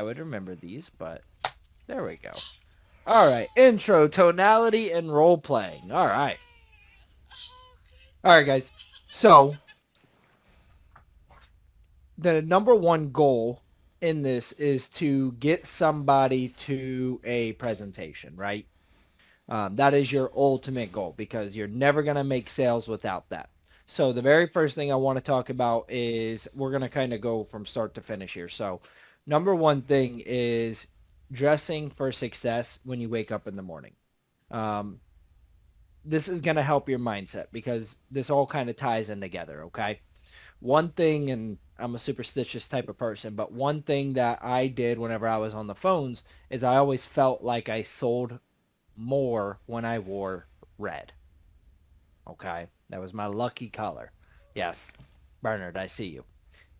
I would remember these, but there we go. All right, intro, tonality, and role playing. All right. All right, guys. So the number one goal in this is to get somebody to a presentation, right? That is your ultimate goal because you're never going to make sales without that. So the very first thing I want to talk about is we're going to kind of go from start to finish here. So number one thing is dressing for success when you wake up in the morning. Um, this is going to help your mindset because this all kind of ties in together, okay? One thing, and I'm a superstitious type of person, but one thing that I did whenever I was on the phones is I always felt like I sold more when I wore red. Okay, that was my lucky color. Yes, Bernard, I see you.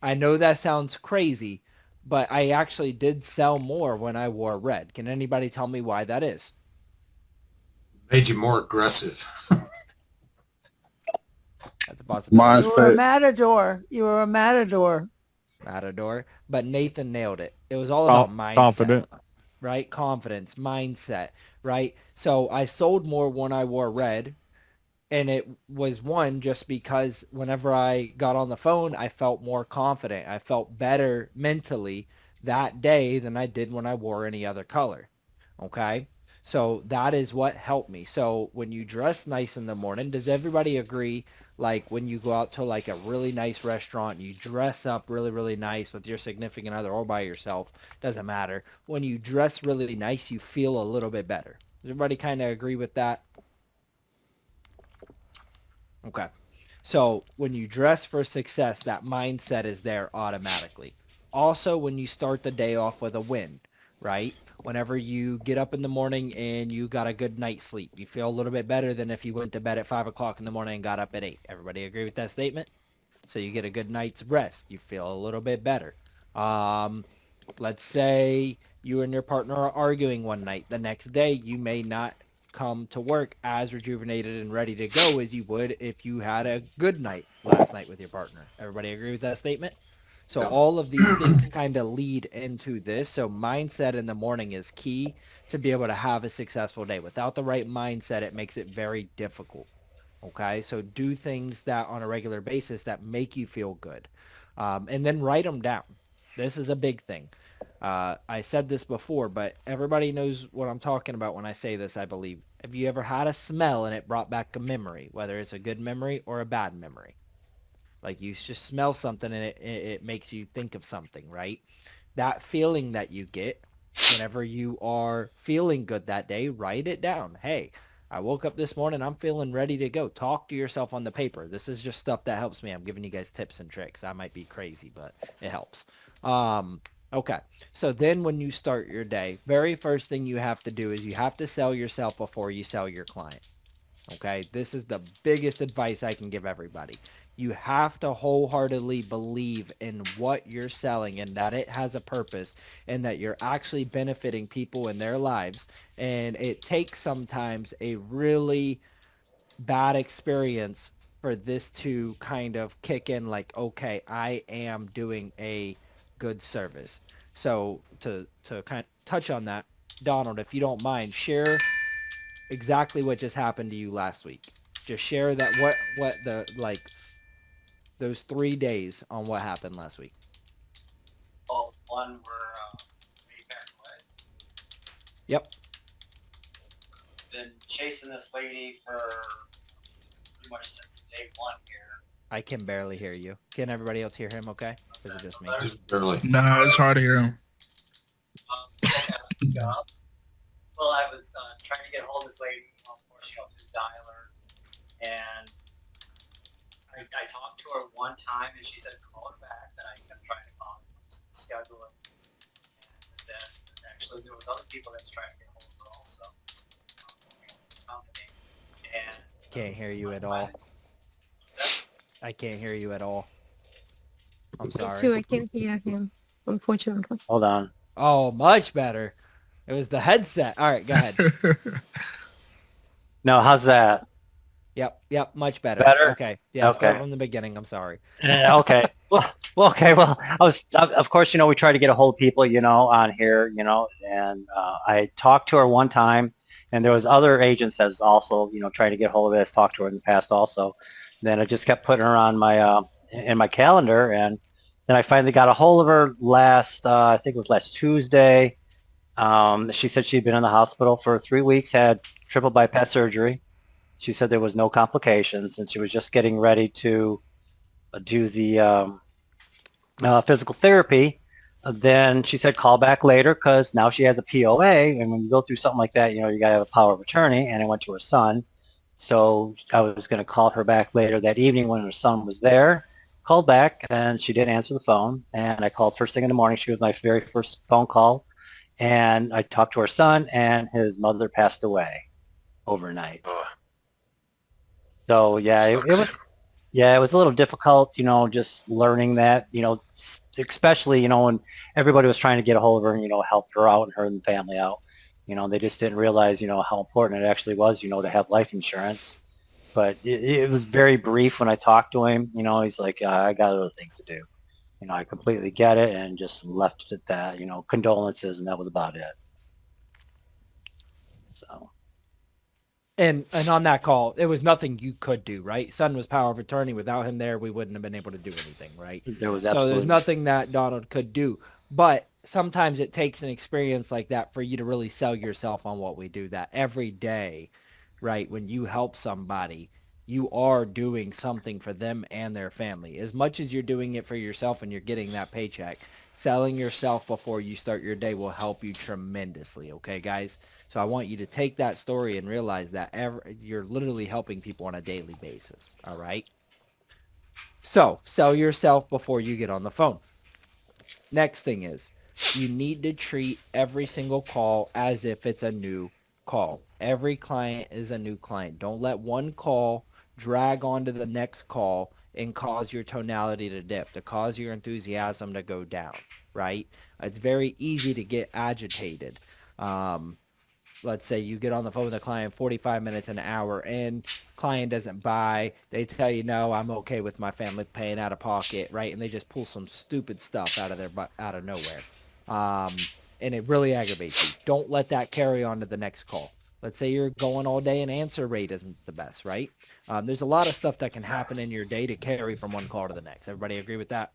I know that sounds crazy, but I actually did sell more when I wore red. Can anybody tell me why that is? Made you more aggressive. That's a possibility. You were a Mindset. matador. You were a matador. Matador. But Nathan nailed it. It was all about mindset, Confident. right? Confidence, mindset, right? So I sold more when I wore red. And it was one just because whenever I got on the phone, I felt more confident. I felt better mentally that day than I did when I wore any other color. Okay? So that is what helped me. So when you dress nice in the morning, does everybody agree, like when you go out to like a really nice restaurant, you dress up really, really nice with your significant other or by yourself, doesn't matter. When you dress really nice, you feel a little bit better. Does everybody kind of agree with that? Okay. So when you dress for success, that mindset is there automatically. Also, when you start the day off with a win, right? Whenever you get up in the morning and you got a good night's sleep, you feel a little bit better than if you went to bed at 5 o'clock in the morning and got up at 8. Everybody agree with that statement? So you get a good night's rest. You feel a little bit better. Um, let's say you and your partner are arguing one night. The next day, you may not come to work as rejuvenated and ready to go as you would if you had a good night last night with your partner. Everybody agree with that statement? So Yep. all of these things kind of lead into this. So mindset in the morning is key to be able to have a successful day. Without the right mindset, it makes it very difficult. Okay, so do things that on a regular basis that make you feel good, and then write them down. This is a big thing. I said this before, but everybody knows what I'm talking about when I say this, I believe. Have you ever had a smell and it brought back a memory, whether it's a good memory or a bad memory? Like you just smell something and it makes you think of something, right? That feeling that you get whenever you are feeling good that day, write it down. Hey, I woke up this morning, I'm feeling ready to go. Talk to yourself on the paper. This is just stuff that helps me. I'm giving you guys tips and tricks. I might be crazy, but it helps. Um, okay. So then when you start your day, very first thing you have to do is you have to sell yourself before you sell your client. Okay, this is the biggest advice I can give everybody. You have to wholeheartedly believe in what you're selling and that it has a purpose and that you're actually benefiting people in their lives. And it takes sometimes a really bad experience for this to kind of kick in like, okay, I am doing a good service. So to kind of touch on that, Donald, if you don't mind, share exactly what just happened to you last week. Just share that what the like those 3 days on what happened last week. Well, one where he passed away. Yep. Been chasing this lady for pretty much since day one here. I can barely hear you. Can everybody else hear him okay? Or is it just me? Just barely. Nah, it's hard to hear him. Okay, job. Well, I was trying to get hold of this lady, of course, through dialer, and I talked to her one time, and she said call her back. Then I'm trying to call her, schedule it, and then actually there was other people that was trying to get hold of her also. And Can't hear you at all. I can't hear you at all. I'm Me sorry. too. I can't hear him, unfortunately. hold on. Oh, much better. It was the headset. All right, go ahead. No, how's that? Yep, much better. Better? Okay, yeah, start Okay. from the beginning. I'm sorry. Okay. Okay. Well, of course, we try to get a hold of people, on here, and I talked to her one time, and there was other agents that was also, trying to get a hold of us, talked to her in the past also. Then I just kept putting her on in my calendar, and then I finally got a hold of her I think it was last Tuesday. She said she'd been in the hospital for 3 weeks, had triple bypass surgery. She said there was no complications, and she was just getting ready to do the physical therapy. Then she said call back later because now she has a POA, and when you go through something like that, you got to have a power of attorney, and it went to her son. So I was going to call her back later that evening when her son was there. Called back, and she didn't answer the phone, and I called first thing in the morning. She was my very first phone call, and I talked to her son, and his mother passed away overnight. Oh, So yeah, it was sucks. yeah, it was a little difficult, just learning that, especially, when everybody was trying to get a hold of her and, help her out and her and the family out. They just didn't realize, how important it actually was, to have life insurance. But it was very brief when I talked to him. He's like, I got other things to do. I completely get it and just left it at that, condolences, and that was about it. So, And on that call, it was nothing you could do, right? Son was power of attorney. Without him there, we wouldn't have been able to do anything, right? there was So there's absolutely, nothing that Donald could do. But sometimes it takes an experience like that for you to really sell yourself on what we do. That every day, right, when you help somebody, you are doing something for them and their family. As much as you're doing it for yourself and you're getting that paycheck, selling yourself before you start your day will help you tremendously. Okay, guys? So I want you to take that story and realize that you're literally helping people on a daily basis. All right. So sell yourself before you get on the phone. Next thing is you need to treat every single call as if it's a new call. Every client is a new client. Don't let one call drag on to the next call and cause your tonality to dip, to cause your enthusiasm to go down, right? It's very easy to get agitated. Um, let's say you get on the phone with a client 45 minutes an hour and client doesn't buy, they tell you no, I'm okay with my family paying out of pocket, right? And they just pull some stupid stuff out of their butt out of nowhere, and it really aggravates you. Don't let that carry on to the next call. Let's say you're going all day and answer rate isn't the best, right? There's a lot of stuff that can happen in your day to carry from one call to the next. Everybody agree with that?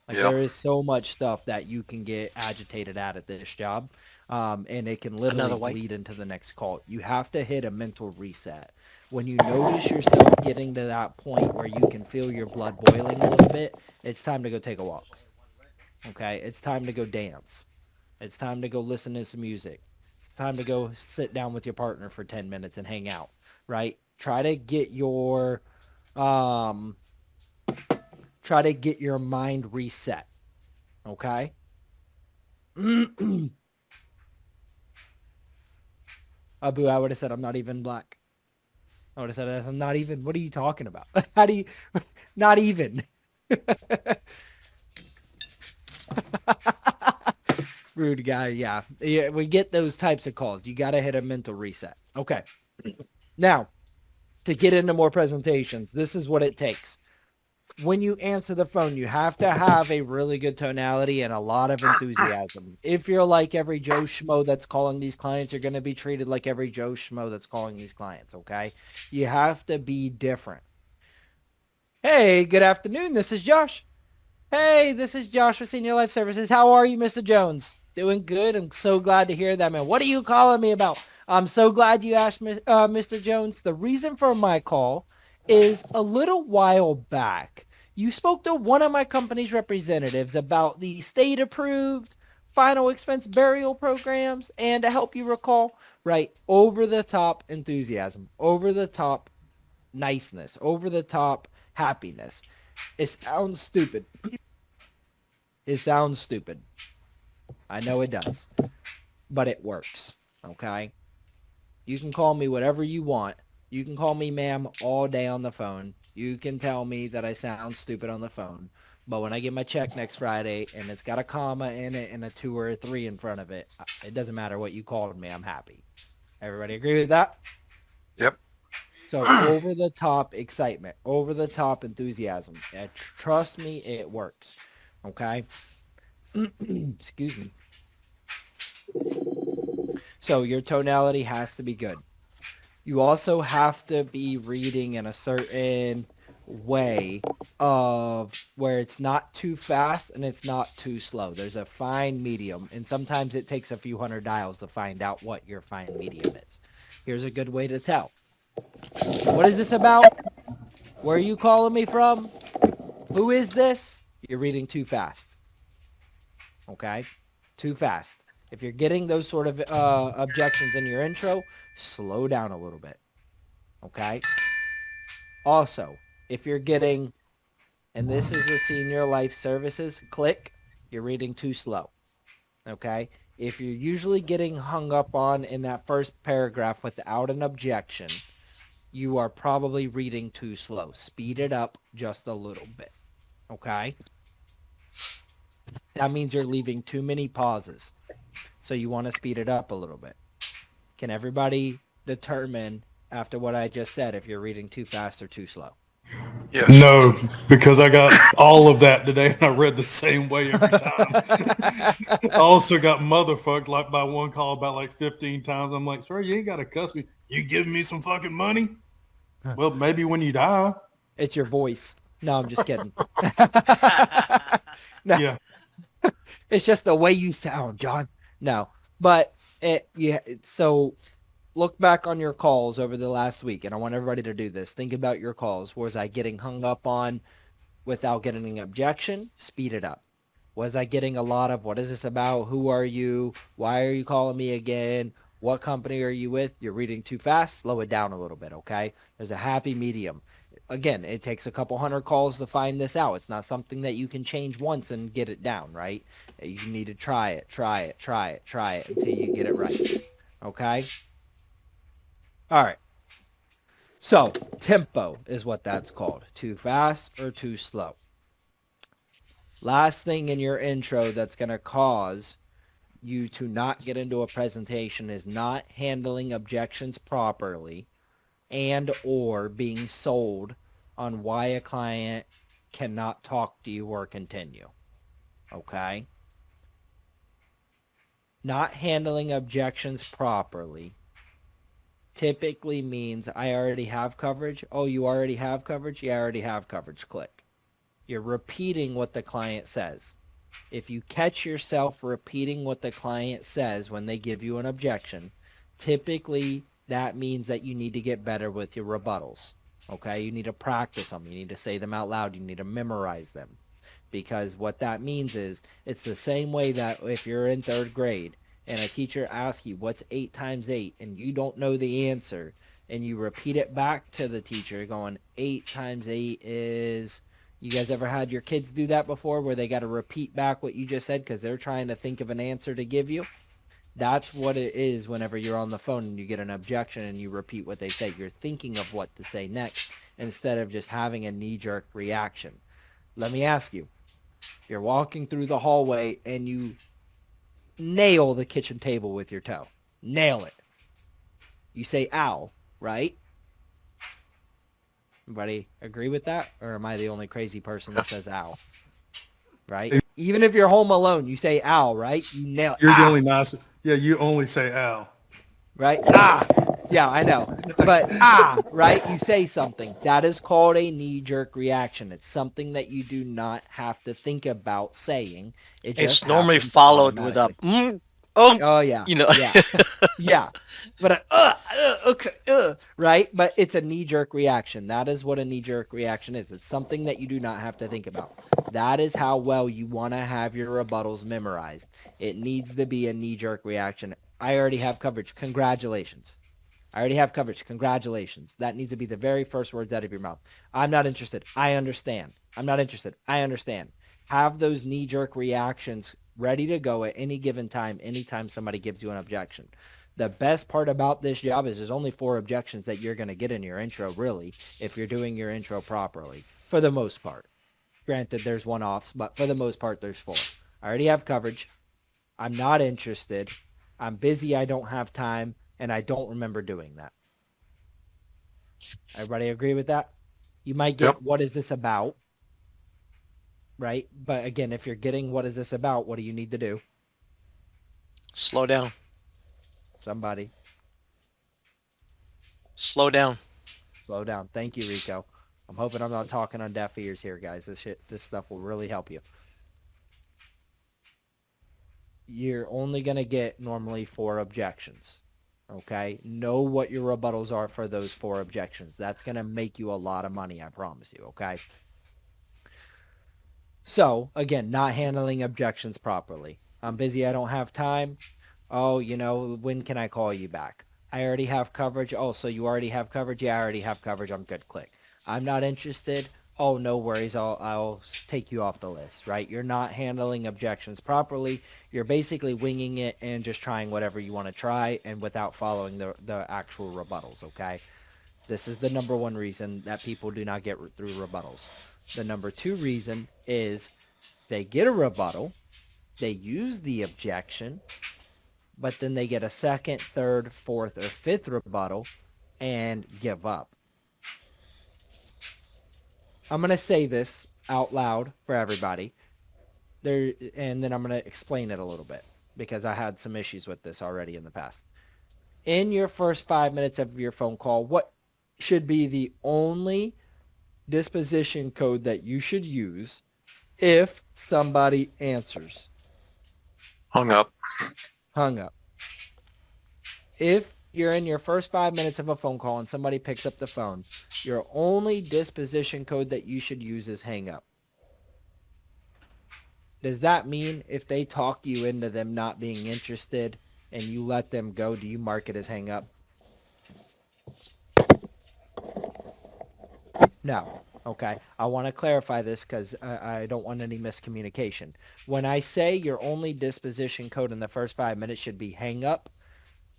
Like Yep. there is so much stuff that you can get agitated at this job, and it can literally Another white. bleed into the next call. You have to hit a mental reset. When you notice yourself getting to that point where you can feel your blood boiling a little bit, it's time to go take a walk. Okay, it's time to go dance. It's time to go listen to some music. It's time to go sit down with your partner for 10 minutes and hang out, right? Um try to get your mind reset, okay? Abu, I would have said I'm not even black. I would have said I'm not even. What are you talking about? How do you not even? Rude guy, yeah. Yeah, we get those types of calls. You got to hit a mental reset. Okay. Now, to get into more presentations, this is what it takes. When you answer the phone, you have to have a really good tonality and a lot of enthusiasm. If you're like every Joe Schmo that's calling these clients, you're going to be treated like every Joe Schmo that's calling these clients, okay? You have to be different. Hey, good afternoon. This is Josh. Hey, this is Josh with Senior Life Services. How are you, Mr. Jones? Doing good. I'm so glad to hear that, man. What are you calling me about? I'm so glad you asked, Mr. Jones. The reason for my call is a little while back, you spoke to one of my company's representatives about the state-approved final expense burial programs, and to help you recall, right, over-the-top enthusiasm, over-the-top niceness, over-the-top happiness. It sounds stupid. It sounds stupid. I know it does, but it works. Okay? You can call me whatever you want. You can call me ma'am all day on the phone. You can tell me that I sound stupid on the phone. But when I get my check next Friday and it's got a comma in it and a 2 or a 3 in front of it, it doesn't matter what you called me. I'm happy. Everybody agree with that? Yep. So over the top excitement, over the top enthusiasm. And trust me, it works. Okay. Excuse me. So your tonality has to be good. You also have to be reading in a certain way of where it's not too fast and it's not too slow. There's a fine medium, and sometimes it takes a few hundred dials to find out what your fine medium is. Here's a good way to tell. What is this about? Where are you calling me from? Who is this? You're reading too fast. Okay? Too fast. If you're getting those sort of objections in your intro, slow down a little bit. Okay? Also, if you're getting, and this is with senior life services, click, you're reading too slow. Okay? If you're usually getting hung up on in that first paragraph without an objection, you are probably reading too slow. Speed it up just a little bit. Okay? That means you're leaving too many pauses. So you want to speed it up a little bit. Can everybody determine after what I just said if you're reading too fast or too slow? Yes. No, because I got all of that today and I read the same way every time. I also got motherfucked like by one call about like 15 times. I'm like, sir, you ain't got to cuss me. You giving me some fucking money? Well, maybe when you die. It's your voice. No, I'm just kidding. No, Yeah. it's just the way you sound, John. No, but so look back on your calls over the last week, and I want everybody to do this. Think about your calls. Was I getting hung up on without getting an objection? Speed it up. Was I getting a lot of, what is this about? Who are you? Why are you calling me again? What company are you with? You're reading too fast. Slow it down a little bit, okay? There's a happy medium. Again, it takes a couple hundred calls to find this out. It's not something that you can change once and get it down, right? You need to try it until you get it right, okay? All right. So, tempo is what that's called. Too fast or too slow. Last thing in your intro that's going to cause you to not get into a presentation is not handling objections properly and or being sold on why a client cannot talk to you or continue. Okay? Not handling objections properly typically means I already have coverage. Oh, you already have coverage? Yeah, I already have coverage. Click. You're repeating what the client says. If you catch yourself repeating what the client says when they give you an objection, typically that means that you need to get better with your rebuttals. Okay? You need to practice them. You need to say them out loud. You need to memorize them. Because what that means is it's the same way that if you're in third grade and a teacher asks you what's 8 times 8 and you don't know the answer and you repeat it back to the teacher going 8 times 8 is... You guys ever had your kids do that before where they got to repeat back what you just said because they're trying to think of an answer to give you? That's what it is whenever you're on the phone and you get an objection and you repeat what they say. You're thinking of what to say next instead of just having a knee-jerk reaction. Let me ask you. You're walking through the hallway and you nail the kitchen table with your toe. Nail it. You say, ow, right? Everybody agree with that? Or am I the only crazy person that says ow? Right? Even if you're home alone, you say ow, right? You nail it. You're the only nice. Yeah, you only say ow. Right? Ah! Yeah, I know. But right? You say something. That is called a knee-jerk reaction. It's something that you do not have to think about saying. It just It's normally happens followed with a automatically. oh, Oh, yeah. you know. Yeah. Yeah. But okay, right? But it's a knee-jerk reaction. That is what a knee-jerk reaction is. It's something that you do not have to think about. That is how well you want to have your rebuttals memorized. It needs to be a knee-jerk reaction. I already have coverage. Congratulations. I already have coverage. Congratulations. That needs to be the very first words out of your mouth. I'm not interested. I understand. I'm not interested. I understand. Have those knee-jerk reactions ready to go at any given time, anytime somebody gives you an objection. The best part about this job is there's only 4 objections that you're going to get in your intro, really, if you're doing your intro properly, for the most part. Granted, there's one-offs, but for the most part, there's 4. I already have coverage. I'm not interested. I'm busy. I don't have time, and I don't remember doing that. Everybody agree with that? You might get Yep. what is this about? Right? But again, if you're getting what is this about, what do you need to do? Slow down. Somebody Slow down. slow down. Thank you, Rico. I'm hoping I'm not talking on deaf ears here, guys. This stuff will really help you. You're only going to get normally 4 objections. Okay? Know what your rebuttals are for those 4 objections. That's going to make you a lot of money, I promise you, okay? So, again, not handling objections properly. I'm busy, I don't have time. Oh, when can I call you back? I already have coverage. Oh, so you already have coverage? Yeah, I already have coverage. I'm good. Click. I'm not interested. Oh, no worries. I'll take you off the list, right? You're not handling objections properly. You're basically winging it and just trying whatever you want to try and without following the actual rebuttals, okay? This is the number 1 reason that people do not get through rebuttals. The number 2 reason is they get a rebuttal, they use the objection, but then they get a 2nd, 3rd, 4th, or 5th rebuttal and give up. I'm going to say this out loud for everybody, and then I'm going to explain it a little bit because I had some issues with this already in the past. In your first 5 minutes of your phone call, what should be the only disposition code that you should use if somebody answers? Hung up. Hung up. If you're in your first 5 minutes of a phone call and somebody picks up the phone, your only disposition code that you should use is hang up. Does that mean if they talk you into them not being interested and you let them go, do you mark it as hang up? No. Okay. I want to clarify this because I don't want any miscommunication. When I say your only disposition code in the first 5 minutes should be hang up,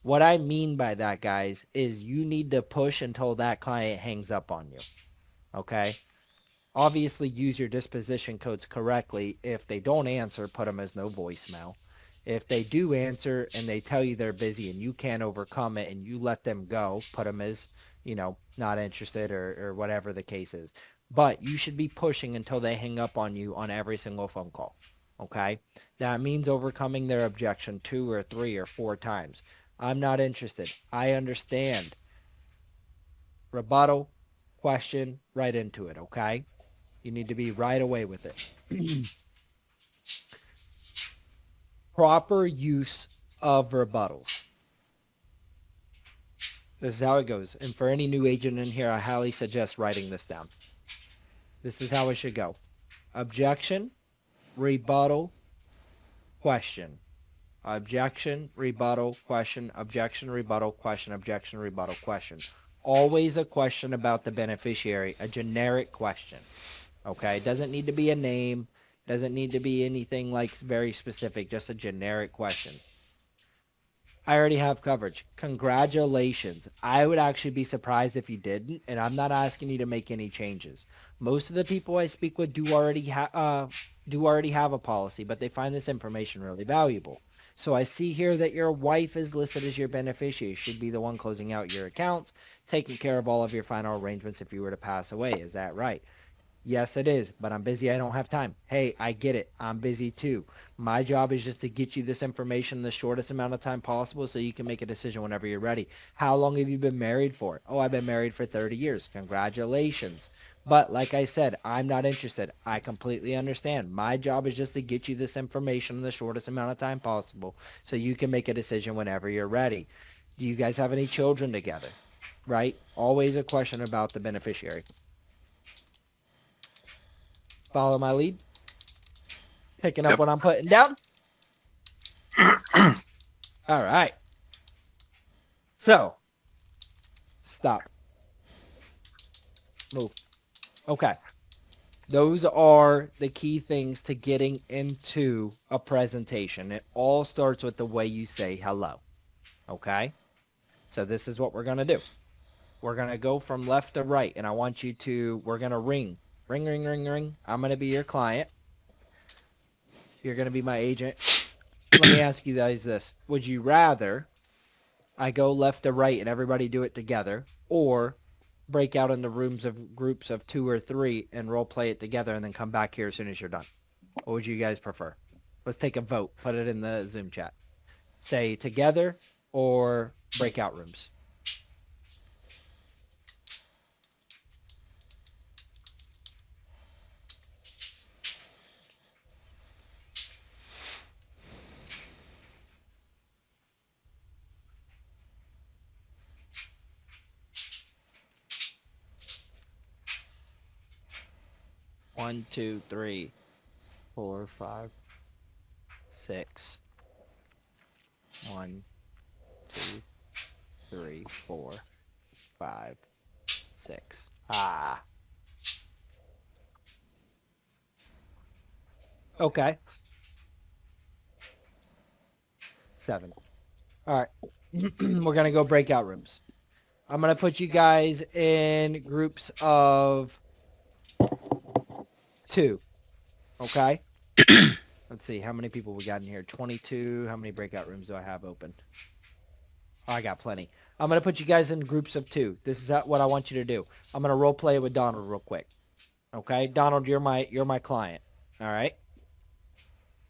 what I mean by that, guys, is you need to push until that client hangs up on you. Okay? Obviously, use your disposition codes correctly. If they don't answer, put them as no voicemail. If they do answer and they tell you they're busy and you can't overcome it and you let them go, put them as, not interested or whatever the case is. But you should be pushing until they hang up on you on every single phone call. Okay? That means overcoming their objection 2 or 3 or 4 times. I'm not interested. I understand. Rebuttal, question, right into it, okay? You need to be right away with it. Proper use of rebuttals. This is how it goes. And for any new agent in here, I highly suggest writing this down. This is how it should go. Objection, rebuttal, question. Objection, rebuttal, question, objection, rebuttal, question, objection, rebuttal, question. Always a question about the beneficiary, a generic question. Okay, it doesn't need to be a name, doesn't need to be anything like very specific, just a generic question. I already have coverage. Congratulations. I would actually be surprised if you didn't, and I'm not asking you to make any changes. Most of the people I speak with do already have a policy, but they find this information really valuable. So I see here that your wife is listed as your beneficiary. Should be the one closing out your accounts, taking care of all of your final arrangements if you were to pass away. Is that right? Yes, it is, but I'm busy. I don't have time. Hey, I get it. I'm busy too. My job is just to get you this information in the shortest amount of time possible so you can make a decision whenever you're ready. How long have you been married for? Oh, I've been married for 30 years. Congratulations. But like I said, I'm not interested. I completely understand. My job is just to get you this information in the shortest amount of time possible so you can make a decision whenever you're ready. Do you guys have any children together? Right? Always a question about the beneficiary. Follow my lead? Picking up Yep. what I'm putting down? All right. So, stop. Move. Okay. Those are the key things to getting into a presentation. It all starts with the way you say hello. Okay? So this is what we're going to do. We're going to go from left to right, and I want you to, we're going to ring. Ring, ring, ring, ring. I'm going to be your client. You're going to be my agent. Let me ask you guys this. Would you rather I go left to right and everybody do it together, or break out into rooms of groups of 2 or 3 and role play it together and then come back here as soon as you're done? What would you guys prefer? Let's take a vote. Put it in the Zoom chat. Say together or breakout rooms. One, two, three, 4, 5, 6. 1, 2, 3, 4, 5, 6. Ah. Okay. 7. All right. We're going to go breakout rooms. I'm going to put you guys in groups of 2. Okay? Let's see. How many people we got in here? 22. How many breakout rooms do I have open? Oh, I got plenty. I'm going to put you guys in groups of 2. This is what I want you to do. I'm going to role play with Donald real quick. Okay? Donald, you're my client. All right?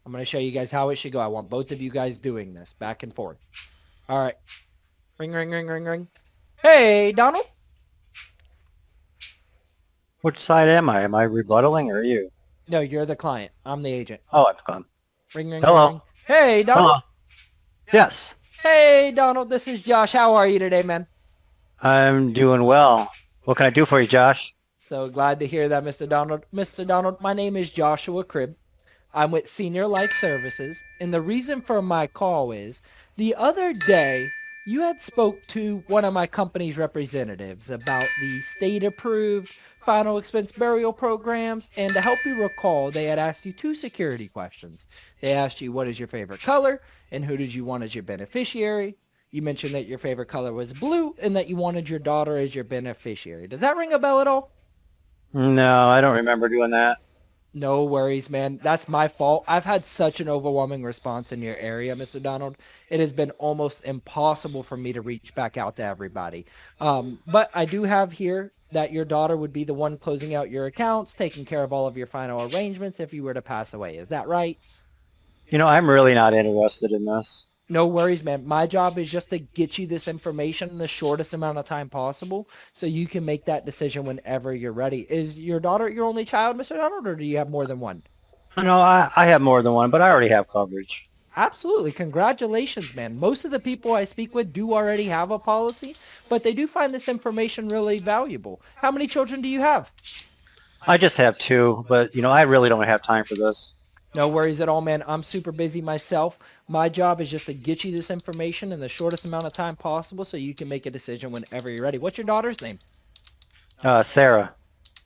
I'm going to show you guys how it should go. I want both of you guys doing this back and forth. All right. Ring, ring, ring, ring, ring. Hey, Donald. Which side am I? Am I rebuttaling or are you? No, you're the client. I'm the agent. Oh, I've gone. Ring, ring, Hello. ring, ring. Hey, Donald. Hello. Yes, Hey, Donald. This is Josh. How are you today, man? I'm doing well. What can I do for you, Josh? So glad to hear that, Mr. Donald. Mr. Donald, my name is Joshua Cribb. I'm with Senior Life Services, and the reason for my call is the other day you had spoke to one of my company's representatives about the state-approved final expense burial programs, and to help you recall, they had asked you 2 security questions. They asked you what is your favorite color, and who did you want as your beneficiary. You mentioned that your favorite color was blue, and that you wanted your daughter as your beneficiary. Does that ring a bell at all? No, I don't remember doing that. No worries, man. That's my fault. I've had such an overwhelming response in your area, Mr. Donald. It has been almost impossible for me to reach back out to everybody. But I do have here that your daughter would be the one closing out your accounts, taking care of all of your final arrangements if you were to pass away. Is that right? You know, I'm really not interested in this. No worries, man. My job is just to get you this information in the shortest amount of time possible so you can make that decision whenever you're ready. Is your daughter your only child, Mr. Donald, or do you have more than one? No, I have more than one, but I already have coverage. Absolutely. Congratulations, man. Most of the people I speak with do already have a policy, but they do find this information really valuable. How many children do you have? I just have 2, but, you know, I really don't have time for this. No worries at all, man. I'm super busy myself. My job is just to get you this information in the shortest amount of time possible so you can make a decision whenever you're ready. What's your daughter's name? Sarah.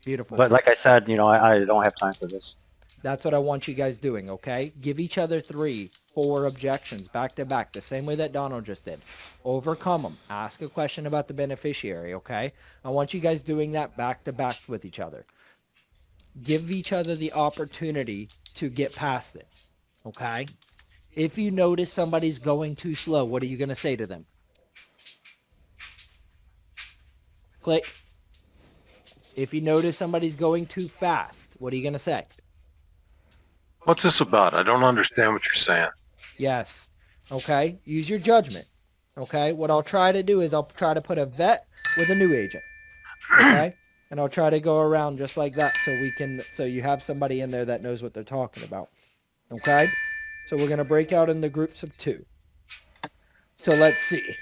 Beautiful. But like I said, you know, I don't have time for this. That's what I want you guys doing, okay? Give each other 3, 4 objections back to back, the same way that Donald just did. Overcome them. Ask a question about the beneficiary, okay? I want you guys doing that back to back with each other. Give each other the opportunity to get past it, okay? If you notice somebody's going too slow, what are you going to say to them? Click. If you notice somebody's going too fast, what are you going to say? What's this about? I don't understand what you're saying. Yes. Okay. Use your judgment. Okay. What I'll try to do is I'll try to put a vet with a new agent. Okay. And I'll try to go around just like that so you have somebody in there that knows what they're talking about. Okay. So we're going to break out into groups of 2. So let's see.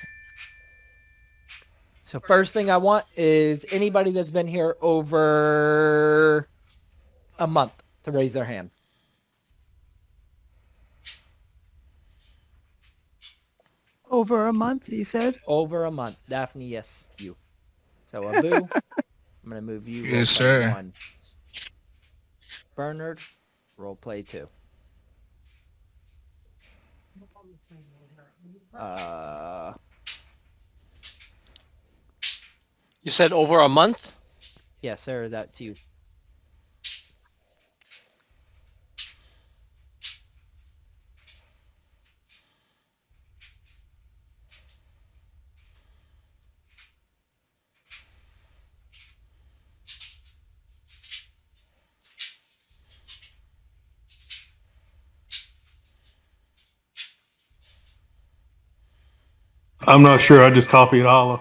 So first thing I want is anybody that's been here over a month to raise their hand. Over a month, you said? Over a month. Daphne, yes, you. So Abu, I'm going to move you. Yes, role play sir. 1. Bernard, role play 2. You said over a month? Yes, sir, that's you. I'm not sure. I just copied Alla.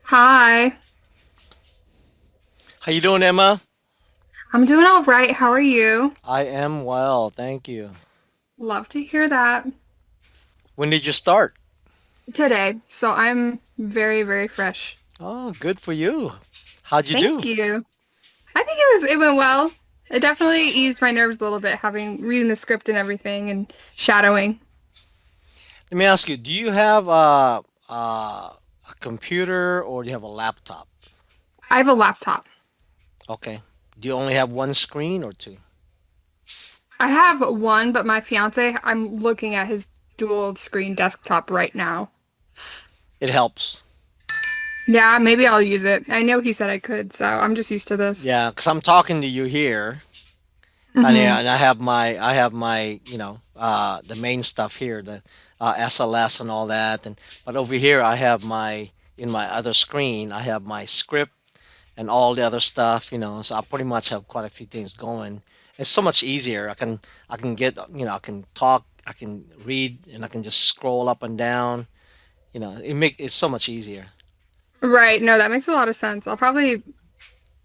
Hi. How you doing, Emma? I'm doing all right. How are you? I am well, thank you. Love to hear that. When did you start? Today. So I'm very, very fresh. Oh, good for you. How'd you Thank do? you. I think it went well. It definitely eased my nerves a little bit having reading the script and everything and shadowing. Let me ask you, do you have a computer or do you have a laptop? I have a laptop. Okay. Do you only have one screen or two? I have one, but my fiance, I'm looking at his dual screen desktop right now. It helps. Yeah, maybe I'll use it. I know he said I could, so I'm just used to this. Yeah, because I'm talking to you here, and Hmm. yeah, and I have my, the main stuff here, the SLS and all that, and but over here I have in my other screen, I have my script and all the other stuff, so I pretty much have quite a few things going. It's so much easier. I can get, I can talk, I can read, and I can just scroll up and down. It's so much easier. Right, no, that makes a lot of sense. I'll probably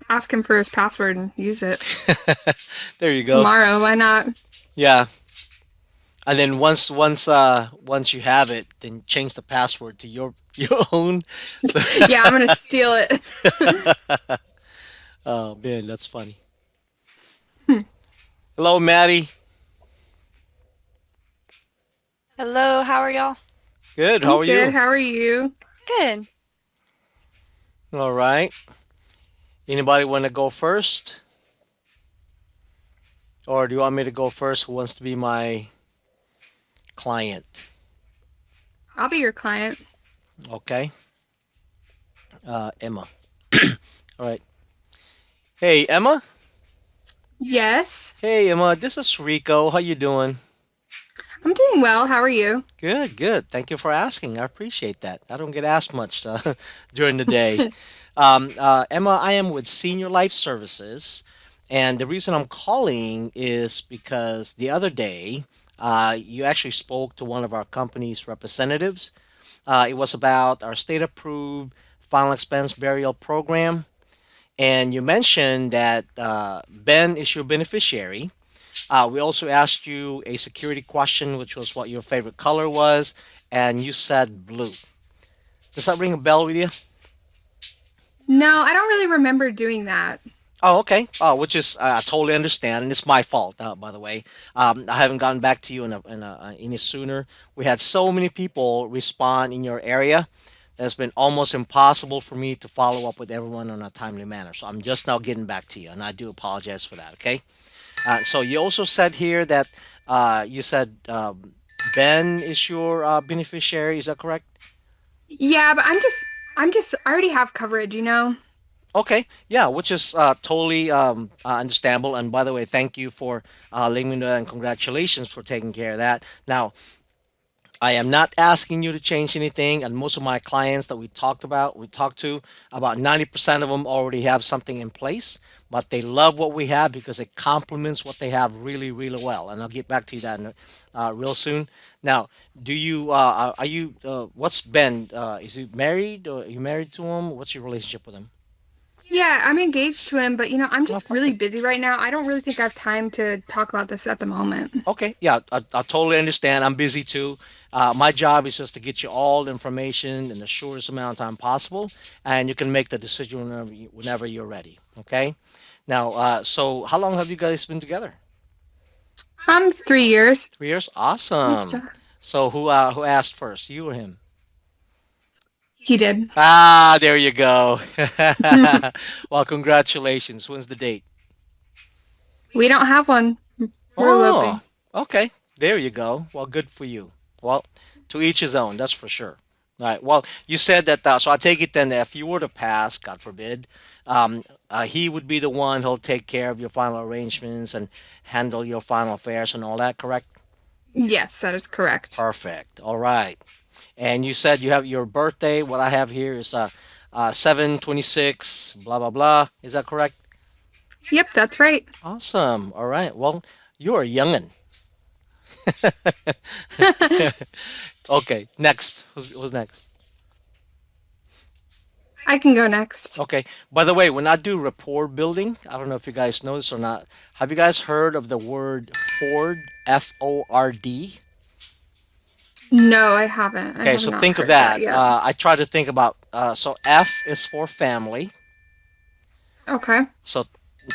ask him for his password and use it There you go. tomorrow. Why not? Yeah. And then once you have it, then change the password to your own. So Yeah, I'm gonna steal it. oh man, that's funny. Hello, Maddie. Hello, how are y'all? Good. How I'm are good. you? How are you? Good. All right. Anybody want to go first, or do you want me to go first? Who wants to be my client? I'll be your client. Okay. Emma. All right. Hey, Emma. Yes, Hey, Emma. This is Rico. How you doing? I'm doing well. How are you? Good, good. Thank you for asking. I appreciate that. I don't get asked much during the day. Emma, I am with Senior Life Services, and the reason I'm calling is because the other day you actually spoke to one of our company's representatives. It was about our state-approved final expense burial program, and you mentioned that Ben is your beneficiary. We also asked you a security question, which was what your favorite color was, and you said blue. Does that ring a bell with you? No, I don't really remember doing that. Oh, okay. Oh, which is I totally understand, and it's my fault, by the way. I haven't gotten back to you any sooner. We had so many people respond in your area that it's been almost impossible for me to follow up with everyone in a timely manner. So I'm just now getting back to you, and I do apologize for that. Okay. So you also said here that you said Ben is your beneficiary. Is that correct? Yeah, but I already have coverage, you know? Okay, yeah, which is totally understandable. And by the way, thank you for letting me know and congratulations for taking care of that. Now, I am not asking you to change anything, and most of my clients that we talked to, about 90% of them already have something in place, but they love what we have because it complements what they have really, really well. And I'll get back to you that real soon. Now, do you are you what's Ben? Is he married or are you married to him? What's your relationship with him? Yeah, I'm engaged to him, but I'm Oh, just really perfect. busy right now. I don't really think I have time to talk about this at the moment. Okay, yeah, I totally understand. I'm busy too. My job is just to get you all the information in the shortest amount of time possible, and you can make the decision whenever you're ready. Okay. Now, so how long have you guys been together? 3 years. 3 years. Thanks, Awesome. Josh. So who asked first, you or him? He did. Ah, there you go. Well, congratulations. When's the date? We don't have one. We're Oh, eloping. okay. There you go. Well, good for you. Well, to each his own, that's for sure. All right. Well, you said that, so I take it then that if you were to pass, God forbid, he would be the one who'll take care of your final arrangements and handle your final affairs and all that, correct? Yes, that is correct. Perfect. All right. And you said you have your birthday. What I have here is 7/26, blah, blah, blah. Is that correct? Yep, that's right. Awesome. All right. Well, you're a youngin'. Okay, next. Who's next? I can go next. Okay. By the way, when I do rapport building, I don't know if you guys know this or not. Have you guys heard of the word Ford? Ford. No, I haven't. I Okay, have so not think of heard that that. yet. I try to think about. So F is for family. Okay. So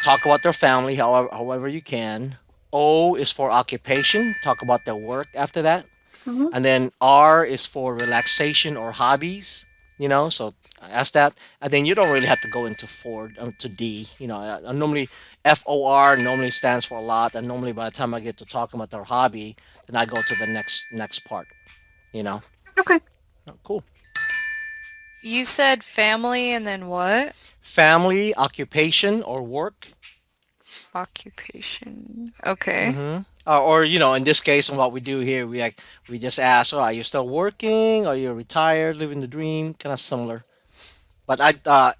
talk about their family, however you can. O is for occupation. Talk about their work after that. Mhm. And then R is for relaxation or hobbies, so ask that. And then you don't really have to go into Ford, to D. Normally FOR normally stands for a lot, and normally by the time I get to talking about their hobby, then I go to the next part, you know. Okay. Oh, cool. You said family and then what? Family, occupation, or work. Occupation. Okay. Mm-hmm. Or in this case, and what we do here, we just ask, "Oh, are you still working? Are you retired, living the dream?" Kind of similar. But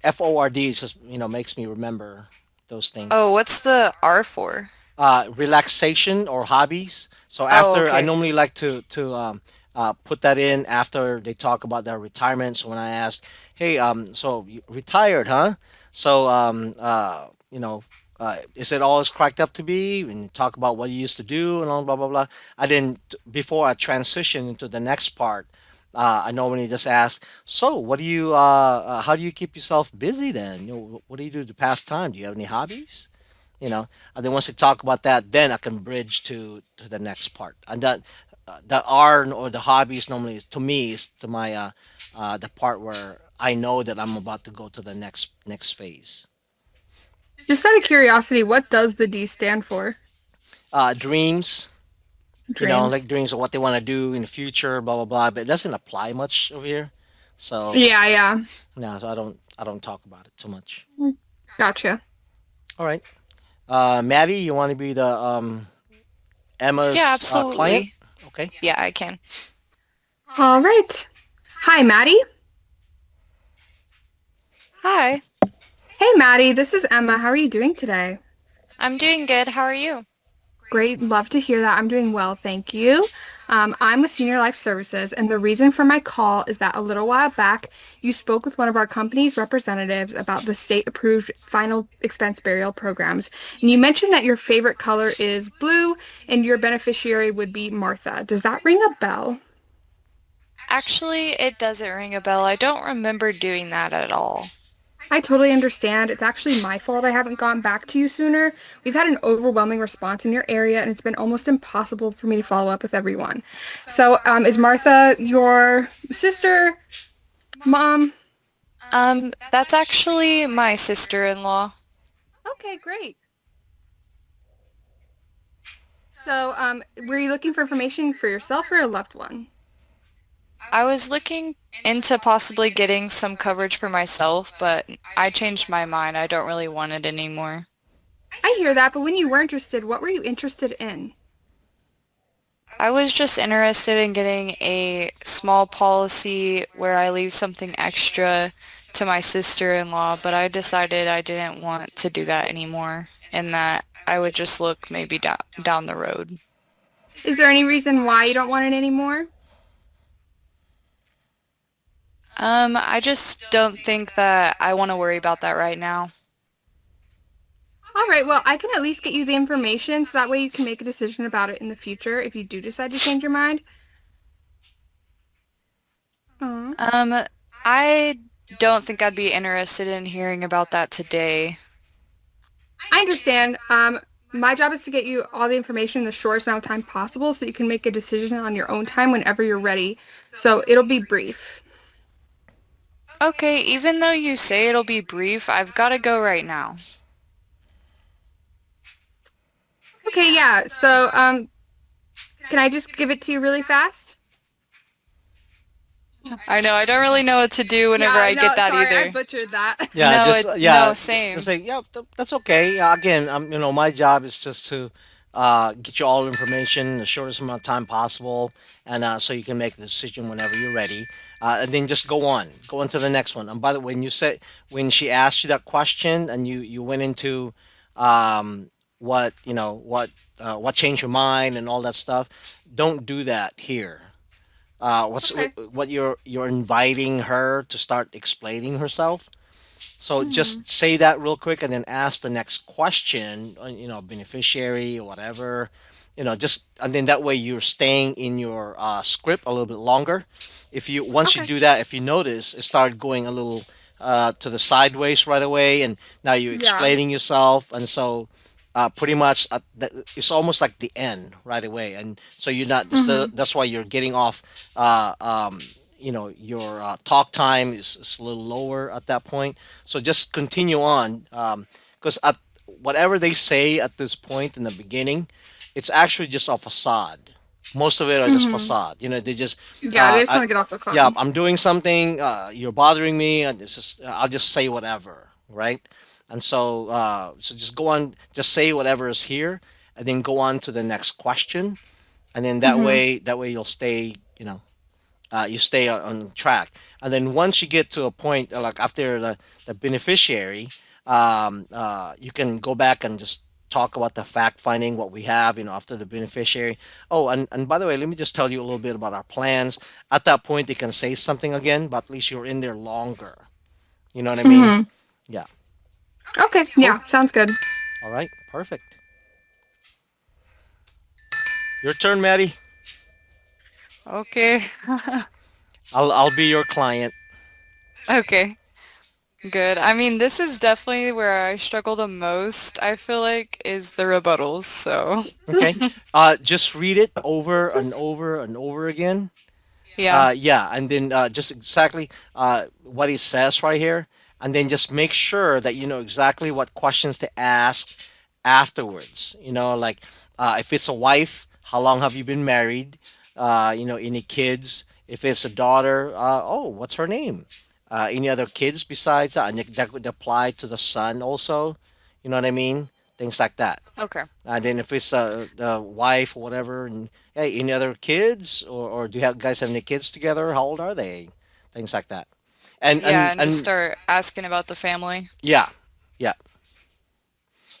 FORD is just makes me remember those things. Oh, what's the R for? Relaxation or hobbies. So Oh, after I okay. normally like to put that in after they talk about their retirement. So when I ask, "Hey, so you retired, huh? So is it all it's cracked up to be?" And you talk about what you used to do and all blah blah blah. I didn't before I transition into the next part. I normally just ask, "So, how do you keep yourself busy then? What do you do to pass time? Do you have any hobbies?" And then once they talk about that, then I can bridge to the next part. And that the R or the hobbies normally to me is to my the part where I know that I'm about to go to the next phase. Just out of curiosity, what does the D stand for? Dreams, Dreams. like dreams of what they want to do in the future, blah blah blah. But it doesn't apply much over here, so Yeah, yeah. no, so I don't talk about it too much. Gotcha. All right, Maddie, you want to be the Yeah, Emma's client? absolutely. Okay. Yeah, I can. All right. Hi, Maddie. Hi. Hey, Maddie. This is Emma. How are you doing today? I'm doing good. How are you? Great. Love to hear that. I'm doing well. Thank you. I'm with Senior Life Services, and the reason for my call is that a little while back, you spoke with one of our company's representatives about the state-approved final expense burial programs, and you mentioned that your favorite color is blue, and your beneficiary would be Martha. Does that ring a bell? Actually, it doesn't ring a bell. I don't remember doing that at all. I totally understand. It's actually my fault I haven't gotten back to you sooner. We've had an overwhelming response in your area, and it's been almost impossible for me to follow up with everyone. So, is Martha your sister, mom? That's actually my sister-in-law. Okay, great. So, were you looking for information for yourself or a loved one? I was looking into possibly getting some coverage for myself, but I changed my mind. I don't really want it anymore. I hear that, but when you were interested, what were you interested in? I was just interested in getting a small policy where I leave something extra to my sister-in-law, but I decided I didn't want to do that anymore and that I would just look maybe down the road. Is there any reason why you don't want it anymore? I just don't think that I want to worry about that right now. All right, well, I can at least get you the information so that way you can make a decision about it in the future if you do decide to change your mind. Um, I don't think I'd be interested in hearing about that today. I understand. My job is to get you all the information in the shortest amount of time possible so you can make a decision on your own time whenever you're ready. So it'll be brief. Okay, even though you say it'll be brief, I've got to go right now. Okay, yeah. So, can I just give it to you really fast? I know, I don't really know what to do whenever I get that sorry, I either. butchered that. Yeah, No, just no, just same. say yeah. That's okay. Again, my job is just to get you all the information in the shortest amount of time possible, and so you can make the decision whenever you're ready. And then just go on to the next one. And by the way, when she asked you that question, and you went into what what changed your mind and all that stuff, don't do that here. Okay. What you're inviting her to start explaining herself, so Hmm. just say that real quick and then ask the next question, beneficiary or whatever, just and then that way you're staying in your script a little bit longer. If you once you Okay. do that, if you notice it started going a little to the sideways right away, and now you're Yeah. explaining yourself, and so pretty much it's almost like the end right away, and so you're not. Hmm. That's why you're getting off. Your talk time is a little lower at that point. So just continue on, because at whatever they say at this point in the beginning, it's actually just a facade. Most of it are just Hmm. facade. They just, Yeah, they just I, want to get off the yeah, phone. I'm doing something. You're bothering me, and it's just I'll just say whatever, right? And so just go on, just say whatever is here, and then go on to the next question, and then Hmm. that way you'll stay, you stay on track. And then once you get to a point like after the beneficiary, you can go back and just talk about the fact finding what we have, after the beneficiary. Oh, and by the way, let me just tell you a little bit about our plans. At that point, they can say something again, but at least you're in there longer. You know what I mean? Hmm. Yeah. Okay. Cool. Yeah, sounds good. All right. Perfect. Your turn, Maddie. Okay. I'll be your client. Okay. Good. I mean, this is definitely where I struggle the most, I feel like, is the rebuttals, so. Okay. Just read it over and over and over again. Yeah. Yeah, and then just exactly what he says right here, and then just make sure that you know exactly what questions to ask afterwards. Like if it's a wife, how long have you been married? Any kids? If it's a daughter, oh, what's her name? Any other kids besides that? And that would apply to the son also. You know what I mean? Things like that. Okay. And then if it's the wife or whatever, and hey, any other kids, or do you have guys have any kids together? How old are they? Things like that. And Yeah, and and just and start asking about the family. yeah, yeah.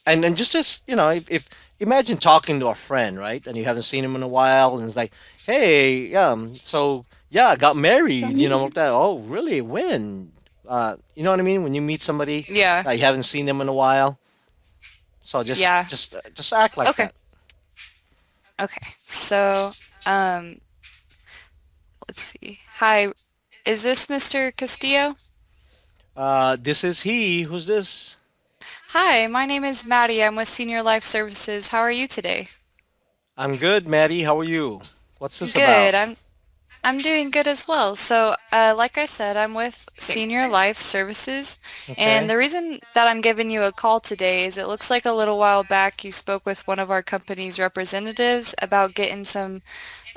And just if imagine talking to a friend, right? And you haven't seen him in a while, and it's like, hey, so yeah, I got married. Like that. Oh, really? When? You know what I mean? When you meet somebody, Yeah. you haven't seen them in a while, so just Yeah. just just act like Okay. that. Okay. So, um, let's see. Hi, is this Mr. Castillo? This is he. Who's this? Hi, my name is Maddie. I'm with Senior Life Services. How are you today? I'm good, Maddie. How are you? What's this about? Good. I'm doing good as well. So, like I said, I'm with Senior Life Services, and Okay. the reason that I'm giving you a call today is it looks like a little while back you spoke with one of our company's representatives about getting some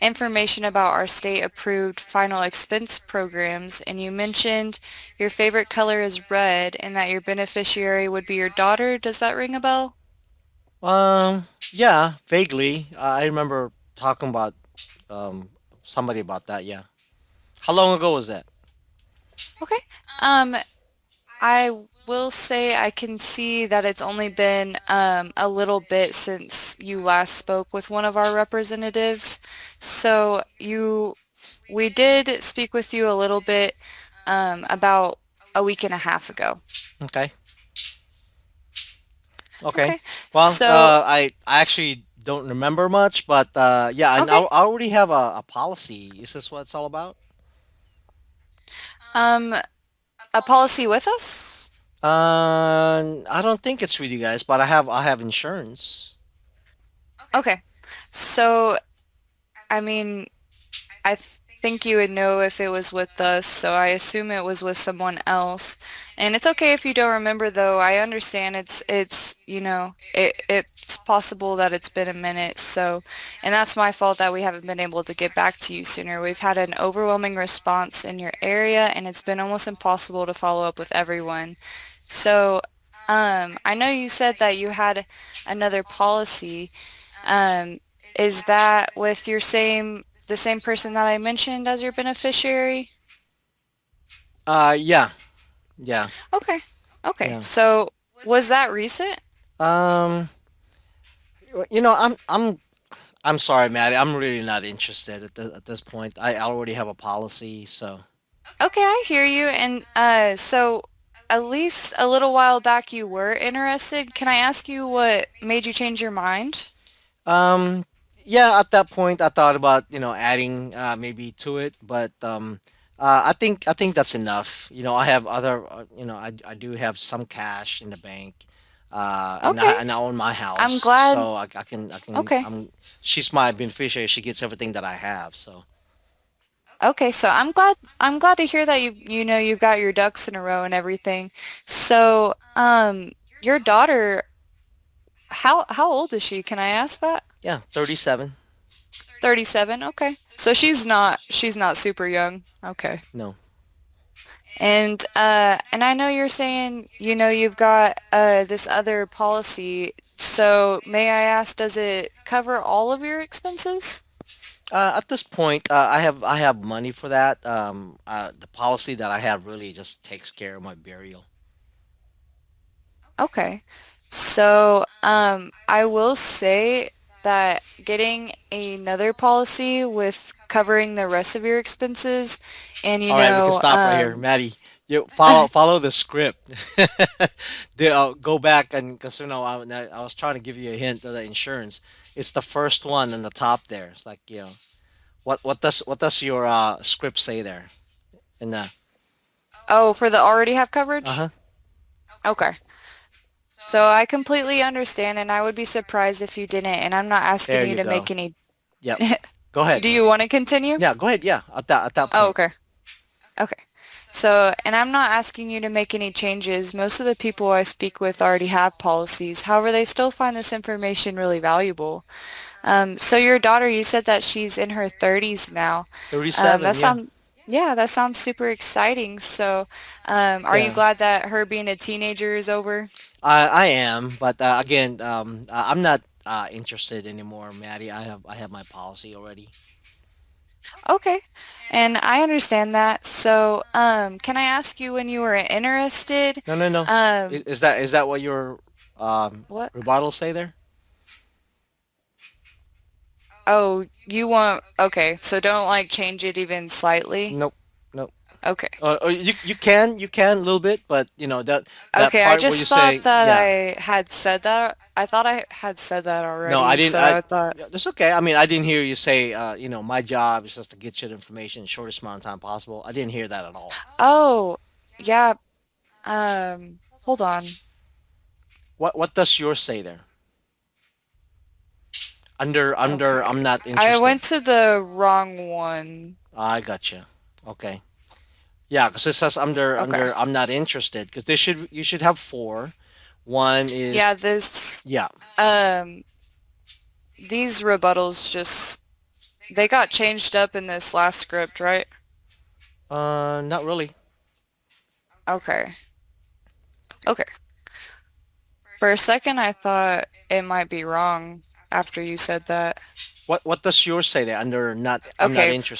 information about our state-approved final expense programs, and you mentioned your favorite color is red and that your beneficiary would be your daughter. Does that ring a bell? Yeah, vaguely. I remember talking about um somebody about that. Yeah. How long ago was that? Okay. Um, I will say I can see that it's only been a little bit since you last spoke with one of our representatives. So we did speak with you a little bit about a week and a half ago. Okay. Okay. Okay. Well, So, I actually don't remember much, but yeah, and I okay. already have a policy. Is this what it's all about? Um, a policy with us? I don't think it's with you guys, but I have insurance. Okay. So, I mean, think you would know if it was with us, so I assume it was with someone else. And it's okay if you don't remember though. I understand it's possible that it's been a minute, so and that's my fault that we haven't been able to get back to you sooner. We've had an overwhelming response in your area and it's been almost impossible to follow up with everyone. So, I know you said that you had another policy. Um, is that with the same person that I mentioned as your beneficiary? Yeah, yeah, Okay. Okay. yeah. So was that recent? Um, I'm sorry, Maddie. I'm really not interested at this point. I already have a policy, so. Okay, I hear you. And so at least a little while back you were interested. Can I ask you what made you change your mind? Um, yeah, at that point, I thought about adding maybe to it, but I think that's enough. I have other I do have some cash in the bank, and I Okay. and I own my I'm house, glad. so I can Okay. she's my beneficiary. She gets everything that I have. So Okay, so I'm glad to hear that you've got your ducks in a row and everything. So, your daughter, how old is she? Can I ask that? yeah, 37. 37. Okay. So she's not super young. Okay. No. And I know you're saying, you've got this other policy. So may I ask, does it cover all of your expenses? At this point, I have money for that. The policy that I have really just takes care of my burial. Okay. So, I will say that getting another policy with covering the rest of your expenses and All right, we can stop right here, Maddie. You follow the script. Go back and because I was trying to give you a hint of the insurance. It's the first one in the top there. It's like what does your script say there? In the oh, for the already have uh coverage? huh. Okay. So I completely understand and I would be surprised if you didn't, and I'm not asking There you you to go. make any. Yep. Go ahead. Do you want to continue? Yeah, go ahead. Yeah, at that Oh, point. okay. Okay. So, and I'm not asking you to make any changes. Most of the people I speak with already have policies. However, they still find this information really valuable. So your daughter, you said that she's in her 30s now. 37. Yeah. Yeah, that sounds super exciting. So, are you Yeah. glad that her being a teenager is over? I am, but again, I'm not interested anymore, Maddie. I have my policy already. Okay. And I understand that. So, can I ask you when you were interested? No, no, no. Um, Is that what your what? rebuttal say there? Oh, you want, okay. So don't like change it even slightly. Nope. Nope. Okay. You can a little bit, but that Okay, I part where you just thought say that yeah. I had said that. I thought I had said that No, I already, didn't. so I thought, Yeah, that's okay. I mean, I didn't hear you say my job is just to get you the information in the shortest amount of time possible. I didn't hear that at all. oh, yeah, hold on. What does yours say there? Under Okay. I'm not I interested. went to the wrong one. I gotcha. Okay. Yeah, because it says under Okay. under I'm not interested because you should have four. One is Yeah, yeah. um, these rebuttals they got changed up in this last script, right? Not really. Okay. Okay. For a second, I thought it might be wrong after you said that. What does yours say there? Under not I'm not Okay, interested.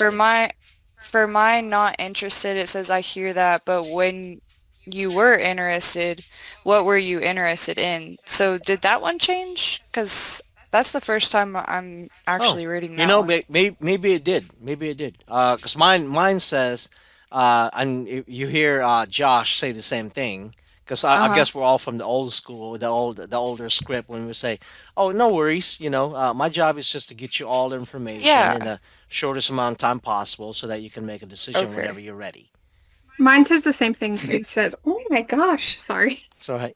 for my not interested, it says I hear that, but when you were interested, what were you interested in? So did that one change? Because that's the first time I'm Oh, actually reading that one. maybe it did. Maybe it did. Because mine says, and you hear Josh say the same thing. Because I Uh-huh. guess we're all from the old school, the older script when we say, "Oh, no worries. My job is just to get you all the information Yeah. in the shortest amount of time possible, so that you can make a decision Okay. whenever you're ready." Mine says the same thing it says. Oh my gosh, sorry. It's all right.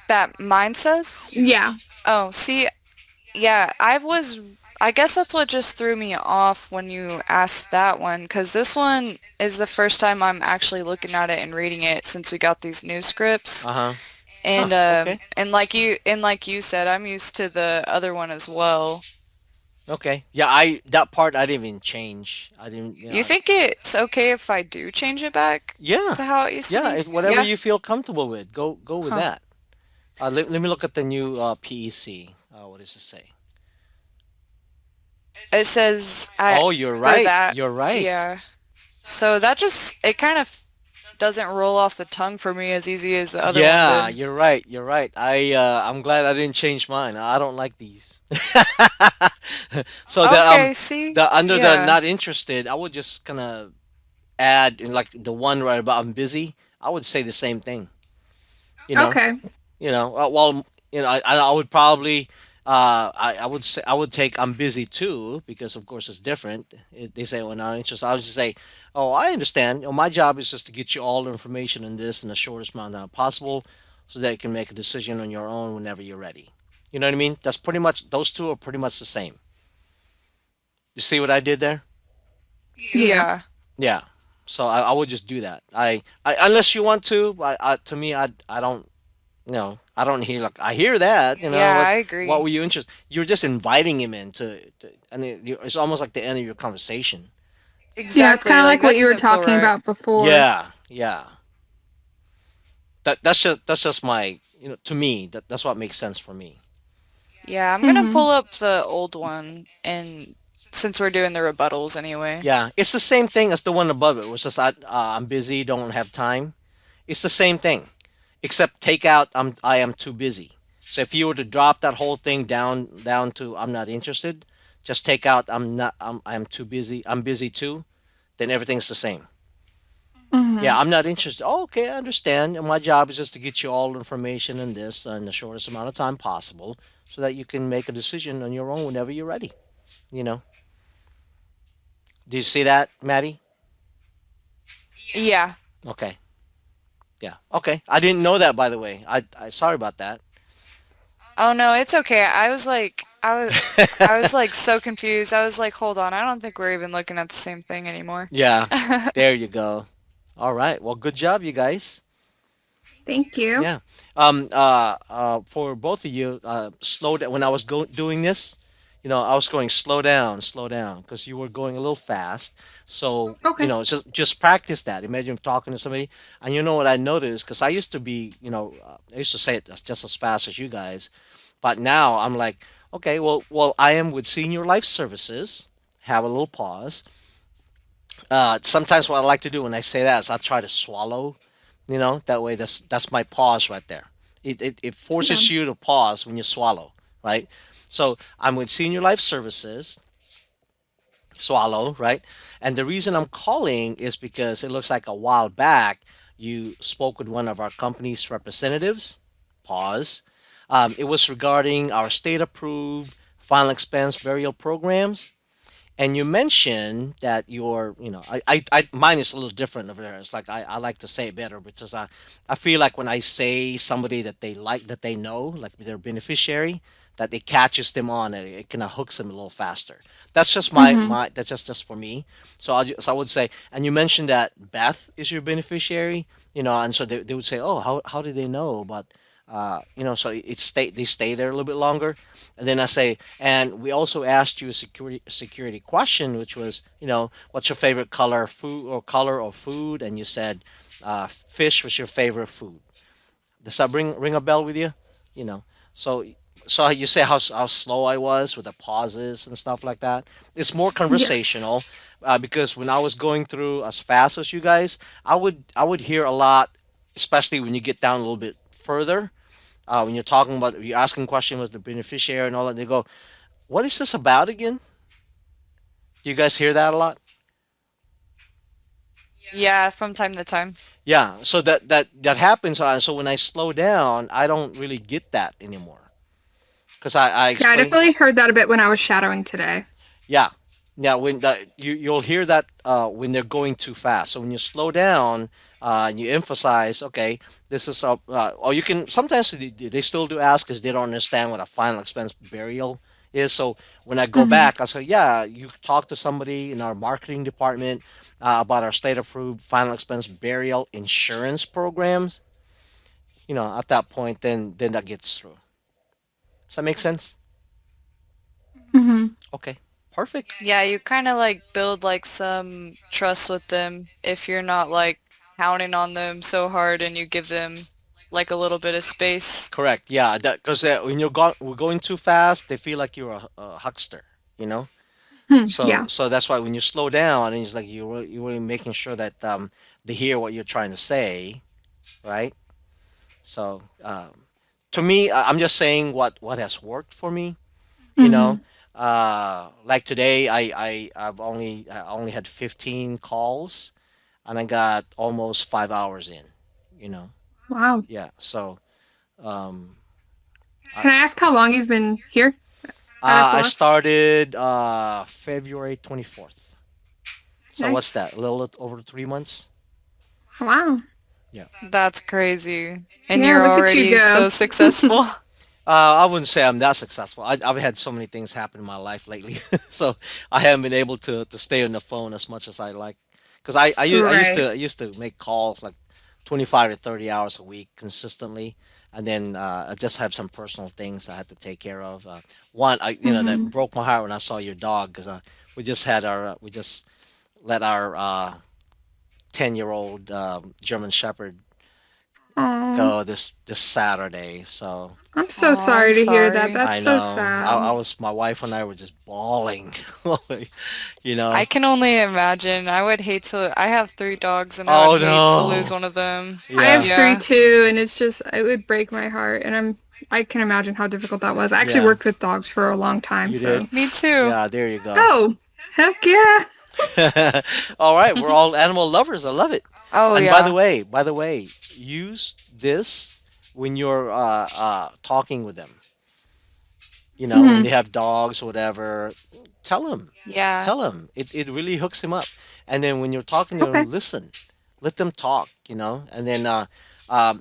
That mine says? Yeah. Oh, see, yeah, I guess that's what just threw me off when you asked that one, because this one is the first time I'm actually looking at it and reading it since we got these new scripts. Uh-huh. And Okay. and like you said, I'm used to the other one as well. Okay. Yeah, I that part I didn't even change. I didn't, You think it's okay if I do change it back yeah. to how it used to Yeah, be? whatever Yeah? you feel comfortable with. Go with Huh. that. Let me look at the new PEC. What does it say? It says Oh, you're for right. that, You're right. yeah. So that just it kind of doesn't roll off the tongue for me as easy as the other one Yeah, did. you're right. You're right. I'm glad I didn't change mine. I don't like these. So Okay, see? the under the Yeah. not interested, I would just kind of add in like the one right about I'm busy. I would say the same thing. You know, Okay. well, I would probably I would say I would take I'm busy too because of course it's different. They say well not interested. I would just say, oh, I understand. My job is just to get you all the information in this in the shortest amount of time possible, so that you can make a decision on your own whenever you're ready. You know what I mean? That's pretty much those two are pretty much the same. You see what I did there? Yeah. Yeah. Yeah. So I would just do that. I unless you want to, to me I don't I don't hear like I hear that. Yeah, I What agree. were you interested? You're just inviting him in and it's almost like the end of your conversation. Yeah, it's kind Exactly. of Like like what that you were doesn't feel talking right. about before. Yeah, yeah. That's just my to me that's what makes sense for me. Yeah, I'm gonna Mm-hmm. pull up the old one and since we're doing the rebuttals anyway. Yeah, it's the same thing as the one above it, which is I'm busy, don't have time. It's the same thing, except take out I am too busy. So if you were to drop that whole thing down to I'm not interested, just take out I am too busy. I'm busy too. Then everything's the same. Mm-hmm. Yeah, I'm not interested. Oh, okay, I understand. And my job is just to get you all the information in this in the shortest amount of time possible, so that you can make a decision on your own whenever you're ready. You know. Do you see that, Maddie? Yeah. Okay. Yeah. Okay. I didn't know that, by the way. I sorry about that. Oh no, it's okay. I was like so confused. I was like, hold on, I don't think we're even looking at the same thing anymore. Yeah. There you go. All right. Well, good job, you guys. Thank you. Yeah. For both of you, slow down. When I was doing this, I was going slow down, because you were going a little fast. So, Okay. just practice that. Imagine talking to somebody, and you know what I noticed, because I used to be, I used to say it just as fast as you guys, but now I'm like, okay, well, I am with Senior Life Services. Have a little pause. Sometimes what I like to do when I say that is I try to swallow, that way that's my pause right there. It Yeah. forces you to pause when you swallow, right? So I'm with Senior Life Services, swallow, right? And the reason I'm calling is because it looks like a while back you spoke with one of our company's representatives, pause. It was regarding our state approved final expense burial programs. And you mentioned that mine is a little different over there. It's like I like to say it better because I feel like when I say somebody that they like, that they know, like their beneficiary, that it catches them on and it kind of hooks them a little faster. That's just Mm-hmm. that's just for me. So I would say, and you mentioned that Beth is your beneficiary, and so they would say, oh, how did they know? But so they stay there a little bit longer. And then I say, and we also asked you a security question, which was, what's your favorite color or food? And you said, fish was your favorite food. Does that ring a bell with you? You know, so so you say how slow I was with the pauses and stuff like that. It's more Yes. conversational, because when I was going through as fast as you guys, I would hear a lot, especially when you get down a little bit further. When you're asking question with the beneficiary and all that, they go, "What is this about again?" Do you guys hear that a lot? Yeah, from time to time. Yeah. So that happens. So when I slow down, I don't really get that anymore because I Yeah, I explain. definitely heard that a bit when I was shadowing today. Yeah, Yeah, when you'll hear that when they're going too fast. So when you slow down and you emphasize, okay, this is a, or you can sometimes they still do ask because they don't understand what a final expense burial is. So when I go Mhm. back, I say, yeah, you talk to somebody in our marketing department about our state-approved final expense burial insurance programs. At that point, then that gets through. Does that make sense? Mhm. Okay, perfect. Yeah, you kind of like build like some trust with them if you're not like counting on them so hard and you give them like a little bit of space. Correct. Yeah, that because when we're going too fast, they feel like you're a huckster. You know. Hmm. So Yeah. so that's why when you slow down and it's like you're really making sure that they hear what you're trying to say, right? So to me, I'm just saying what has worked for me. You know, Mhm. like today, I only had 15 calls and I got almost 5 hours in. You know, Wow. yeah. So um, I, Can I ask how long you've been here at I SOS? started February 24th. So what's Nice. that? A little over 3 months? Wow. Yeah. That's crazy. And Yeah, you're look at you already go. so successful. I wouldn't say I'm that successful. I've had so many things happen in my life lately, so I haven't been able to stay on the phone as much as I like. Because I used Right. to I used to make calls like 25 to 30 hours a week consistently, and then I just have some personal things I had to take care of. One, that Mhm. broke my heart when I saw your dog because we just let our 10-year-old German Shepherd Oh, go this Saturday. So I'm so Oh, I'm sorry to hear that. sorry. That's I so know. sad. My wife and I were just bawling, you I know. can only imagine. I would hate to. I have 3 dogs and I would Oh hate to lose no. one of them. I have Yeah, three Yeah. too, and it's just it would break my heart, and I can imagine how difficult that was. I actually yeah. worked with dogs for a long time, You did. so. Me too. Yeah, there you go. Oh, heck yeah. All right, we're all animal lovers. I love it. Oh And yeah. by the way, use this when you're talking with them. When they Mhm. have dogs or whatever, tell them. Yeah. Tell them. It really hooks them up. And then when you're talking to Okay. them, listen. Let them talk. And then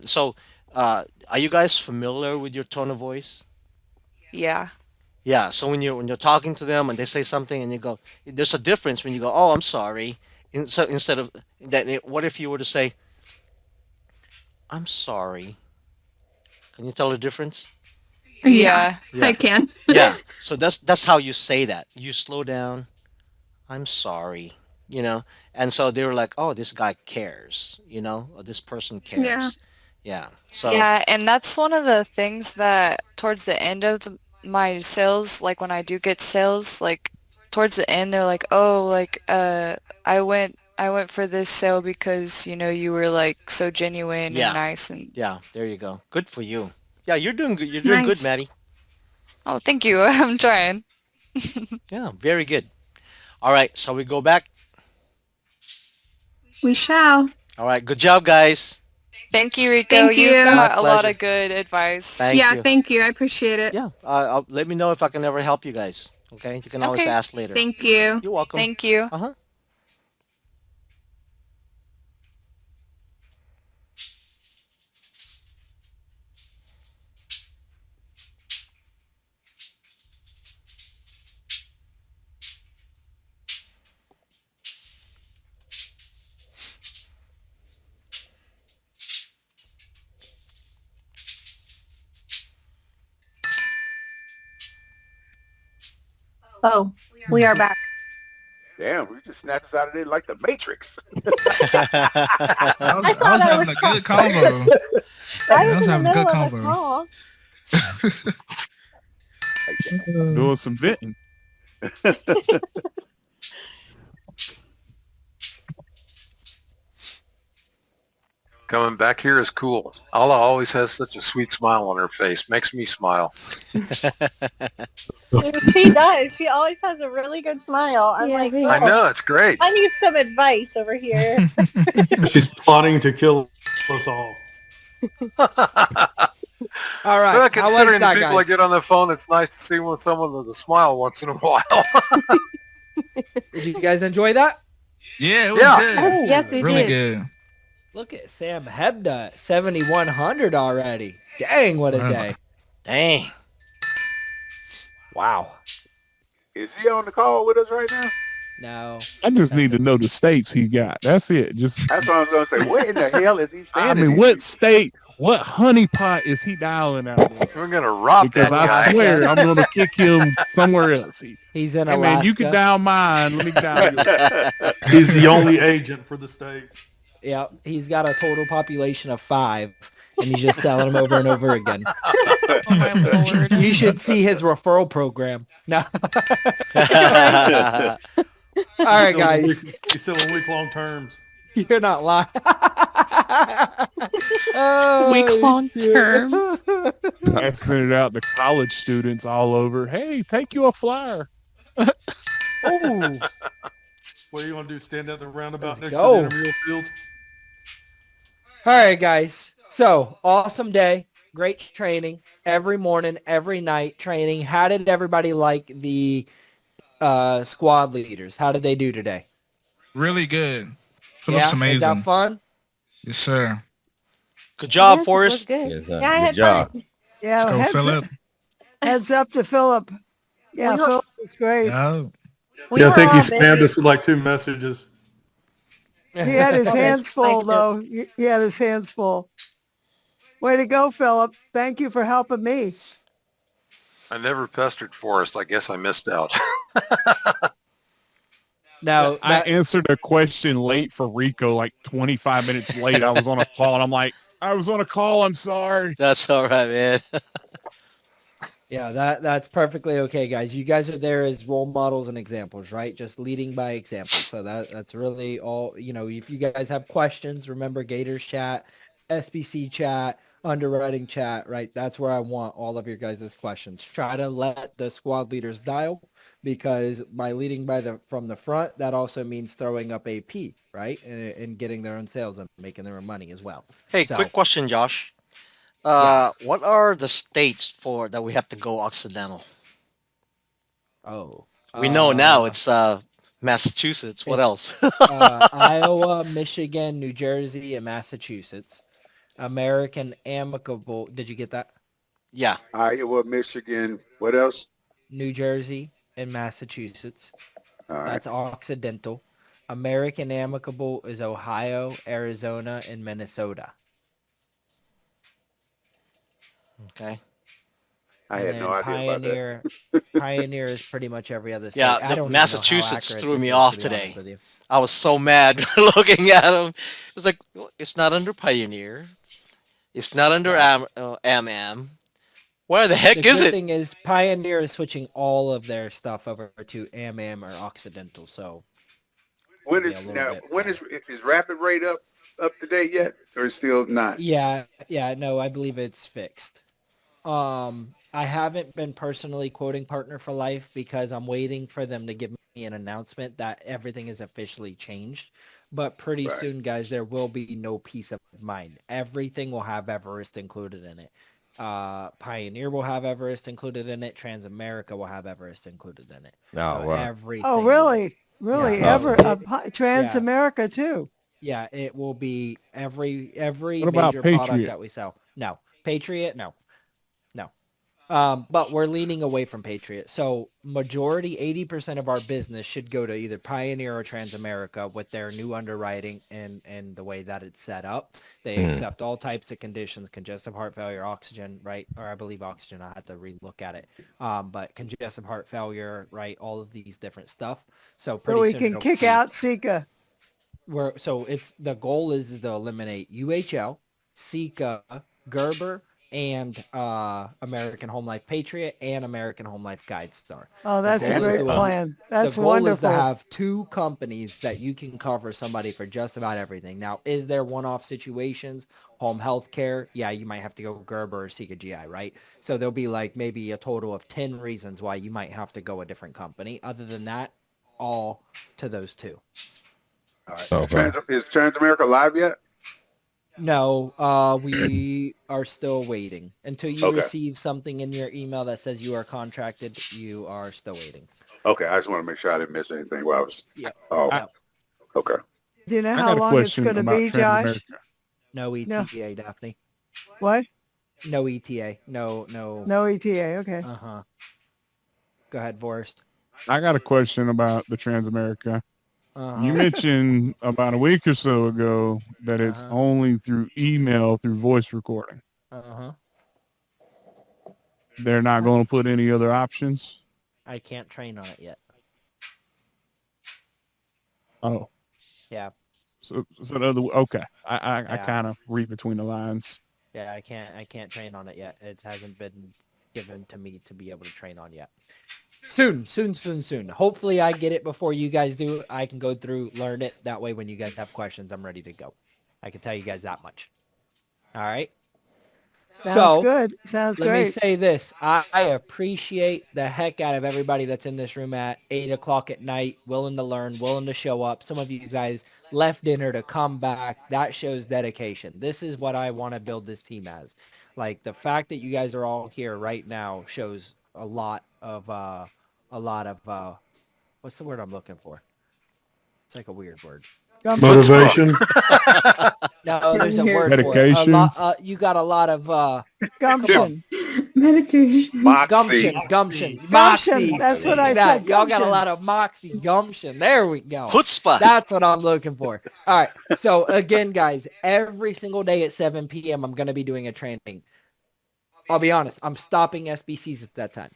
so are you guys familiar with your tone of voice? Yeah. Yeah. So when you're talking to them and they say something and you go, there's a difference when you go, "Oh, I'm sorry." So instead of that, what if you were to say, "I'm sorry"? Can you tell the difference? Yeah, Yeah. I Yeah. can. Yeah. So that's how you say that. You slow down. I'm sorry, you know? And so they were like, oh, this guy cares, or this person Yeah. cares. Yeah. So, Yeah, and that's one of the things that towards the end of my sales, like when I do get sales, like towards the end they're like, "Oh, like I went for this sale because, you were like so genuine and yeah. nice and Yeah. There you go. Good for you. Yeah. You're doing good. You're doing good, Nice. Maddie. oh, thank you. I'm trying. Yeah. Very good. All right. So we go back. We shall. All right. Good job, guys. Thank you, Rico. Thank You My you. got a lot pleasure. of good advice. Thank Yeah, you. thank you. I appreciate it. Yeah. Let me know if I can ever help you guys. Okay. You can always Okay. ask later. Thank you. You're welcome. Thank you. Uh huh. Oh, we are back. Damn, we just snatched us out of there like the Matrix. I was, I I thought was I having was a good convo. I I was was in the having a good middle of a convo. call. Like that. Doing some venting. Coming back here is cool. Allah always has such a sweet smile on her face. Makes me smile. She does. She always has a really good smile. I'm like, I oh, know, it's great. I need some advice over here. She's plotting to kill us all. All right. Well, How was considering the that, people I guys? get on the phone, it's nice to see someone with a smile once in a while. Did you guys enjoy that? Yeah, it was Yeah. good. Yes, we Really did. good. Look at Sam Hebda, 7,100 already. Dang, what a Wow. day. Dang. Wow. Is he on the call with us right now? No. I just That's need to a- know the states he got. That's it. Just, That's what I was gonna say. What in the hell is he I standing mean, in? what state, what honeypot is he dialing out of? We're gonna rob Because that I guy. swear I'm going to kick him somewhere else. He's in Hey, man, you can Alaska. dial mine. Let me dial yours. He's the only agent for the state. Yeah, he's got a total population of 5, and he's just selling them over and over again. Oh my lord. You should see his referral program. No. All right, guys. He's still on week-long terms. You're not lying. Oh, Week-long shit. terms. I sent it out to college students all over. Hey, take you a flyer. Oh, What do you want to do? Stand at the roundabout Let's next go. to the intramural field? all right, guys. So, awesome day. Great training. Every morning, every night training. How did everybody like the squad leaders? How did they do today? Really good. Yeah, Philip's is that amazing. fun? Yes, sir. Good job, Yes, it was Forrest. good. Yes, sir. Yeah, I Good had job. fun. Yeah, Let's go, Philip. heads up to Philip. Yeah, We were- Philip was great. Yeah. We Yeah, I were think he all spammed busy. us with like 2 messages. He had his Okay, hands full, thank you. though. He had his hands full. Way to go, Philip. Thank you for helping me. I never pestered Forrest. I guess I missed out. Now, I answered a question late for Rico, like 25 minutes late. I was on a call, and I'm like, I was on a call. I'm sorry. That's all right, man. yeah, that's perfectly okay, guys. You guys are there as role models and examples, right? Just leading by example. So that's really all. If you guys have questions, remember Gators chat, SBC chat, underwriting chat, right? That's where I want all of your guys' questions. Try to let the squad leaders dial, because by leading from the front, that also means throwing up AP, right? And getting their own sales and making their own money as well. Hey, So, quick question, Josh. Yeah. What are the states for that we have to go Occidental? Oh. We know now it's Massachusetts. What else? Iowa, Michigan, New Jersey, and Massachusetts. American Amicable. Did you get that? Yeah. Iowa, Michigan. What else? New Jersey and Massachusetts. All right. That's Occidental. American Amicable is Ohio, Arizona, and Minnesota. Okay. I And had then no idea about that. Pioneer is pretty much every other state. Yeah, I don't even know how Massachusetts accurate threw this me is, off to be honest today. with you. I was so mad looking at them. It was like, well, it's not under Pioneer. It's not under AmAm. Where the heck The is good it? thing is Pioneer is switching all of their stuff over to AmAm or Occidental, so When be is a little now? bit When is Rapid Rate up to date yet, or is still not? yeah, no, I believe it's fixed. I haven't been personally quoting Partner for Life because I'm waiting for them to give me an announcement that everything is officially changed. But pretty Right. soon, guys, there will be no peace of mind. Everything will have Everest included in it. Pioneer will have Everest included in it. Transamerica will have Everest included in it. Oh, So wow. everything. Oh, really? Really? Yeah. Ever? Transamerica, too. Yeah, it will be every What about major product Patriot? that we sell. No. Patriot, no. But we're leaning away from Patriot. So majority, 80% of our business should go to either Pioneer or Transamerica with their new underwriting and the way that it's set up. They accept all types of conditions, congestive heart failure, oxygen, right? Or I believe oxygen, I have to relook at it. But congestive heart failure, right? All of these different stuff. So pretty So we soon can it'll kick be- out Sika. So it's the goal is to eliminate UHL, Sika, Gerber, and American Home Life Patriot and American Home Life GuideStar. Oh, that's a goal is great to- plan. That's the goal is wonderful. to have 2 companies that you can cover somebody for just about everything. Now, is there one-off situations? Home health care, yeah, you might have to go Gerber or Sika GI, right? So there'll be like maybe a total of 10 reasons why you might have to go a different company. Other than that, all to those 2. All right. Okay. Is Transamerica live yet? No, we are still waiting. Until you Okay. receive something in your email that says you are contracted, you are still waiting. Okay, I just want to make sure I didn't miss anything while I was. Yep. Oh, Yep. okay. Do you know I how got a long it's question going to about be, Josh? Transamerica. No ETA, Daphne. What? No ETA. No. No ETA. Okay. Uh-huh. Go ahead, Forrest. I got a question about the Transamerica. Uh-huh. You mentioned about a week or so ago that it's Uh-huh. only through email, through voice recording. Uh-huh. They're not going to put any other options? I can't train on it yet. Oh. Yeah. So okay. I Yeah. kind of read between the lines. Yeah, I can't train on it yet. It hasn't been given to me to be able to train on yet. Soon. Hopefully I get it before you guys do. I can go through, learn it. That way when you guys have questions, I'm ready to go. I can tell you guys that much. All right? Sounds good. Sounds Let me great. say this. I appreciate the heck out of everybody that's in this room at 8 o'clock at night, willing to learn, willing to show up. Some of you guys left dinner to come back. That shows dedication. This is what I want to build this team as. Like, the fact that you guys are all here right now shows a lot of, what's the word I'm looking for? It's like a weird word. Motivation. No, there's a word Dedication. for it. You got a lot of Gumption. Medication. gumption. Gumption. Moxie. That's what I Exact. said. Y'all got a Gumption. lot of moxie, gumption. There we go. Chutzpah. That's what I'm looking for. All right. So again, guys, every single day at 7 p.m., I'm going to be doing a training. I'll be honest. I'm stopping SBCs at that time.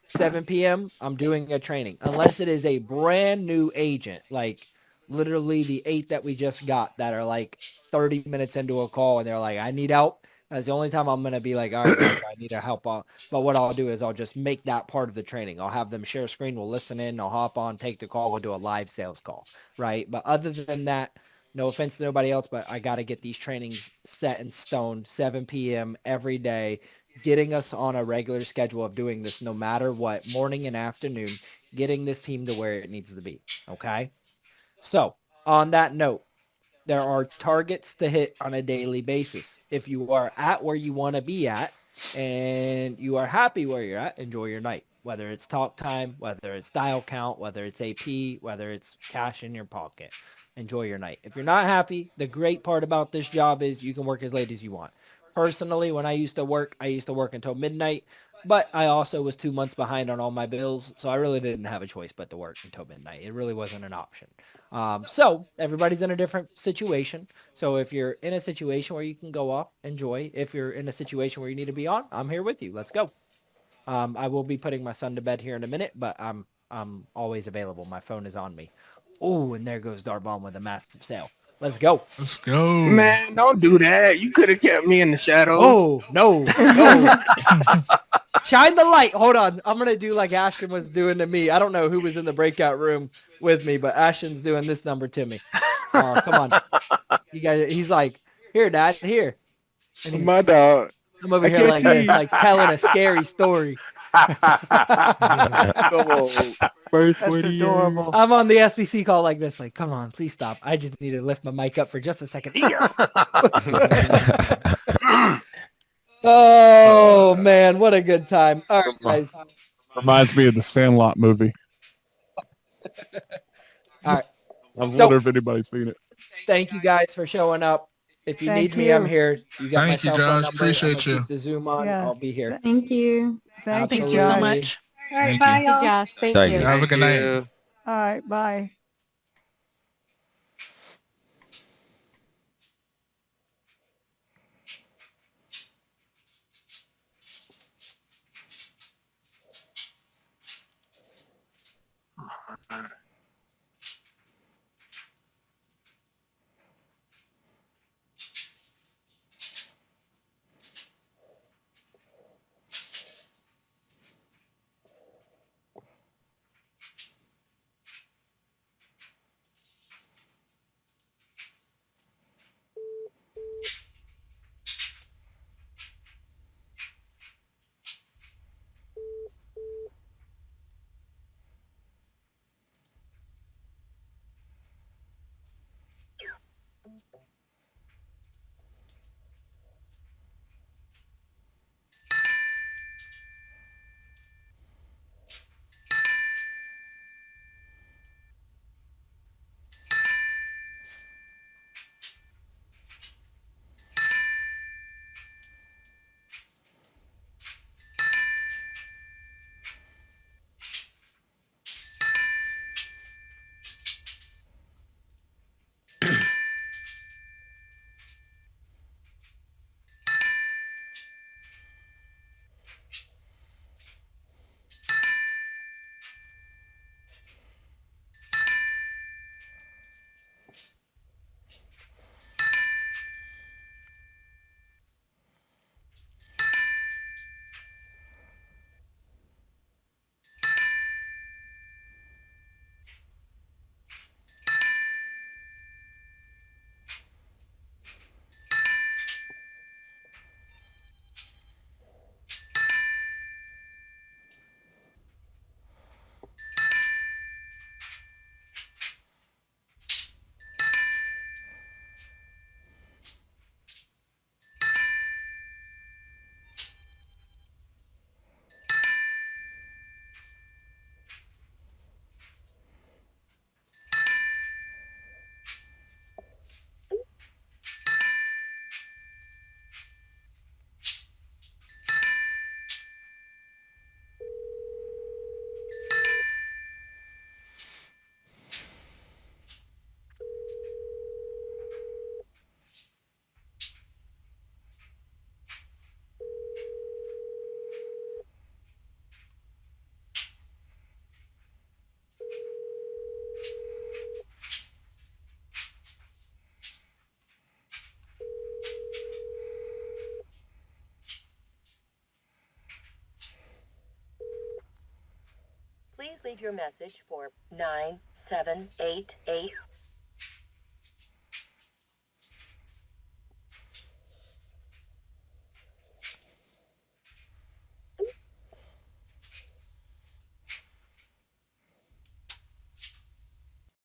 7 p.m., I'm doing a training. Unless it is a brand new agent, like literally the 8 that we just got that are like 30 minutes into a call and they're like, I need help. That's the only time I'm going to be like, all right, guys, I need a help. But what I'll do is I'll just make that part of the training. I'll have them share screen. We'll listen in. I'll hop on, take the call. We'll do a live sales call, right? But other than that, no offense to nobody else, but I got to get these trainings set in stone, 7 p.m. every day, getting us on a regular schedule of doing this no matter what, morning and afternoon, getting this team to where it needs to be, okay? So, on that note, there are targets to hit on a daily basis. If you are at where you want to be at and you are happy where you're at, enjoy your night. Whether it's talk time, whether it's dial count, whether it's AP, whether it's cash in your pocket. Enjoy your night. If you're not happy, the great part about this job is you can work as late as you want. Personally, when I used to work until midnight, but I also was 2 months behind on all my bills, so I really didn't have a choice but to work until midnight. It really wasn't an option. So everybody's in a different situation. So if you're in a situation where you can go off, enjoy. If you're in a situation where you need to be on, I'm here with you. Let's go. I will be putting my son to bed here in a minute, but I'm always available. My phone is on me. Oh, and there goes Darbon with a massive sale. Let's go. Let's go. Man, don't do that. You could have kept me in the shadows. Oh, no. Shine the light. Hold on. I'm going to do like Ashton was doing to me. I don't know who was in the breakout room with me, but Ashton's doing this number to me. Oh, come on. He's like, here, Dad, here. And My dog. I'm over here like this, like telling a scary story. Come on. That's adorable. I'm on the SBC call like this, like, come on, please stop. I just need to lift my mic up for just a second. Oh, man, what a good time. All right, guys. Reminds me of the Sandlot movie. All right. I wonder if anybody's seen it. Thank you guys for showing up. If you Thank need me, I'm you. here. You got my Thank you, cell phone Josh. number. Appreciate I'm gonna you. keep the Zoom on. Yeah. I'll be here. Thank you. Thank you, Thank you Josh. so much. All right, Thank bye, you. y'all. Josh, thank Thank you. you. Have a good night. All right, bye. leave your message for 9788.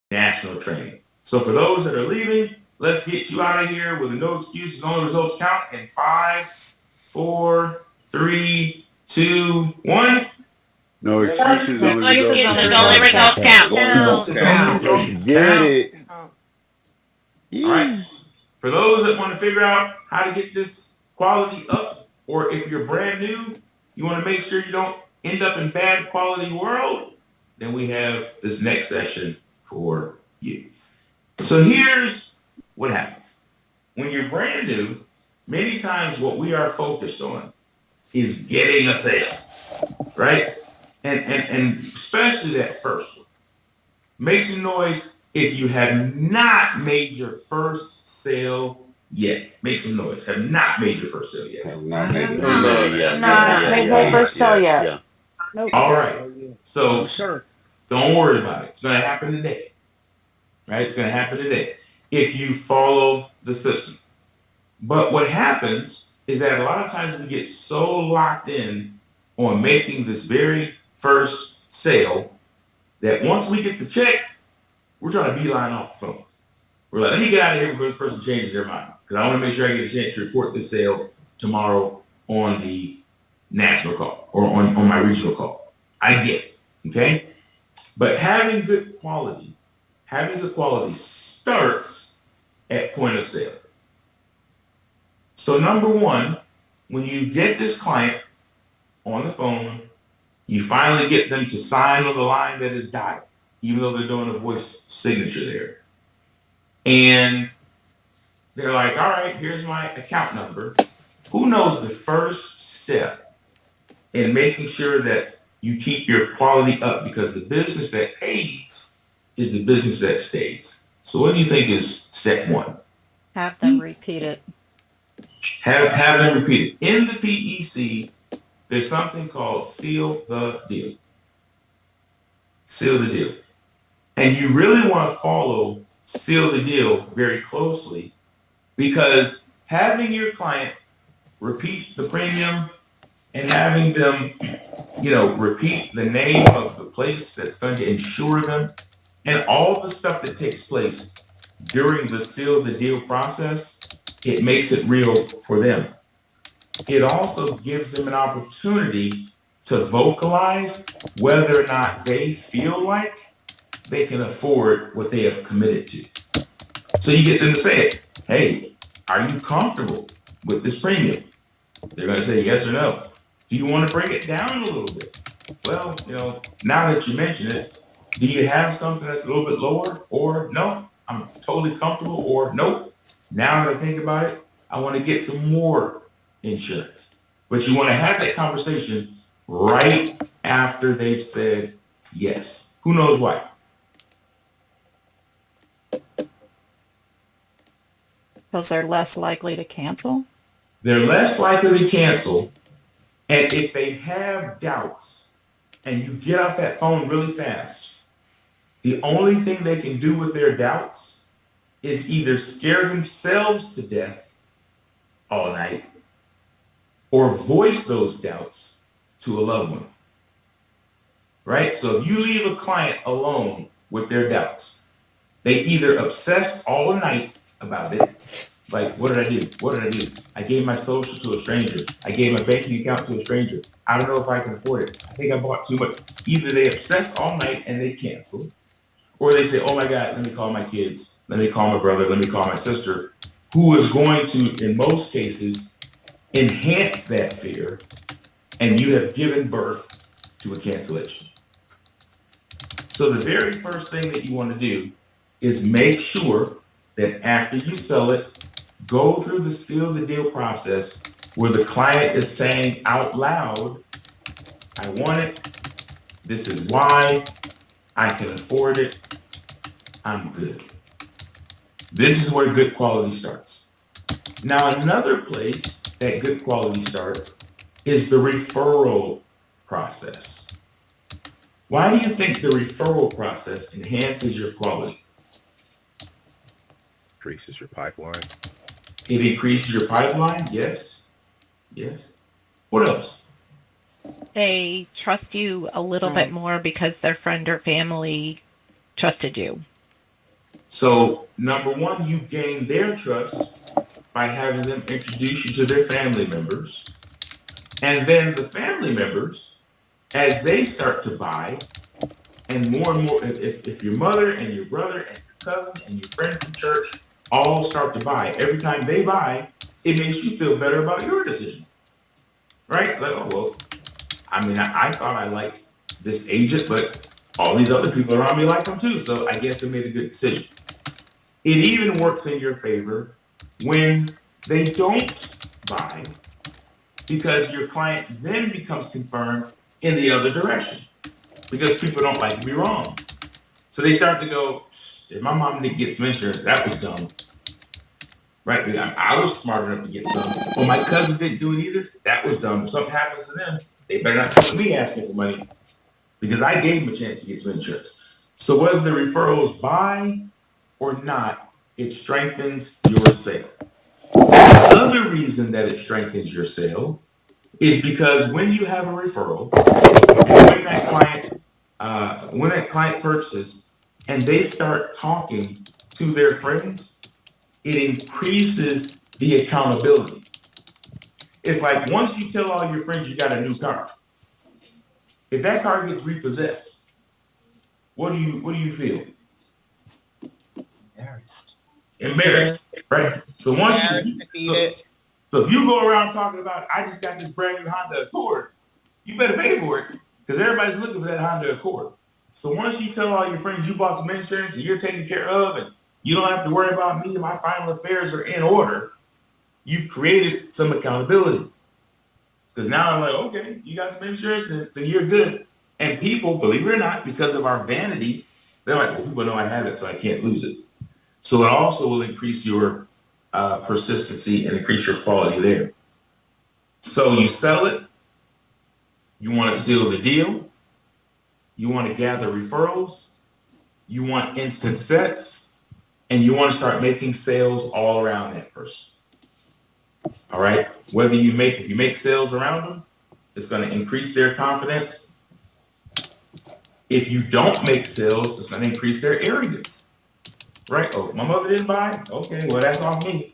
National training. So for those that are leaving, let's get you out of here with a no excuses, only results count in 5, 4, 3, 2, 1. No excuses, No excuses, only results count. Let's get it. All right. For those that want to figure out how to get this quality up, or if you're brand new, you want to make sure you don't end up in bad quality world, then we have this next session for you. So here's what happens. When you're brand new, many times what we are focused on is getting a sale, right? And especially that first one. Make some noise if you have not made your first sale yet. Make some noise. Have not made your first sale yet. Have not made it. Not made my first sale yet. Nope. All right. So Sir. don't worry about it. It's going to happen today. Right? It's going to happen today if you follow the system. But what happens is that a lot of times we get so locked in on making this very first sale that once we get the check, we're trying to beeline off the phone. We're like, let me get out of here before this person changes their mind. Because I want to make sure I get a chance to report this sale tomorrow on the national call or on my regional call. I get it. Okay? But having good quality starts at point of sale. So number one, when you get this client on the phone, you finally get them to sign on the line that is dialed, even though they're doing a voice signature there. And they're like, all right, here's my account number. Who knows the first step in making sure that you keep your quality up? Because the business that pays is the business that stays. So what do you think is step one? Have them repeat it. Have them repeat it. In the PEC, there's something called seal the deal. Seal the deal. And you really want to follow seal the deal very closely, because having your client repeat the premium and having them, repeat the name of the place that's going to insure them and all the stuff that takes place during the seal the deal process, it makes it real for them. It also gives them an opportunity to vocalize whether or not they feel like they can afford what they have committed to. So you get them to say it. Hey, are you comfortable with this premium? They're going to say yes or no. Do you want to bring it down a little bit? Well, now that you mention it, do you have something that's a little bit lower? Or no, I'm totally comfortable. Or nope, now that I think about it, I want to get some more insurance. But you want to have that conversation right after they've said yes. Who knows why? Because they're less likely to cancel? They're less likely to cancel. And if they have doubts and you get off that phone really fast, the only thing they can do with their doubts is either scare themselves to death all night or voice those doubts to a loved one. Right? So if you leave a client alone with their doubts, they either obsess all night about it. Like, what did I do? What did I do? I gave my social to a stranger. I gave my banking account to a stranger. I don't know if I can afford it. I think I bought too much. Either they obsess all night and they cancel, or they say, oh my God, let me call my kids. Let me call my brother. Let me call my sister, who is going to, in most cases, enhance that fear, and you have given birth to a cancellation. So the very first thing that you want to do is make sure that after you sell it, go through the seal the deal process where the client is saying out loud, I want it, this is why, I can afford it, I'm good. This is where good quality starts. Now, another place that good quality starts is the referral process. Why do you think the referral process enhances your quality? Increases your pipeline. It increases your pipeline? Yes. Yes. What else? They trust you a little bit more because their friend or family trusted you. So, number one, you gain their trust by having them introduce you to their family members. And then the family members, as they start to buy, and more, if your mother and your brother and your cousin and your friend from church all start to buy, every time they buy, it makes you feel better about your decision. Right? Like, oh, well, I mean, I thought I liked this agent, but all these other people around me like them too. So I guess I made a good decision. It even works in your favor when they don't buy, because your client then becomes confirmed in the other direction, because people don't like to be wrong. So they start to go, if my mom didn't get some insurance, that was dumb. Right? Because I was smart enough to get some. Well, my cousin didn't do it either. That was dumb. If something happens to them, they better not come to me asking for money, because I gave them a chance to get some insurance. So whether the referrals buy or not, it strengthens your sale. The other reason that it strengthens your sale is because when you have a referral, and when that client purchases and they start talking to their friends, it increases the accountability. It's like once you tell all your friends you got a new car, if that car gets repossessed, what do you feel? Embarrassed, right? So once so if you go around talking about, I just got this brand new Honda Accord, you better pay for it, because everybody's looking for that Honda Accord. So once you tell all your friends you bought some insurance and you're taken care of, and you don't have to worry about me and my final affairs are in order, you've created some accountability. Because now I'm like, okay, you got some insurance, then you're good. And people, believe it or not, because of our vanity, they're like, well, people know I have it, so I can't lose it. So it also will increase your persistency and increase your quality there. So you sell it, you want to seal the deal, you want to gather referrals, you want instant sets, and you want to start making sales all around that person. All right? If you make sales around them, it's going to increase their confidence. If you don't make sales, it's going to increase their arrogance. Right? Oh, my mother didn't buy? Okay, well, that's on me.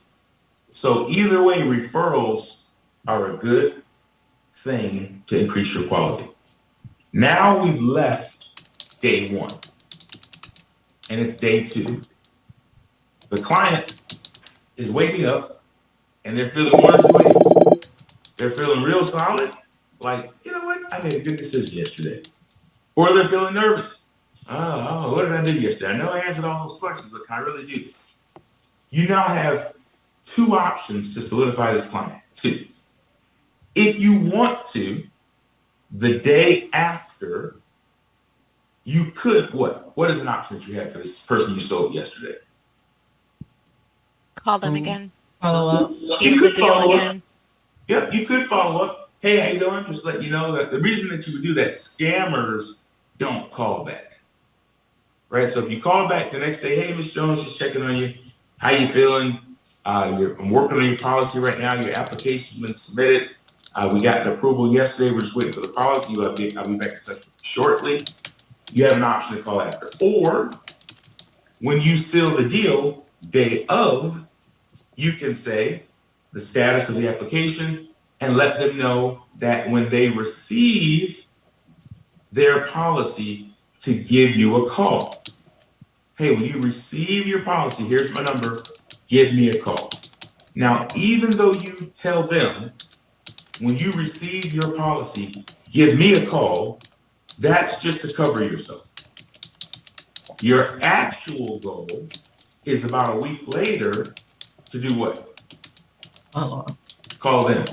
So either way, referrals are a good thing to increase your quality. Now we've left day one, and it's day two. The client is waking up, and they're feeling one of two ways. They're feeling real solid, like, you know what, I made a good decision yesterday. Or they're feeling nervous. Oh, what did I do yesterday? I know I answered all those questions, but can I really do this? You now have two options to solidify this client. Two. If you want to, the day after, you could, what is an option that you have for this person you sold yesterday? Call them again. Follow up. You could deal follow again. up. Yep, you could follow up. Hey, how you doing? Just let you know that the reason that you would do that, scammers don't call back. Right? So if you call back the next day, hey, Miss Jones, just checking on you. How you feeling? I'm working on your policy right now. Your application's been submitted. We got an approval yesterday. We're just waiting for the policy. I'll be back in touch with you shortly. You have an option to call after. Or when you seal the deal, day of, you can say the status of the application and let them know that when they receive their policy, to give you a call. Hey, when you receive your policy, here's my number, give me a call. Now, even though you tell them, when you receive your policy, give me a call, that's just to cover yourself. Your actual goal is about a week later to do what? Call them.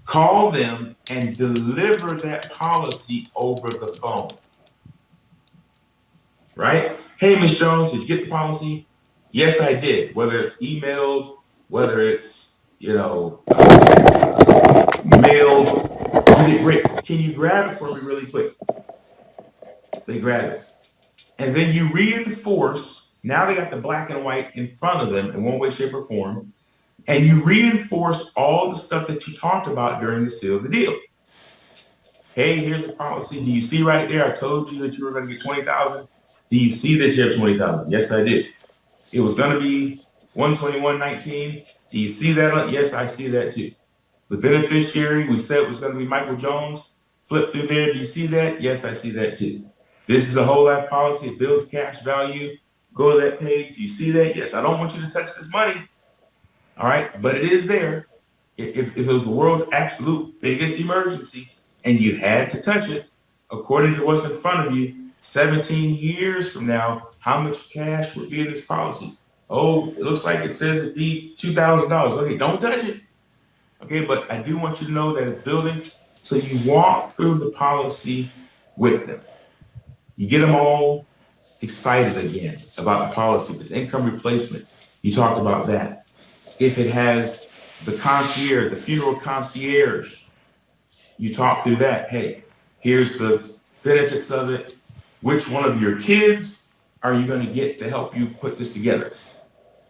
Call them and deliver that policy over the phone. Right? Hey, Ms. Jones, did you get the policy? Yes, I did. Whether it's emailed, whether it's, mailed. You did great. Can you grab it for me really quick? They grab it. And then you reinforce, now they got the black and white in front of them in one way, shape, or form, and you reinforce all the stuff that you talked about during the seal of the deal. Hey, here's the policy. Do you see right there? I told you that you were going to get 20,000. Do you see that you have 20,000? Yes, I did. It was going to be 121.19. Do you see that? Yes, I see that too. The beneficiary, we said it was going to be Michael Jones. Flip through there. Do you see that? Yes, I see that too. This is a whole life policy. It builds cash value. Go to that page. Do you see that? Yes, I don't want you to touch this money. All right, but it is there. If it was the world's absolute biggest emergency and you had to touch it, according to what's in front of you, 17 years from now, how much cash would be in this policy? Oh, it looks like it says it'd be $2,000. Okay, don't touch it. Okay, but I do want you to know that it's building. So you walk through the policy with them. You get them all excited again about the policy. If it's income replacement, you talk about that. If it has the concierge, the funeral concierge, you talk through that. Hey, here's the benefits of it. Which one of your kids are you going to get to help you put this together?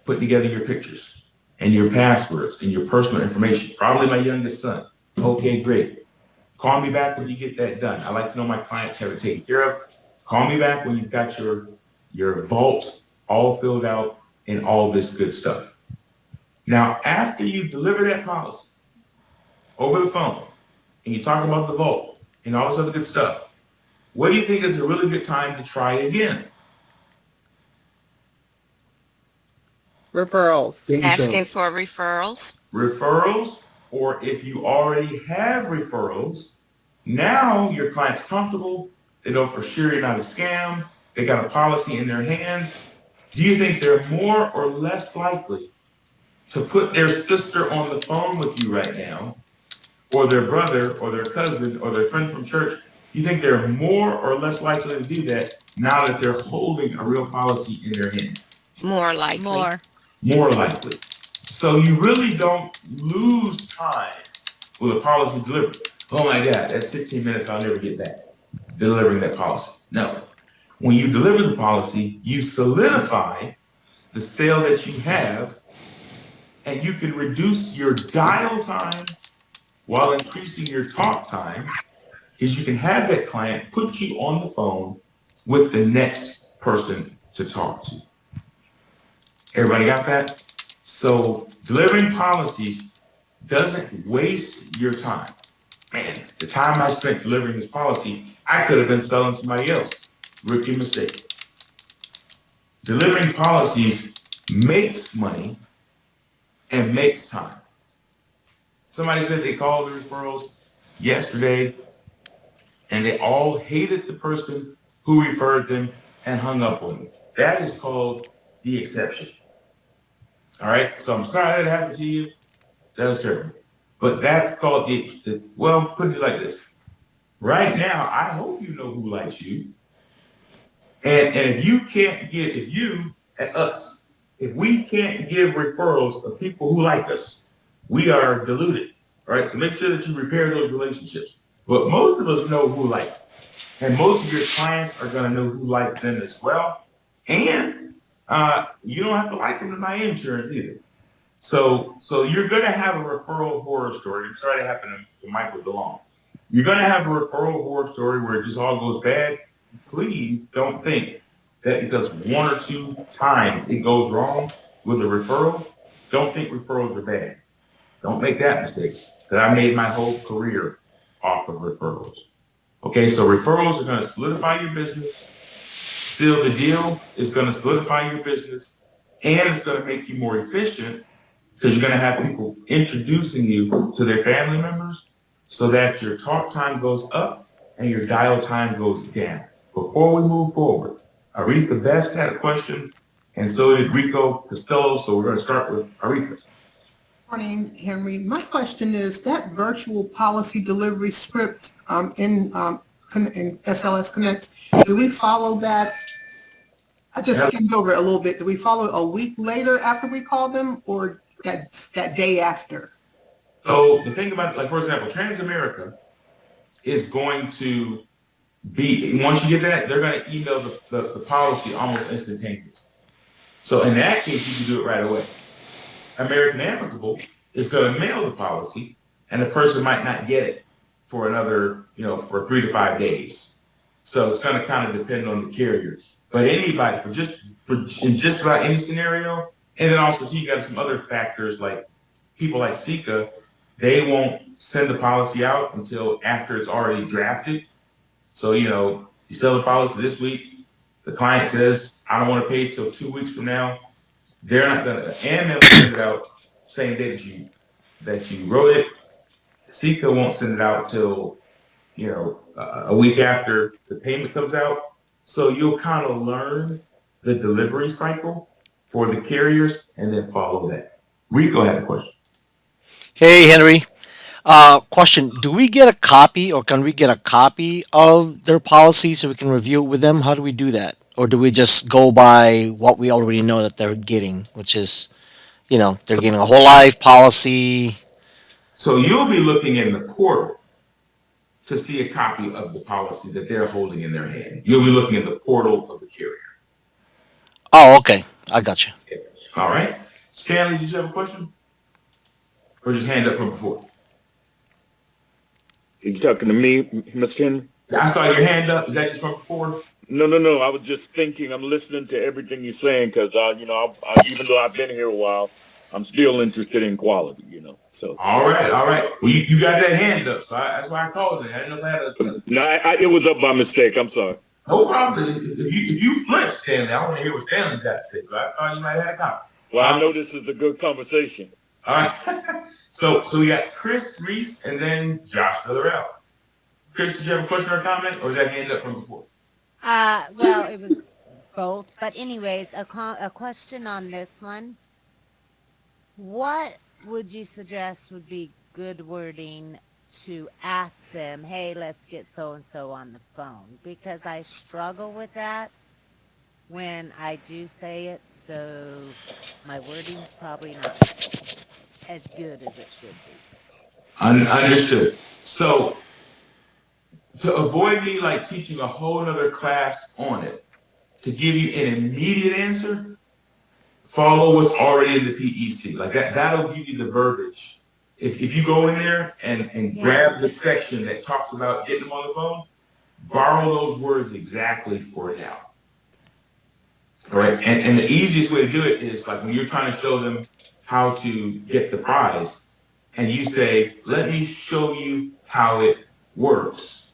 Put together your pictures and your passwords and your personal information. Probably my youngest son. Okay, great. Call me back when you get that done. I like to know my clients have it taken care of. Call me back when you've got your vault all filled out and all this good stuff. Now, after you deliver that policy over the phone and you talk about the vault and all this other good stuff, what do you think is a really good time to try again? Referrals. Asking for referrals. Referrals, or if you already have referrals, now your client's comfortable. They know for sure you're not a scam. They got a policy in their hands. Do you think they're more or less likely to put their sister on the phone with you right now, or their brother, or their cousin, or their friend from church? Do you think they're more or less likely to do that now that they're holding a real policy in their hands? More likely. More likely. So you really don't lose time with a policy delivery. Oh my God, that's 15 minutes I'll never get back delivering that policy. No. When you deliver the policy, you solidify the sale that you have, and you can reduce your dial time while increasing your talk time, because you can have that client put you on the phone with the next person to talk to. Everybody got that? So delivering policies doesn't waste your time. Man, the time I spent delivering this policy, I could have been selling somebody else. Rookie mistake. Delivering policies makes money and makes time. Somebody said they called the referrals yesterday and they all hated the person who referred them and hung up on them. That is called the exception. All right, so I'm sorry that happened to you. That was terrible. But that's called well, put it like this. Right now, I hope you know who likes you. And if you can't get, if we can't give referrals of people who like us, we are deluded. All right, so make sure that you repair those relationships. But most of us know who like, and most of your clients are going to know who like them as well. And you don't have to like them to buy insurance either. So you're going to have a referral horror story. I'm sorry that happened to Michael DeLong. You're going to have a referral horror story where it just all goes bad. Please don't think that because one or two times it goes wrong with a referral, don't think referrals are bad. Don't make that mistake, because I made my whole career off of referrals. Okay, so referrals are going to solidify your business. Seal the deal is going to solidify your business, and it's going to make you more efficient because you're going to have people introducing you to their family members so that your talk time goes up and your dial time goes down. Before we move forward, Aretha Best had a question, and so did Rico Costello, so we're going to start with Aretha. Morning, Henry. My question is that virtual policy delivery script in SLS Connect, do we follow that? I just skimmed over it a little bit. Do we follow a week later after we call them, or that day after? So the thing about, like, for example, Transamerica is going to Once you get that, they're going to email the policy almost instantaneously. So in that case, you can do it right away. American Amicable is going to mail the policy, and the person might not get it for another, for 3 to 5 days. So it's going to kind of depend on the carrier. But anybody, in just about any scenario, and then also you got some other factors like people like Sika, they won't send the policy out until after it's already drafted. So, you sell the policy this week, the client says, I don't want to pay till 2 weeks from now. They're not going to, and they'll send it out same day that you wrote it. Sika won't send it out till, a week after the payment comes out. So you'll kind of learn the delivery cycle for the carriers and then follow that. Rico had a question. Hey, Henry. Question: do we get a copy, or can we get a copy of their policy so we can review it with them? How do we do that, or do we just go by what we already know that they're getting, which is, they're getting a whole life policy? So you'll be looking in the portal to see a copy of the policy that they're holding in their hand. You'll be looking in the portal of the carrier. Oh, okay, I got you. All right, Stanley, did you have a question, or just hand up from before? You talking to me, Mr. Henry? I saw your hand up. Is that just from before? No. I was just thinking. I'm listening to everything you're saying because, even though I've been here a while, I'm still interested in quality. So. All right. Well, you got that hand up, so that's why I called it. I didn't know if I had a. No, it was up by mistake. I'm sorry. No problem. If you flinch, Stanley, I want to hear what Stanley's got to say. So I thought you might have had a comment. Well, I know this is a good conversation. All right. So we got Chris Reese and then Josh Villarreal. Chris, did you have a question or a comment, or is that hand up from before? Well, it was both. But anyways, a question on this one. What would you suggest would be good wording to ask them, hey, let's get so-and-so on the phone? Because I struggle with that when I do say it, so my wording's probably not as good as it should be. Understood. So to avoid me teaching a whole other class on it, to give you an immediate answer, follow what's already in the PEC. That'll give you the verbiage. If you go in there and grab the section that talks about getting them on the phone, borrow those words exactly for now. All right. And the easiest way to do it is when you're trying to show them how to get the prize, and you say, let me show you how it works,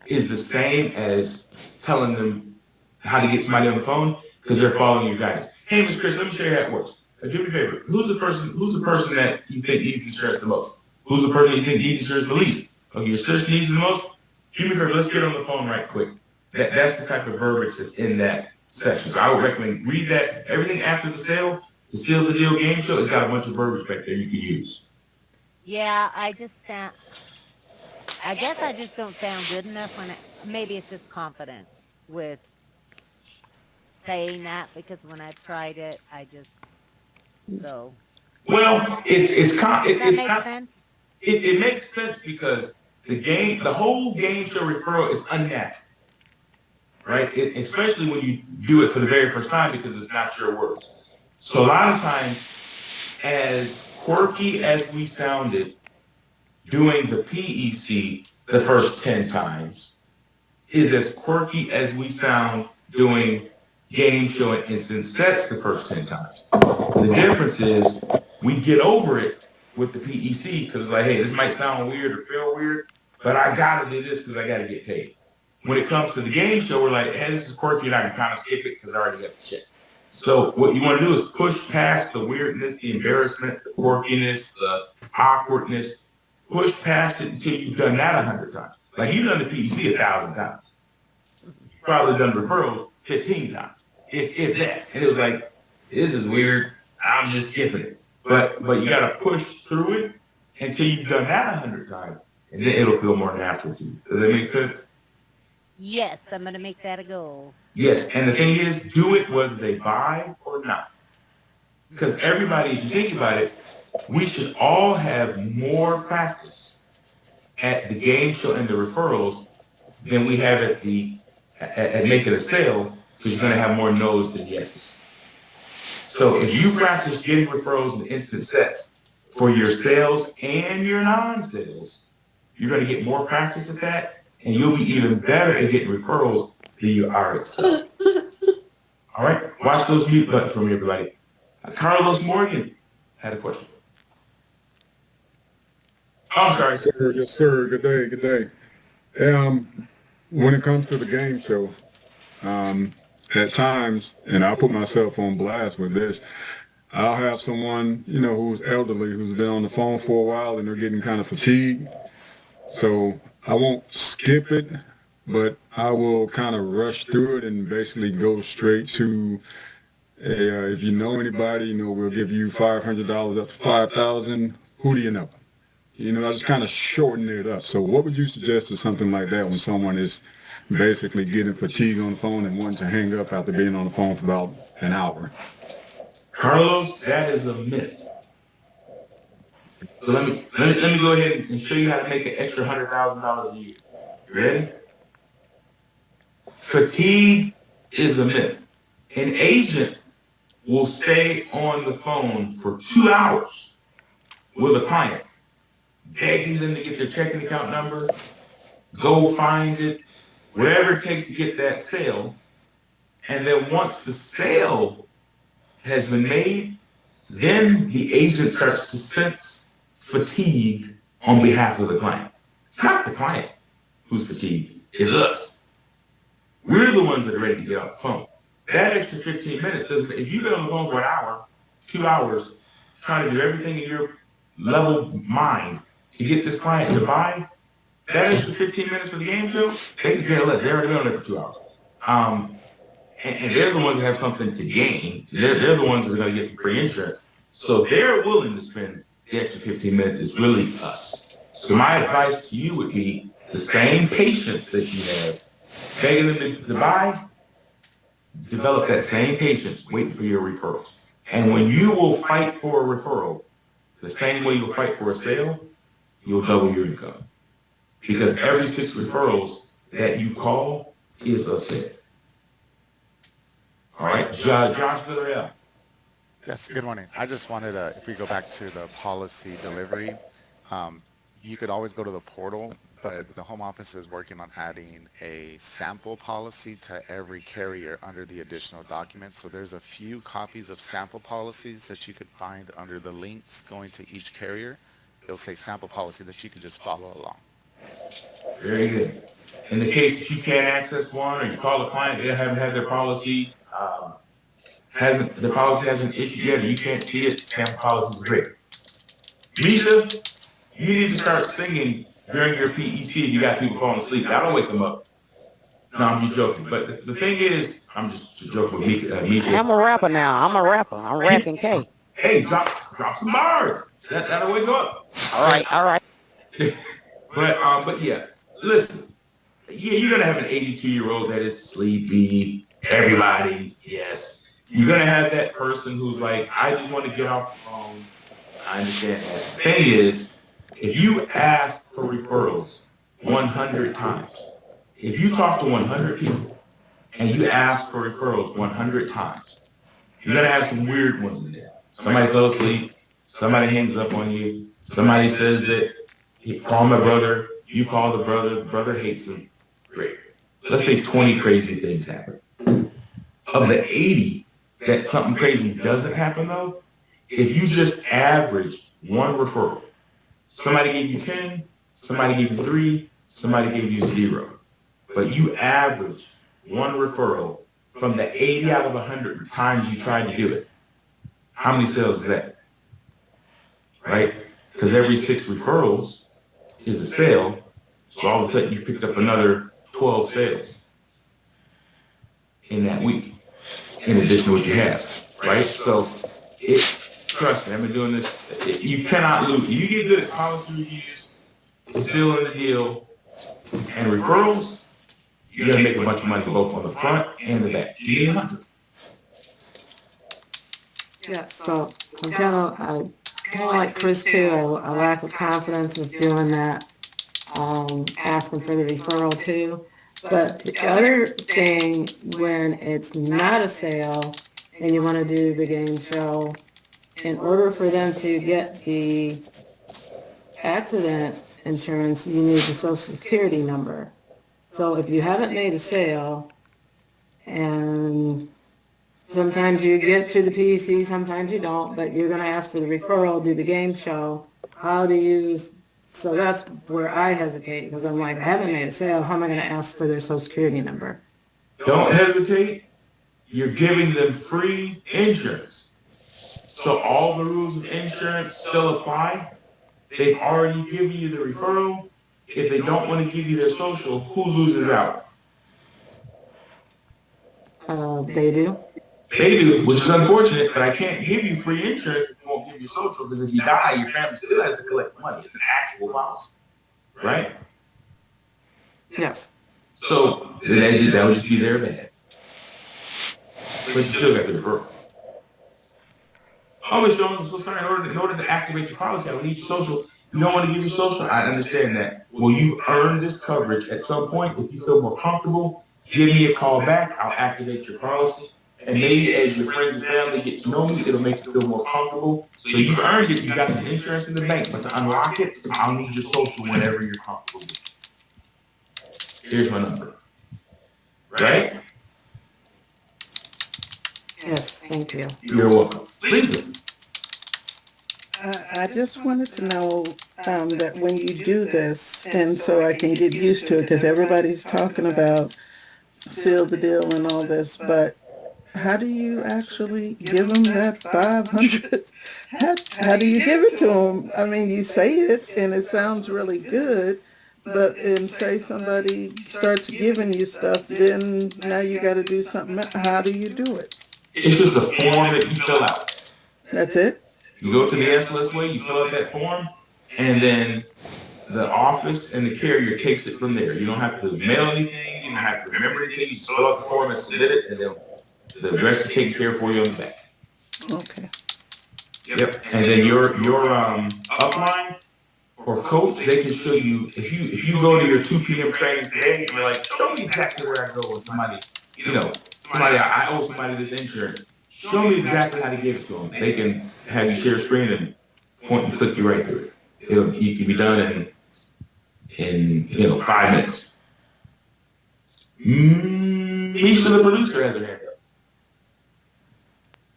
is the same as telling them how to get somebody on the phone because they're following your guidance. Hey, Mr. Chris, let me show you how it works. Do me a favor. Who's the person that you think needs insurance the most? Who's the person you think needs insurance the least? Okay, your sister needs it the most? Do me a favor. Let's get on the phone right quick. That's the type of verbiage that's in that section. So I would recommend read that. Everything after the sale, the Seal the Deal game show, it's got a bunch of verbiage back there you can use. Yeah, I guess I just don't sound good enough maybe it's just confidence with saying that, because when I've tried it, Well, Does that make sense? It makes sense because the whole game show referral is unnatural, right? Especially when you do it for the very first time because it's not your words. So a lot of times, as quirky as we sounded doing the PEC the first 10 times, is as quirky as we sound doing game show and instant sets the first 10 times. The difference is we get over it with the PEC because hey, this might sound weird or feel weird, but I gotta do this because I gotta get paid. When it comes to the game show, we're like, hey, this is quirky and I can kind of skip it because I already got the check. So what you want to do is push past the weirdness, the embarrassment, the quirkiness, the awkwardness. Push past it until you've done that 100 times. You've done the PEC 1,000 times. You've probably done referrals 15 times, if that. And it was like, this is weird. I'm just skipping it. But you got to push through it until you've done that 100 times, and then it'll feel more natural to you. Does that make sense? Yes, I'm going to make that a goal. Yes, and the thing is, do it whether they buy or not. Because everybody, if you think about it, we should all have more practice at the game show and the referrals than we have at making a sale, because you're going to have more no's than yeses. So if you practice getting referrals in instant sets for your sales and your non-sales, you're going to get more practice at that, and you'll be even better at getting referrals than you are at sales. All right, watch those mute buttons for me, everybody. Carlos Morgan had a question. Oh, I'm sorry. Sir, yes, sir. Good day. Good day. When it comes to the game show, at times, and I'll put myself on blast with this, I'll have someone, who's elderly, who's been on the phone for a while, and they're getting kind of fatigued. So I won't skip it, but I will kind of rush through it and basically go straight to, if you know anybody, we'll give you $500 up to $5,000. Who do you know? I just kind of shorten it up. So what would you suggest to something like that when someone is basically getting fatigued on the phone and wanting to hang up after being on the phone for about an hour? Carlos, that is a myth. So let me go ahead and show you how to make an extra $100,000 a year. You ready? Fatigue is a myth. An agent will stay on the phone for 2 hours with a client, begging them to get their checking account number, go find it, whatever it takes to get that sale. And then once the sale has been made, then the agent starts to sense fatigue on behalf of the client. It's not the client who's fatigued, it's us. We're the ones that are ready to get off the phone. That extra 15 minutes doesn't, if you've been on the phone for an hour, 2 hours, trying to do everything in your level mind to get this client to buy, that extra 15 minutes for the game show, they can care less. They've already been on there for 2 hours. And they're the ones that have something to gain. They're the ones that are going to get some free insurance. So they're willing to spend the extra 15 minutes. It's really us. So my advice to you would be the same patience that you have, begging them to buy, develop that same patience waiting for your referrals. And when you will fight for a referral, the same way you'll fight for a sale, you'll double your income. Because every 6 referrals that you call is a sale. All right, Josh Villarreal. Yes, good morning. I just wanted to, if we go back to the policy delivery, you could always go to the portal, but the home office is working on adding a sample policy to every carrier under the additional documents. So there's a few copies of sample policies that you could find under the links going to each carrier. It'll say sample policy that you can just follow along. Very good. In the case that you can't access one, or you call a client, they haven't had their policy, the policy hasn't issued yet, or you can't see it, sample policy is great. Misha, you need to start singing during your PET if you got people falling asleep. I don't wake them up. No, I'm just joking. But the thing is, I'm just joking with Misha. I'm a rapper now. I'm a rapper. I'm rapping K. Hey, drop some bars. That'll wake up. All right. But yeah, listen. Yeah, you're gonna have an 82-year-old that is sleepy. Everybody, yes. You're gonna have that person who's like, I just want to get off the phone. I understand that. The thing is, if you ask for referrals 100 times, if you talk to 100 people and you ask for referrals 100 times, you're gonna have some weird ones in there. Somebody fell asleep. Somebody hangs up on you. Somebody says that, call my brother. You call the brother hates him. Great. Let's say 20 crazy things happen. Of the 80 that something crazy doesn't happen though, if you just average one referral, somebody gave you 10, somebody gave you 3, somebody gave you 0, but you average one referral from the 80 out of 100 times you tried to do it, how many sales is that? Right? Because every 6 referrals is a sale, so all of a sudden you picked up another 12 sales in that week, in addition to what you have, right? So, trust me, I've been doing this. You cannot lose. You get good at policy reviews, still in the deal, and referrals, you're going to make a bunch of money both on the front and the back. Do you need 100? Yes, so I'm kind of like Chris too. A lack of confidence with doing that, asking for the referral too. But the other thing, when it's not a sale and you want to do the game show, in order for them to get the accident insurance, you need the social security number. So if you haven't made a sale, and sometimes you get to the PEC, sometimes you don't, but you're going to ask for the referral, do the game show, how do you, so that's where I hesitate, because I'm like, I haven't made a sale, how am I going to ask for their social security number? Don't hesitate. You're giving them free insurance. So all the rules of insurance still apply. They've already given you the referral. If they don't want to give you their social, who loses out? They do. They do, which is unfortunate, but I can't give you free insurance if you won't give you social, because if you die, your family still has to collect money. It's an actual policy, right? Yes. So that would just be their bad. But you still got the referral. Oh, Ms. Jones, I'm so sorry. In order to activate your policy, I would need your social. You don't want to give your social? I understand that. Well, you've earned this coverage. At some point, if you feel more comfortable, give me a call back. I'll activate your policy. And maybe as your friends and family get to know me, it'll make you feel more comfortable. So you've earned it. You got some insurance in the bank. But to unlock it, I'll need your social whenever you're comfortable with it. Here's my number. Right? Yes, thank you. You're welcome. Lisa. I just wanted to know that when you do this, and so I can get used to it, because everybody's talking about seal the deal and all this, but how do you actually give them that 500? How do you give it to them? I mean, you say it and it sounds really good, but say somebody starts giving you stuff, then now you got to do something. How do you do it? It's just a form that you fill out. That's it? You go to the SLS way, you fill out that form, and then the office and the carrier takes it from there. You don't have to mail anything, you don't have to remember anything, you just fill out the form and submit it, and then the rest is taken care of for you on the back. Okay. Yep. And then your upline or coach, they can show you if you go to your 2 p.m. training today and you're like, show me exactly where I go with somebody, I owe somebody this insurance. Show me exactly how to give it to them. They can have you share a screen and point and click you right through it. You can be done in 5 minutes. Misha, the producer, has her hand up.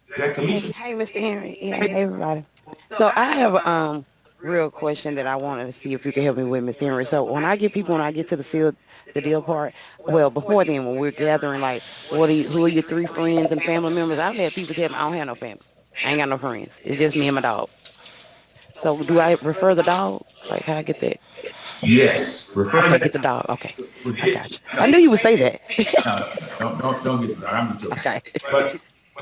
Is that Kamisha? Hey, Mr. Henry. Yeah, hey, everybody. So I have a real question that I wanted to see if you could help me with, Mr. Henry. So when I get to the seal the deal part, well, before then, when we're gathering, like, who are your 3 friends and family members? I've had people tell me I don't have no family. I ain't got no friends. It's just me and my dog. So do I refer the dog? Like, how I get that? Yes. Okay, get the dog. Okay, I got you. I knew you would say that. Don't get me wrong. I'm joking. Okay.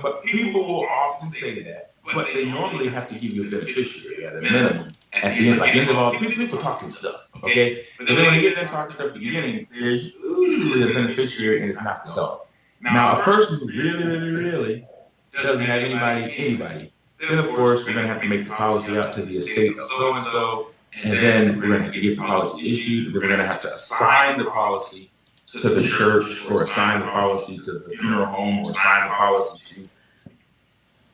But people will often say that, but they normally have to give you a beneficiary at a minimum. At the end, like end of all, people talking stuff, okay? But then when they get them talking stuff at the beginning, there's usually a beneficiary, and it's not the dog. Now, a person who really doesn't have anybody, then of course we're gonna have to make the policy out to the estate of so and so, and then we're gonna have to get the policy issued. Then we're gonna have to assign the policy to the church, or assign the policy to the funeral home, or assign the policy to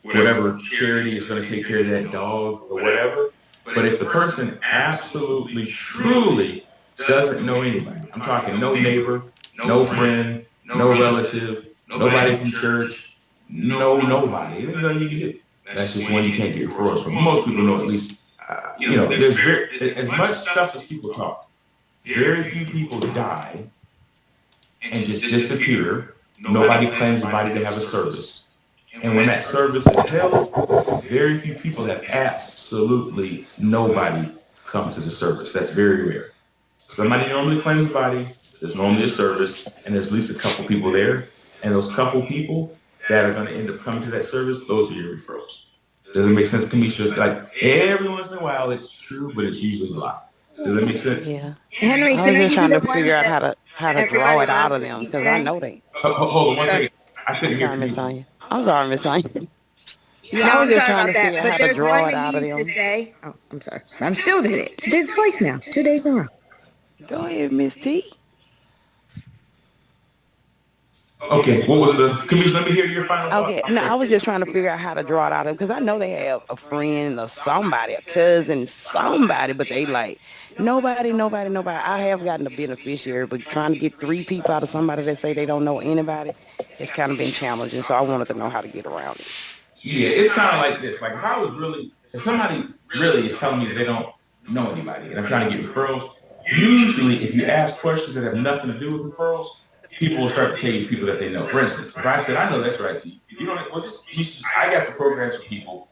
whatever charity is going to take care of that dog or whatever. But if the person absolutely, truly doesn't know anybody, I'm talking no neighbor, no friend, no relative, nobody from church, nobody, there's nothing you can do. That's just one you can't get referrals from. Most people know at least, there's as much stuff as people talk. Very few people die and just disappear. Nobody claims the body to have a service. And when that service is held, very few people have absolutely nobody come to the service. That's very rare. Somebody normally claims the body, there's normally a service, and there's at least a couple people there. And those couple people that are going to end up coming to that service, those are your referrals. Does it make sense, Kamisha? Like, every once in a while it's true, but it's usually a lie. Does that make sense? Yeah. Henry, I was just trying to figure out how to draw it out of them, because I know they. Hold on one second. I couldn't hear I'm sorry, Miss you. Tanya. I'm sorry, Miss Tanya. No, I was I'm just sorry trying about to that. figure out But how to there's draw one it out we of used them. to say. Oh, I'm sorry. I'm still did it. Did it twice now. 2 days in a row. Go ahead, Miss T. Okay, what was the commission? Let me hear your final thought. Okay, no, I was just trying to figure out how to draw it out of because I know they have a friend or somebody, a cousin, somebody, but they like nobody. I have gotten a beneficiary, but trying to get 3 people out of somebody that say they don't know anybody, it's kind of been challenging. So I wanted to know how to get around it. Yeah, it's kind of like this. Like if somebody really is telling me that they don't know anybody and I'm trying to get referrals, usually if you ask questions that have nothing to do with referrals, people will start to tell you people that they know. For instance, if I said, I know that's right to you, you don't, well, I got some programs for people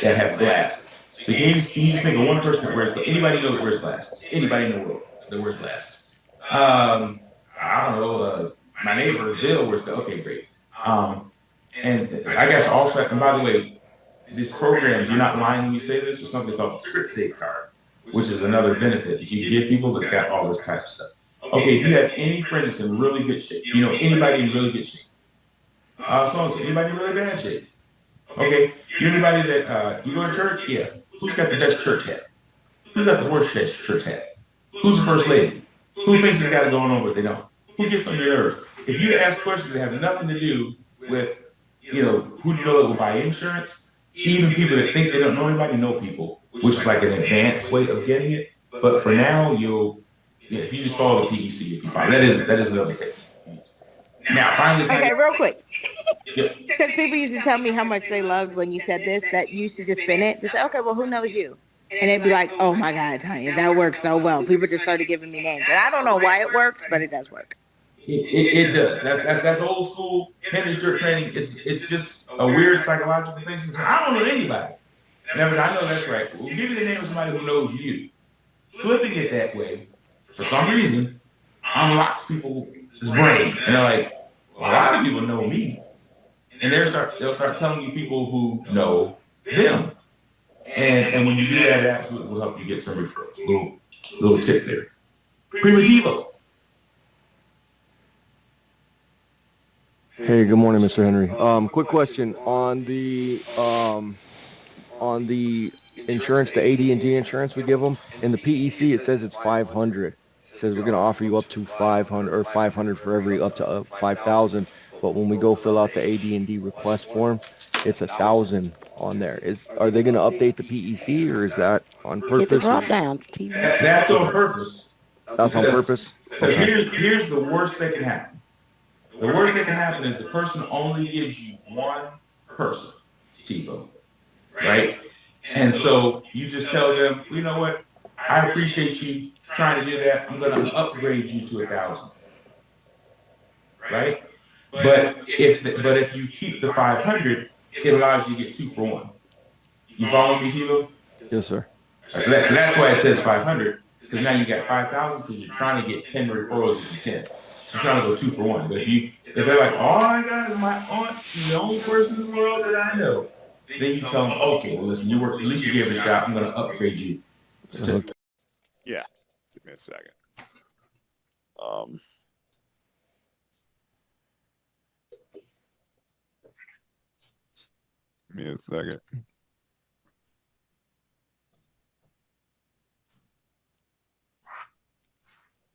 that have glasses. So can you just think of one person that wears glasses? Anybody know that wears glasses? Anybody in the world that wears glasses? I don't know, my neighbor Bill wears glasses. Okay, great. And I guess also, and by the way, these programs, you're not lying when you say this, there's something called the script safe card, which is another benefit that you can give people that's got all this type of stuff. Okay, if you have any friend that's in really good shape, you know, anybody in really good shape, so anybody in really bad shape. Okay, you anybody that, you go to church? Yeah. Who's got the best church hat? Who's got the worst church hat? Who's the first lady? Who thinks they got it going on but they don't? Who gets on your nerves? If you ask questions that have nothing to do with, you know, who do you know that will buy insurance, even people that think they don't know anybody know people, which is like an advanced way of getting it. But for now, if you just follow the PEC, you'll be fine. That is another case. Now, finally, Okay, real quick. Yep. Because people used to tell me how much they loved when you said this, that you should just spin it. Just say, okay, well, who knows you? And they'd be like, oh my God, Tanya, that works so well. People just started giving me names. And I don't know why it works, but it does work. It does. That's old school Henry Stewart training. It's just a weird psychological thing. I don't know anybody. Never, I know that's right. We'll give you the name of somebody who knows you. Flipping it that way, for some reason, unlocks people's brain. And they're like, well, a lot of people know me. And they'll start telling you people who know them. And when you do that, it absolutely will help you get some referrals. Little tip there. Primitivo. Hey, good morning, Mr. Henry. Quick question on the insurance, the AD&D insurance we give them. In the PEC, it says it's 500. It says we're going to offer you up to 500 or 500 for every up to 5,000. But when we go fill out the AD&D request form, it's 1,000 on there. Are they going to update the PEC or is that on purpose? It's a drop down. That's on purpose. That's on purpose? Because here's the worst that can happen. The worst that can happen is the person only gives you one person, TiVo, right? And so you just tell them, you know what? I appreciate you trying to do that. I'm going to upgrade you to 1,000, right? But if you keep the 500, it allows you to get 2 for 1. You follow me, TiVo? Yes, sir. So that's why it says 500, because now you got 5,000 because you're trying to get 10 referrals if you can. You're trying to go 2 for 1. But if they're like, all I got is my aunt, the only person in the world that I know, then you tell them, okay, well listen, at least you gave it a shot. I'm going to upgrade you. Yeah. Give me a second. Give me a second.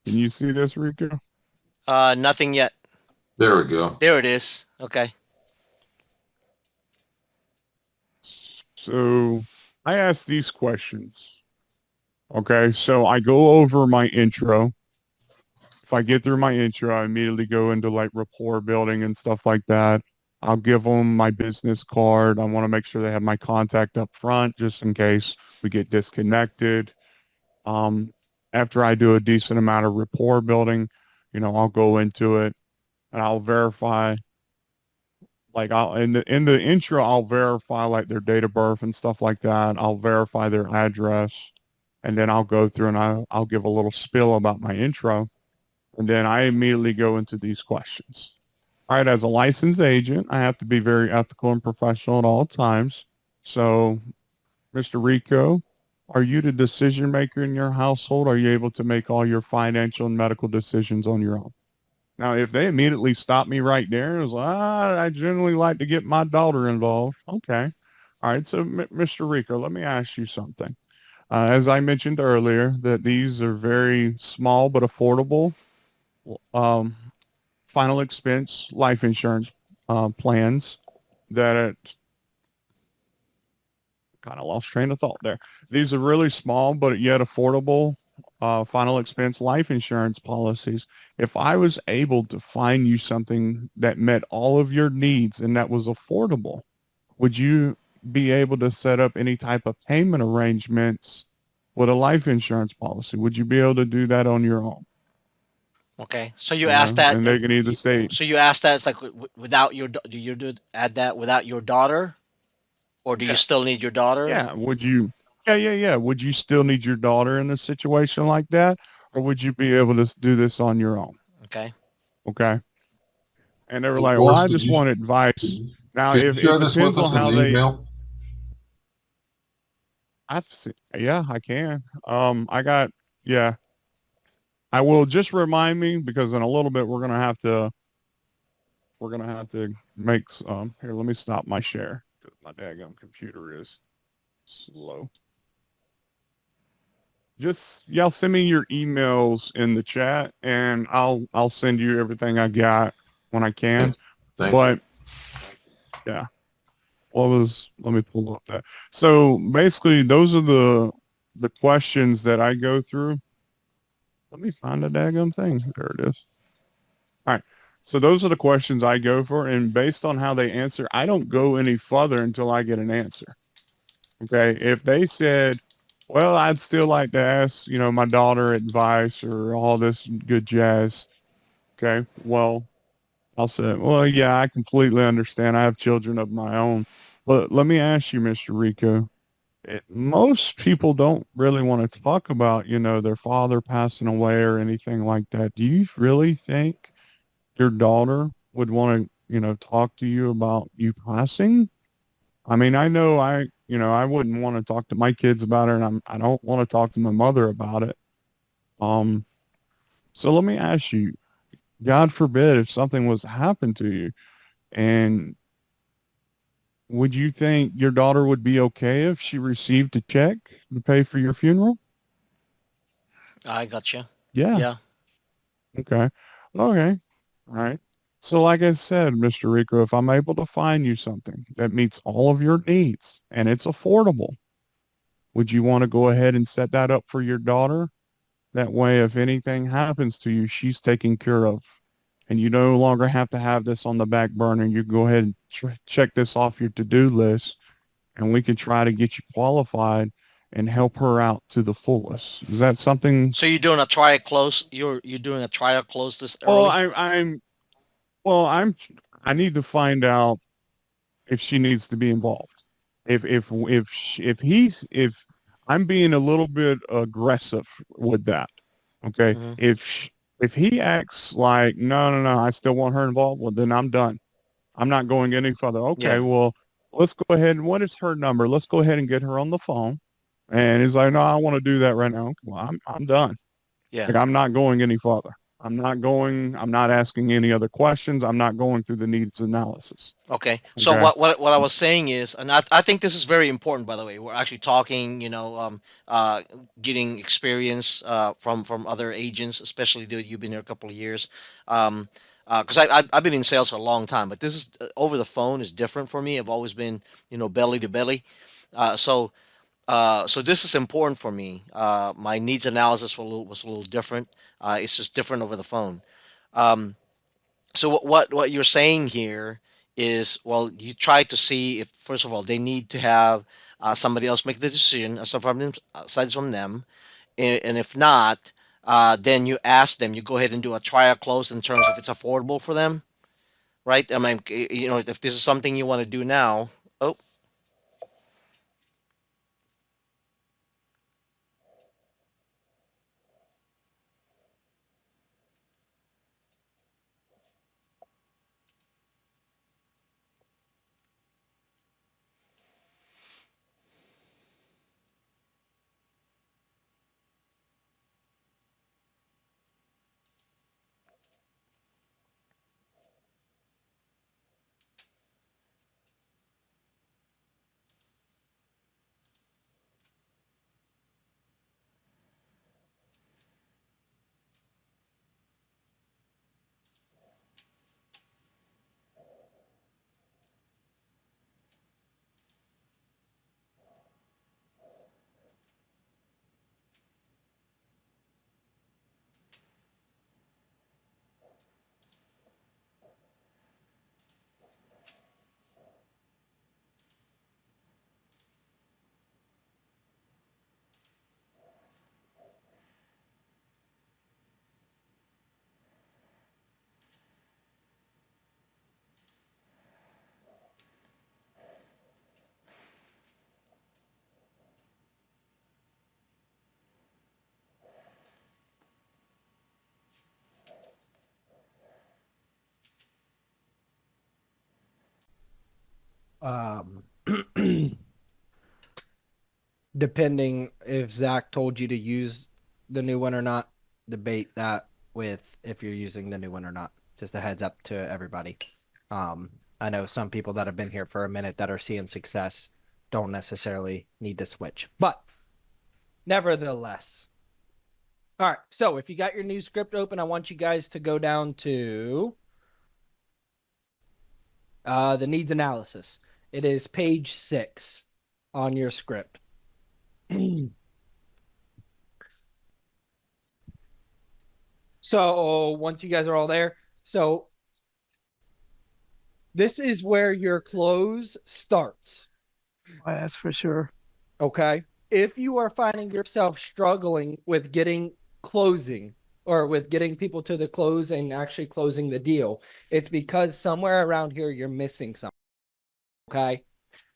Can you see this, Rico? Nothing yet. There we go. There it is. Okay. So I ask these questions. Okay, so I go over my intro. If I get through my intro, I immediately go into like rapport building and stuff like that. I'll give them my business card. I want to make sure they have my contact up front just in case we get disconnected. After I do a decent amount of rapport building, I'll go into it and I'll verify. Like in the intro, I'll verify like their date of birth and stuff like that. I'll verify their address, and then I'll go through and I'll give a little spiel about my intro, and then I immediately go into these questions. All right, as a licensed agent, I have to be very ethical and professional at all times. So, Mr. Rico, are you the decision maker in your household? Are you able to make all your financial and medical decisions on your own? Now, if they immediately stop me right there and was like, I generally like to get my daughter involved. Okay. All right. So, Mr. Rico, let me ask you something. As I mentioned earlier, that these are very small but affordable final expense life insurance plans that kind of lost train of thought there. These are really small but yet affordable final expense life insurance policies. If I was able to find you something that met all of your needs and that was affordable, would you be able to set up any type of payment arrangements with a life insurance policy? Would you be able to do that on your own? Okay. So you You asked know, that. and they can either say, So you asked that. It's like without your. Do you do add that without your daughter, or do you yeah, still need your daughter? yeah, would you, yeah. Would you still need your daughter in a situation like that? Or would you be able to do this on your own? Okay. Okay. And they were Hey, like, well, I Forrest, just want advice. Now, could you if it share this depends with on us in how the they, email? yeah, I can. I got, yeah, I will. Just remind me because in a little bit we're gonna have to make some. Here, let me stop my share because my daggum computer is slow. Just y'all send me your emails in the chat, and I'll send you everything I got when I can. Thank you. But yeah, let me pull up that. So basically, those are the questions that I go through. Let me find the daggum thing. There it is. All right. So those are the questions I go for, and based on how they answer, I don't go any further until I get an answer. Okay. If they said, well, I'd still like to ask, my daughter advice or all this good jazz. Okay. Well, I'll say, well, yeah, I completely understand. I have children of my own. But let me ask you, Mr. Rico, most people don't really want to talk about, their father passing away or anything like that. Do you really think your daughter would want to, talk to you about you passing? I mean, I know I wouldn't want to talk to my kids about it, and I don't want to talk to my mother about it. Um, so let me ask you, God forbid if something was to happen to you, and would you think your daughter would be okay if she received a check to pay for your funeral? I got you. Yeah. Yeah. Okay. Okay. All right. So like I said, Mr. Rico, if I'm able to find you something that meets all of your needs and it's affordable, would you want to go ahead and set that up for your daughter? That way, if anything happens to you, she's taken care of. And you no longer have to have this on the back burner. You go ahead and check this off your to-do list, and we can try to get you qualified and help her out to the fullest. Is that something? So you're doing a trial close. You're doing a trial close this Well, early. well, I need to find out if she needs to be involved. If I'm being a little bit aggressive with that, okay? Hmm. If he acts like no, I still want her involved, well then I'm done. I'm not going any further. Okay, Yeah. well let's go ahead and what is her number? Let's go ahead and get her on the phone. And he's like, no, I want to do that right now. Okay, well, I'm done. Yeah. Like I'm not going any further. I'm not asking any other questions. I'm not going through the needs analysis. Okay. So Okay. what I was saying is, and I think this is very important, by the way. We're actually talking, getting experience from other agents, especially dude, you've been there a couple of years. Because I've been in sales for a long time, but this is over the phone is different for me. I've always been, belly to belly. So so this is important for me. My needs analysis was a little different. It's just different over the phone. Um, so what you're saying here is, well, you try to see if first of all they need to have somebody else make the decision aside from them, and if not, then you ask them. You go ahead and do a trial close in terms of it's affordable for them, right? I mean, if this is something you want to do now. Oh, Depending if Zach told you to use the new one or not, debate that with if you're using the new one or not. Just a heads up to everybody. I know some people that have been here for a minute that are seeing success don't necessarily need to switch, but nevertheless. All right, so if you got your new script open, I want you guys to go down to the needs analysis. It is page 6 on your script. So once you guys are all there, so this is where your close starts. That's for sure. Okay. If you are finding yourself struggling with getting closing or with getting people to the close and actually closing the deal, it's because somewhere around here you're missing something. Okay.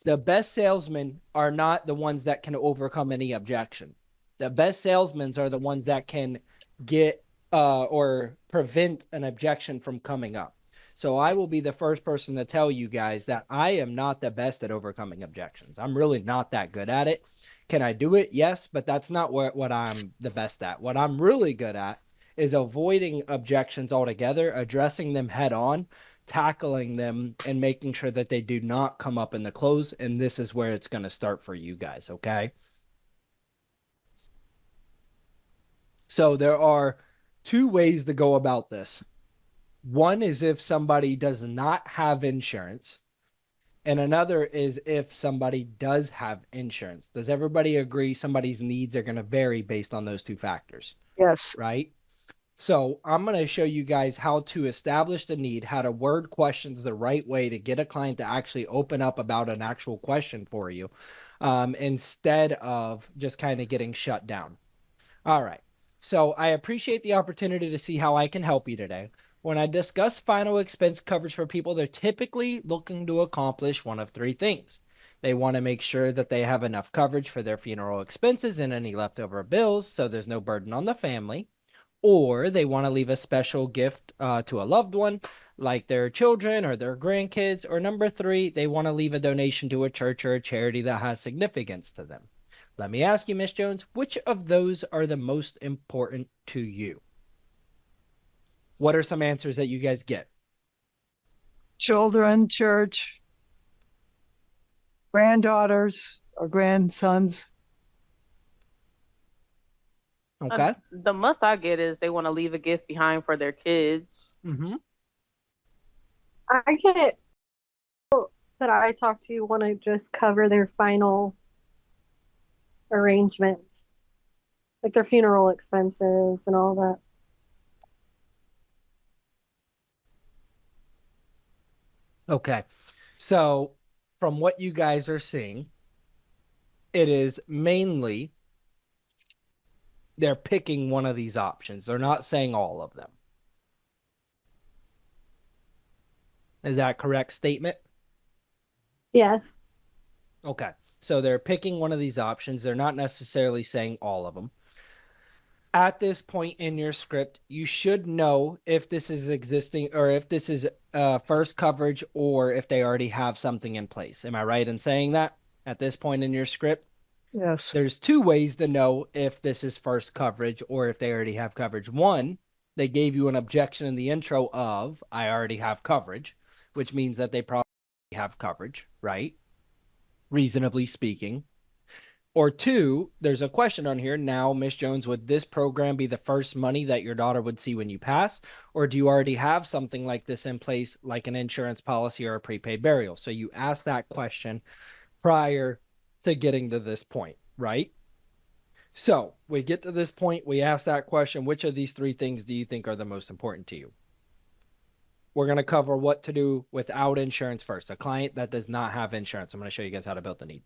The best salesmen are not the ones that can overcome any objection. The best salesmen are the ones that can get or prevent an objection from coming up. So I will be the first person to tell you guys that I am not the best at overcoming objections. I'm really not that good at it. Can I do it? Yes, but that's not what I'm the best at. What I'm really good at is avoiding objections altogether, addressing them head on, tackling them, and making sure that they do not come up in the close. And this is where it's going to start for you guys, okay? So there are 2 ways to go about this. One is if somebody does not have insurance, and another is if somebody does have insurance. Does everybody agree somebody's needs are going to vary based on those 2 factors? Yes. Right? So I'm going to show you guys how to establish the need, how to word questions the right way to get a client to actually open up about an actual question for you, instead of just kind of getting shut down. All right. So I appreciate the opportunity to see how I can help you today. When I discuss final expense coverage for people, they're typically looking to accomplish one of 3 things. They want to make sure that they have enough coverage for their funeral expenses and any leftover bills so there's no burden on the family. Or they want to leave a special gift to a loved one, like their children or their grandkids. Or number 3, they want to leave a donation to a church or a charity that has significance to them. Let me ask you, Miss Jones, which of those are the most important to you? What are some answers that you guys get? Children, church, granddaughters or grandsons. Okay. The most I get is they want to leave a gift behind for their kids. Mm-hmm. I get that I talk to want to just cover their final arrangements, like their funeral expenses and all that. Okay. So from what you guys are seeing, it is mainly they're picking one of these options. They're not saying all of them. Is that a correct statement? Yes. Okay. So they're picking one of these options. They're not necessarily saying all of them. At this point in your script, you should know if this is existing or if this is first coverage or if they already have something in place. Am I right in saying that at this point in your script? Yes. There's 2 ways to know if this is first coverage or if they already have coverage. One, they gave you an objection in the intro of, I already have coverage, which means that they probably have coverage, right? Reasonably speaking. Or 2, there's a question on here. Now, Miss Jones, would this program be the first money that your daughter would see when you pass? Or do you already have something like this in place, like an insurance policy or a prepaid burial? So you ask that question prior to getting to this point, right? So we get to this point, we ask that question, which of these 3 things do you think are the most important to you? We're going to cover what to do without insurance first. A client that does not have insurance. I'm going to show you guys how to build the need.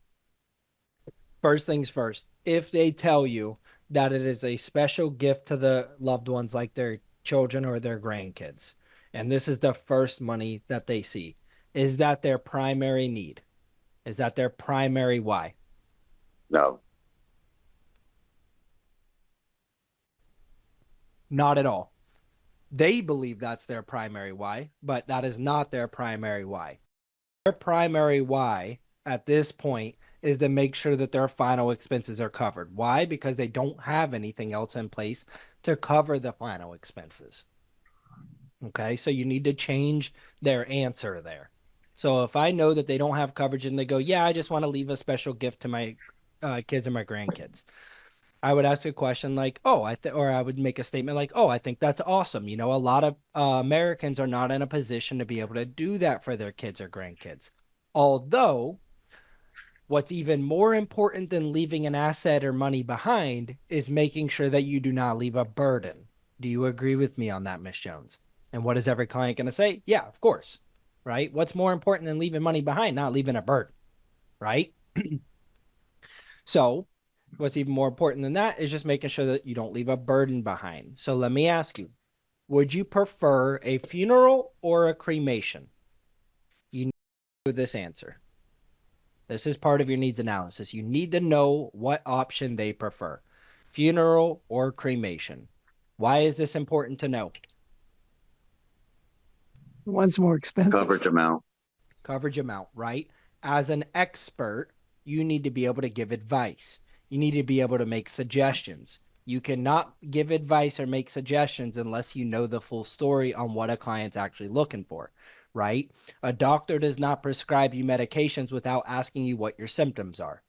First things first, if they tell you that it is a special gift to the loved ones like their children or their grandkids, and this is the first money that they see, is that their primary need? Is that their primary why? No. Not at all. They believe that's their primary why, but that is not their primary why. Their primary why at this point is to make sure that their final expenses are covered. Why? Because they don't have anything else in place to cover the final expenses. Okay, so you need to change their answer there. So if I know that they don't have coverage and they go, yeah, I just want to leave a special gift to my kids and my grandkids, I would ask a question like, oh, or I would make a statement like, oh, I think that's awesome. You know, a lot of Americans are not in a position to be able to do that for their kids or grandkids. Although, what's even more important than leaving an asset or money behind is making sure that you do not leave a burden. Do you agree with me on that, Miss Jones? And what is every client going to say? Yeah, of course. Right? What's more important than leaving money behind? Not leaving a burden. Right? So, what's even more important than that is just making sure that you don't leave a burden behind. So, let me ask you, would you prefer a funeral or a cremation? You know this answer. This is part of your needs analysis. You need to know what option they prefer, funeral or cremation. Why is this important to know? One's more expensive. Coverage amount. Coverage amount, right? As an expert, you need to be able to give advice. You need to be able to make suggestions. You cannot give advice or make suggestions unless you know the full story on what a client's actually looking for, right? A doctor does not prescribe you medications without asking you what your symptoms are.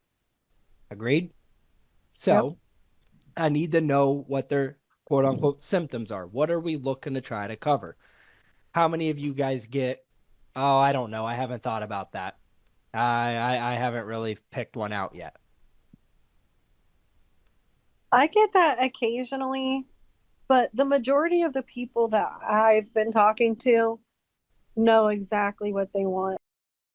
Agreed? So, I need to know what their quote unquote symptoms are. What are we looking to try to cover? How many of you guys get, oh, I don't know. I haven't thought about that. I haven't really picked one out yet. I get that occasionally, but the majority of the people that I've been talking to know exactly what they want.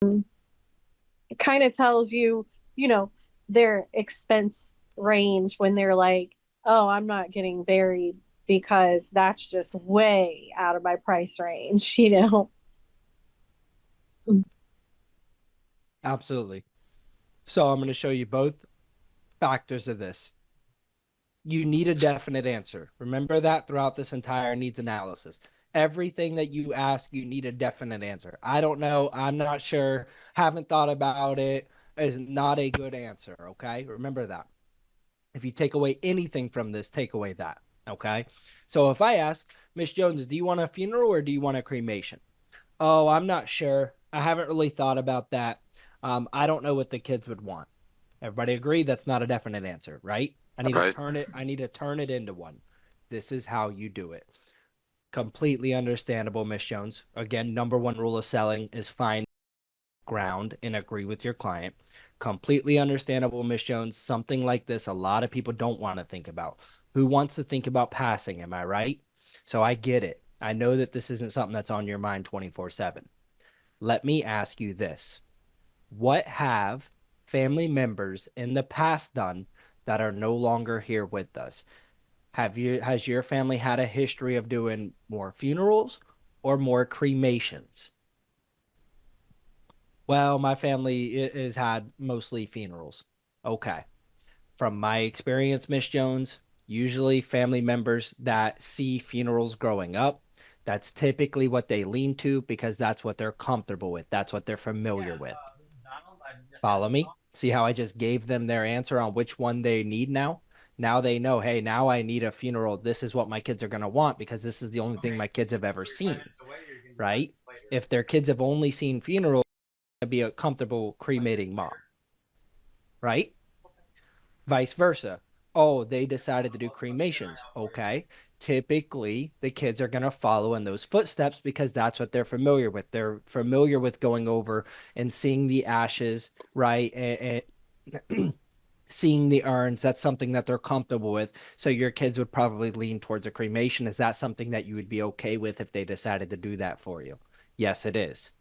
It kind of tells you, you know, their expense range when they're like, oh, I'm not getting buried because that's just way out of my price range, you know? Absolutely. So I'm going to show you both factors of this. You need a definite answer. Remember that throughout this entire needs analysis. Everything that you ask, you need a definite answer. I don't know. I'm not sure. Haven't thought about it is not a good answer. Okay. Remember that. If you take away anything from this, take away that. Okay. So if I ask, Miss Jones, do you want a funeral or do you want a cremation? Oh, I'm not sure. I haven't really thought about that. I don't know what the kids would want. Everybody agree that's not a definite answer, right? Right. I need to turn it into one. This is how you do it. Completely understandable, Miss Jones. Again, number one rule of selling is find ground and agree with your client. Completely understandable, Miss Jones. Something like this, a lot of people don't want to think about. Who wants to think about passing? Am I right? So I get it. I know that this isn't something that's on your mind 24/7. Let me ask you this. What have family members in the past done that are no longer here with us? Has your family had a history of doing more funerals or more cremations? Well, my family has had mostly funerals. Okay. From my experience, Miss Jones, usually family members that see funerals growing up, that's typically what they lean to because that's what they're comfortable with. That's what they're familiar with. Follow me? See how I just gave them their answer on which one they need now? Now they know, hey, now I need a funeral. This is what my kids are going to want because this is the only thing my kids have ever seen, right? If their kids have only seen funerals, they're going to be a comfortable cremating mom, right? Vice versa. Oh, they decided to do cremations. Okay. Typically, the kids are going to follow in those footsteps because that's what they're familiar with. They're familiar with going over and seeing the ashes, right? And seeing the urns. That's something that they're comfortable with. So your kids would probably lean towards a cremation. Is that something that you would be okay with if they decided to do that for you? Yes, it is.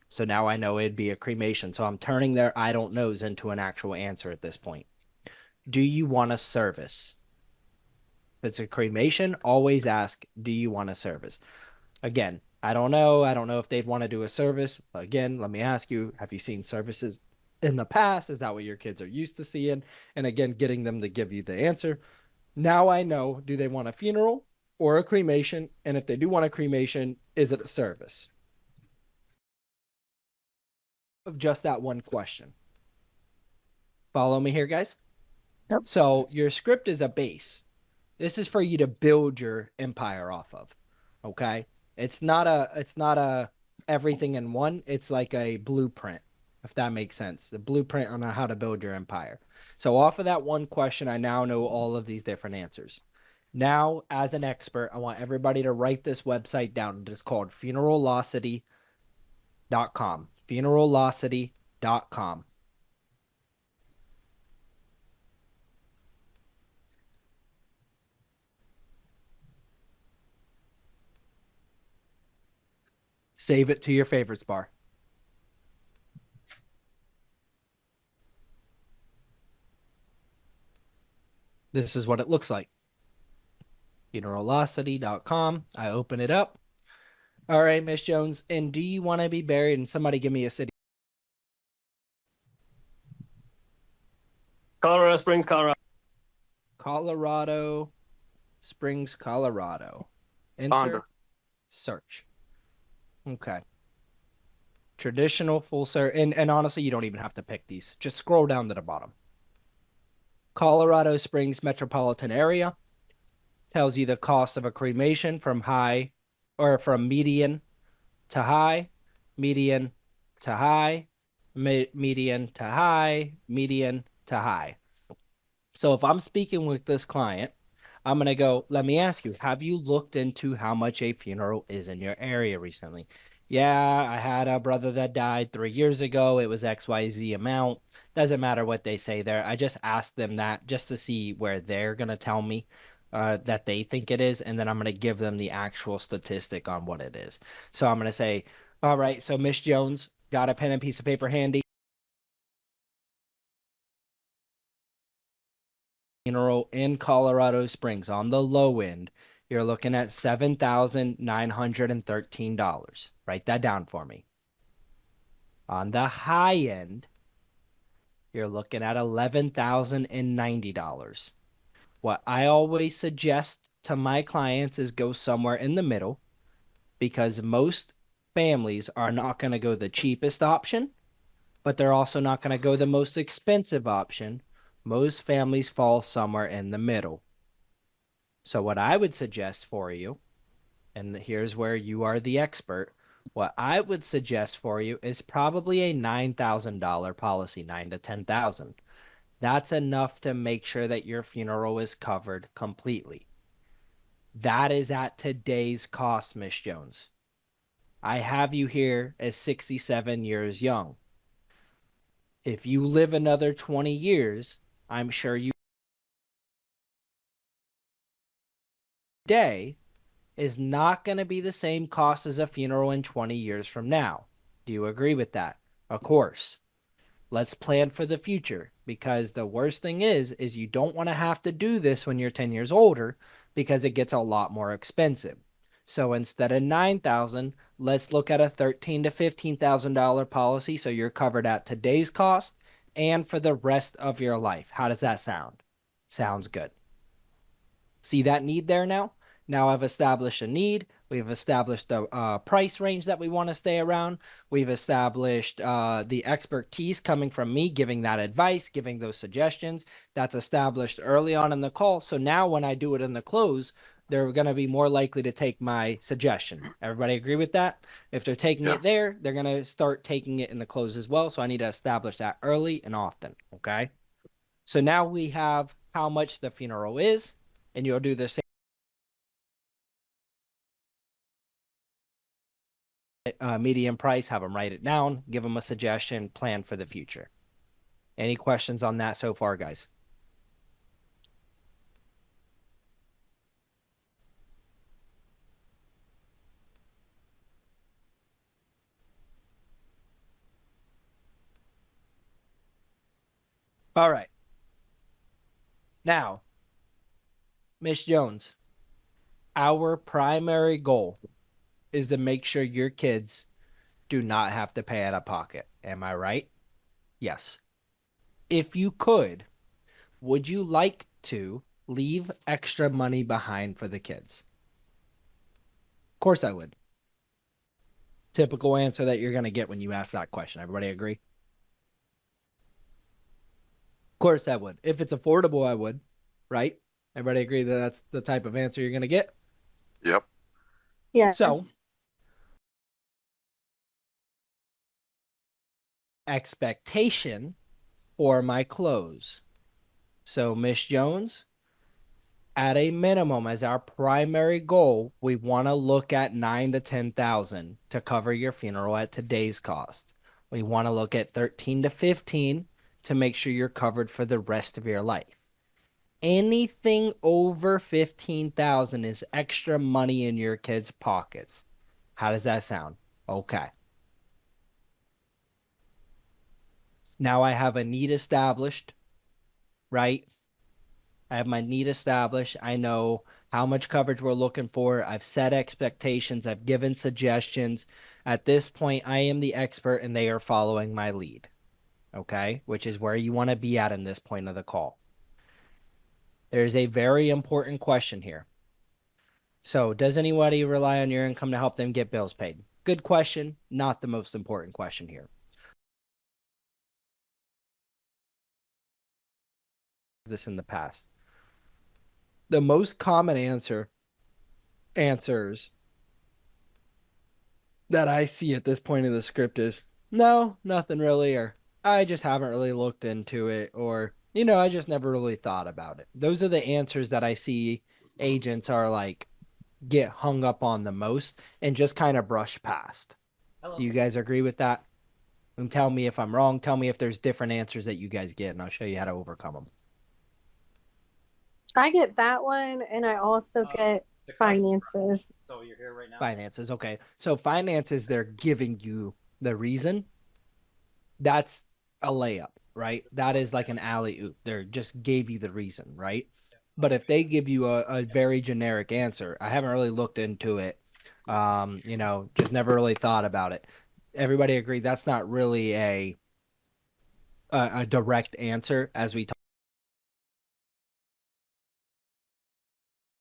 So now I know it'd be a cremation. So I'm turning their I don't knows into an actual answer at this point. Do you want a service? If it's a cremation, always ask, do you want a service? Again, I don't know. I don't know if they'd want to do a service. Again, let me ask you, have you seen services in the past? Is that what your kids are used to seeing? And again, getting them to give you the answer. Now I know, do they want a funeral or a cremation? And if they do want a cremation, is it a service? of just that one question. Follow me here, guys? Yep. So your script is a base. This is for you to build your empire off of. Okay? It's not a everything in one. It's like a blueprint, if that makes sense. The blueprint on how to build your empire. So off of that one question, I now know all of these different answers. Now, as an expert, I want everybody to write this website down. It is called funerallocity.com. Funerallocity.com. Save it to your favorites bar. This is what it looks like. Funerallocity.com. I open it up. All right, Miss Jones. And do you want to be buried? And somebody give me a city. Colorado Springs, Colorado. Colorado Springs, Colorado. Enter. Ponder. Search. Okay. Traditional full service. And honestly, you don't even have to pick these. Just scroll down to the bottom. Colorado Springs metropolitan area. Tells you the cost of a cremation from high or from median to high, median to high, median to high, median to high. So if I'm speaking with this client, I'm going to go, let me ask you, have you looked into how much a funeral is in your area recently? Yeah, I had a brother that died 3 years ago. It was XYZ amount. Doesn't matter what they say there. I just asked them that just to see where they're going to tell me that they think it is, and then I'm going to give them the actual statistic on what it is. So I'm going to say, all right, so Miss Jones, got a pen and piece of paper handy? Funeral in Colorado Springs on the low end, you're looking at $7,913. Write that down for me. On the high end, you're looking at $11,090. What I always suggest to my clients is go somewhere in the middle, because most families are not going to go the cheapest option, but they're also not going to go the most expensive option. Most families fall somewhere in the middle. So what I would suggest for you, and here's where you are the expert, what I would suggest for you is probably a $9,000 policy, 9 to 10,000. That's enough to make sure that your funeral is covered completely. That is at today's cost, Miss Jones. I have you here as 67 years young. If you live another 20 years, I'm sure you day is not going to be the same cost as a funeral in 20 years from now. Do you agree with that? Of course. Let's plan for the future, because the worst thing is you don't want to have to do this when you're 10 years older, because it gets a lot more expensive. So instead of 9,000, let's look at a $13,000 to $15,000 policy, so you're covered at today's cost and for the rest of your life. How does that sound? Sounds good. See that need there now? Now I've established a need. We've established the price range that we want to stay around. We've established the expertise coming from me, giving that advice, giving those suggestions. That's established early on in the call. So now when I do it in the close, they're going to be more likely to take my suggestion. Everybody agree with that? If they're taking it there, they're going to start taking it in the close as well. So I need to establish that early and often, okay? So now we have how much the funeral is, and you'll do the same. Median price, have them write it down, give them a suggestion, plan for the future. Any questions on that so far, guys? All right. Now, Miss Jones, our primary goal is to make sure your kids do not have to pay out of pocket. Am I right? Yes. If you could, would you like to leave extra money behind for the kids? Of course I would. typical answer that you're going to get when you ask that question. Everybody agree? Of course I would. If it's affordable, I would, right? Everybody agree that that's the type of answer you're going to get? Yep. Yes. So, expectation for my close. So, Miss Jones, at a minimum, as our primary goal, we want to look at 9 to 10,000 to cover your funeral at today's cost. We want to look at 13 to 15 to make sure you're covered for the rest of your life. Anything over 15,000 is extra money in your kids' pockets. How does that sound? Okay. Now I have a need established, right? I have my need established. I know how much coverage we're looking for. I've set expectations. I've given suggestions. At this point, I am the expert and they are following my lead. Okay? Which is where you want to be at in this point of the call. There's a very important question here. So, does anybody rely on your income to help them get bills paid? Good question, not the most important question here. This in the past. The most common answers that I see at this point in the script is no, nothing really, or I just haven't really looked into it, or I just never really thought about it. Those are the answers that I see agents are like get hung up on the most and just kind of brush past. Do you guys agree with that? And tell me if I'm wrong. Tell me if there's different answers that you guys get, and I'll show you how to overcome them. I get that one, and I also get finances. So you're here right now? Finances, okay. So finances, they're giving you the reason. That's a layup, right? That is like an alley-oop. They just gave you the reason, right? But if they give you a very generic answer, I haven't really looked into it. Just never really thought about it. Everybody agree that's not really a direct answer as we talk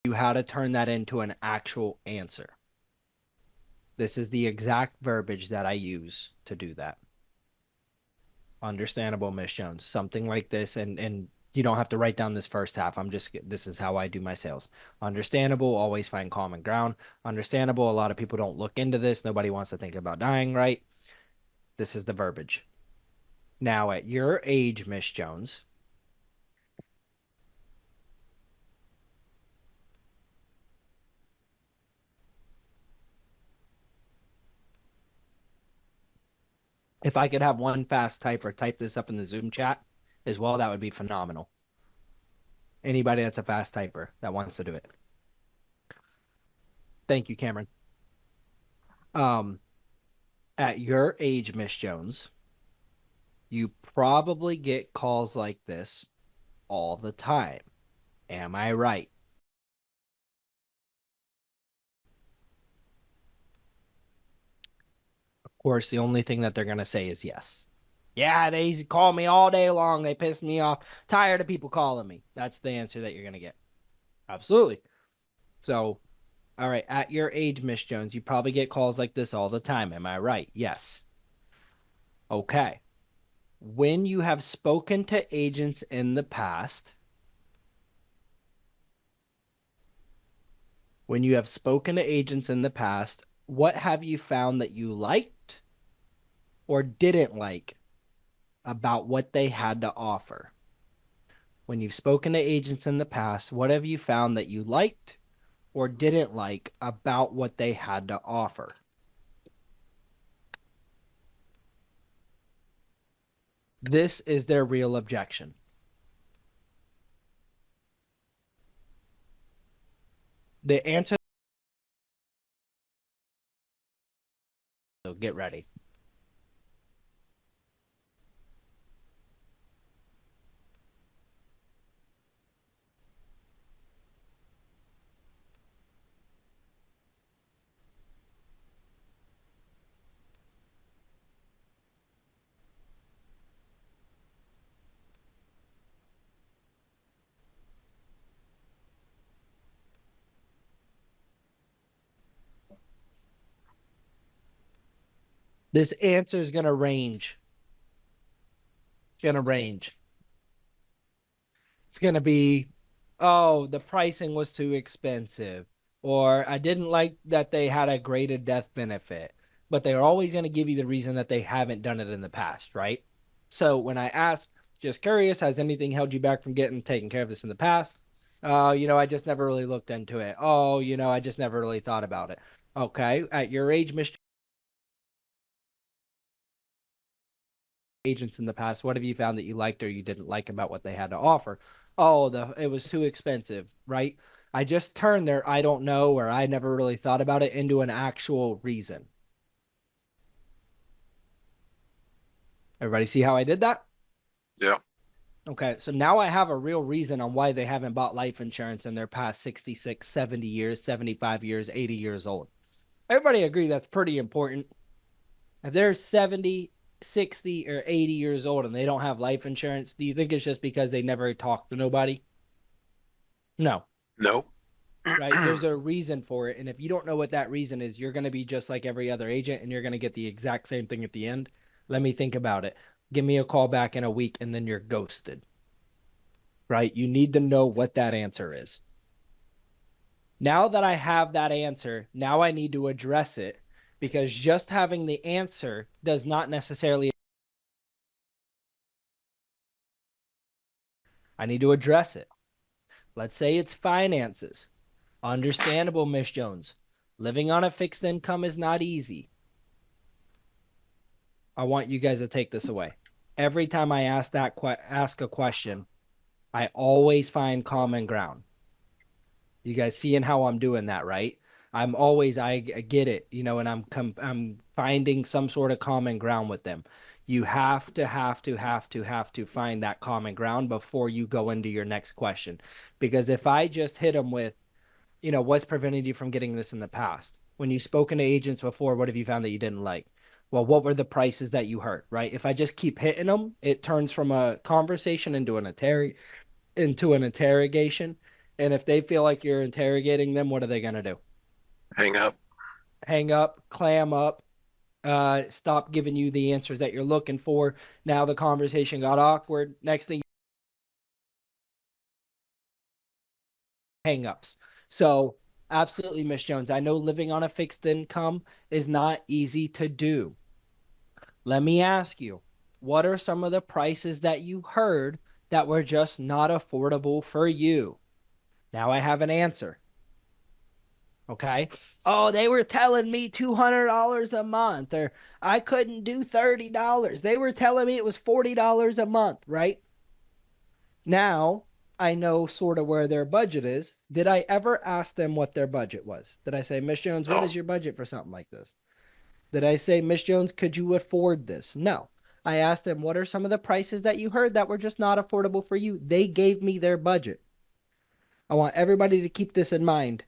you how to turn that into an actual answer. This is the exact verbiage that I use to do that. Understandable, Miss Jones. Something like this, and you don't have to write down this first half. This is how I do my sales. Understandable, always find common ground. Understandable, a lot of people don't look into this. Nobody wants to think about dying, right? This is the verbiage. Now, at your age, Miss Jones, if I could have one fast typer type this up in the Zoom chat as well, that would be phenomenal. Anybody that's a fast typer that wants to do it. Thank you, Cameron. At your age, Miss Jones, you probably get calls like this all the time. Am I right? Of course, the only thing that they're going to say is yes. Yeah, they call me all day long. They piss me off. Tired of people calling me. That's the answer that you're going to get. Absolutely. So, all right, at your age, Miss Jones, you probably get calls like this all the time. Am I right? Yes. Okay. When you have spoken to agents in the past, what have you found that you liked or didn't like about what they had to offer? When you've spoken to agents in the past, what have you found that you liked or didn't like about what they had to offer? This is their real objection. The answer, so get ready. This answer is going to range. It's going to range. It's going to be, oh, the pricing was too expensive, or I didn't like that they had a graded death benefit. But they're always going to give you the reason that they haven't done it in the past, right? So when I ask, just curious, has anything held you back from getting taken care of this in the past? I just never really looked into it. Oh, I just never really thought about it. Okay, at your age, Mr. Agents in the past, what have you found that you liked or you didn't like about what they had to offer? Oh, it was too expensive, right? I just turned their I don't know or I never really thought about it into an actual reason. Everybody see how I did that? Yeah. Okay, so now I have a real reason on why they haven't bought life insurance in their past 66, 70 years, 75 years, 80 years old. Everybody agree that's pretty important. If they're 70, 60, or 80 years old and they don't have life insurance, do you think it's just because they never talked to nobody? No, No. right? There's a reason for it. And if you don't know what that reason is, you're going to be just like every other agent and you're going to get the exact same thing at the end. Let me think about it. Give me a call back in a week and then you're ghosted, right? You need to know what that answer is. Now that I have that answer, now I need to address it because just having the answer does not necessarily. I need to address it. Let's say it's finances. Understandable, Miss Jones. Living on a fixed income is not easy. I want you guys to take this away. Every time I ask a question, I always find common ground. You guys seeing how I'm doing that, right? I get it, and I'm finding some sort of common ground with them. You have to find that common ground before you go into your next question. Because if I just hit them with, what's prevented you from getting this in the past? When you've spoken to agents before, what have you found that you didn't like? Well, what were the prices that you hurt, right? If I just keep hitting them, it turns from a conversation into an interrogation. And if they feel like you're interrogating them, what are they going to do? Hang up. Hang up, clam up, stop giving you the answers that you're looking for. Now the conversation got awkward. Next thing, hang ups. So, absolutely, Miss Jones, I know living on a fixed income is not easy to do. Let me ask you, what are some of the prices that you heard that were just not affordable for you? Now I have an answer. Okay. Oh, they were telling me $200 a month, or I couldn't do $30. They were telling me it was $40 a month, right? Now I know sort of where their budget is. Did I ever ask them what their budget was? Did I say, Miss Jones, what is your budget for something like this? Did I say, Miss Jones, could you afford this? No. I asked them, what are some of the prices that you heard that were just not affordable for you? They gave me their budget. I want everybody to keep this in mind.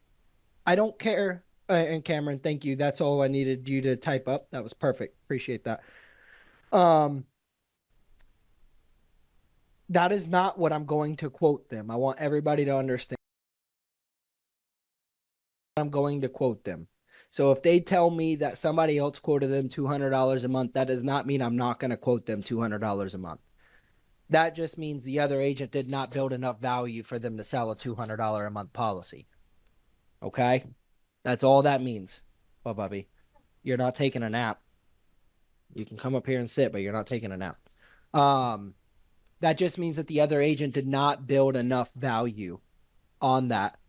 I don't care. And Cameron, thank you. That's all I needed you to type up. That was perfect. Appreciate that. That is not what I'm going to quote them. I want everybody to understand. I'm going to quote them. So if they tell me that somebody else quoted them $200 a month, that does not mean I'm not going to quote them $200 a month. That just means the other agent did not build enough value for them to sell a $200 a month policy. Okay? That's all that means. Well, Bubby, you're not taking a nap. You can come up here and sit, but you're not taking a nap. That just means that the other agent did not build enough value on that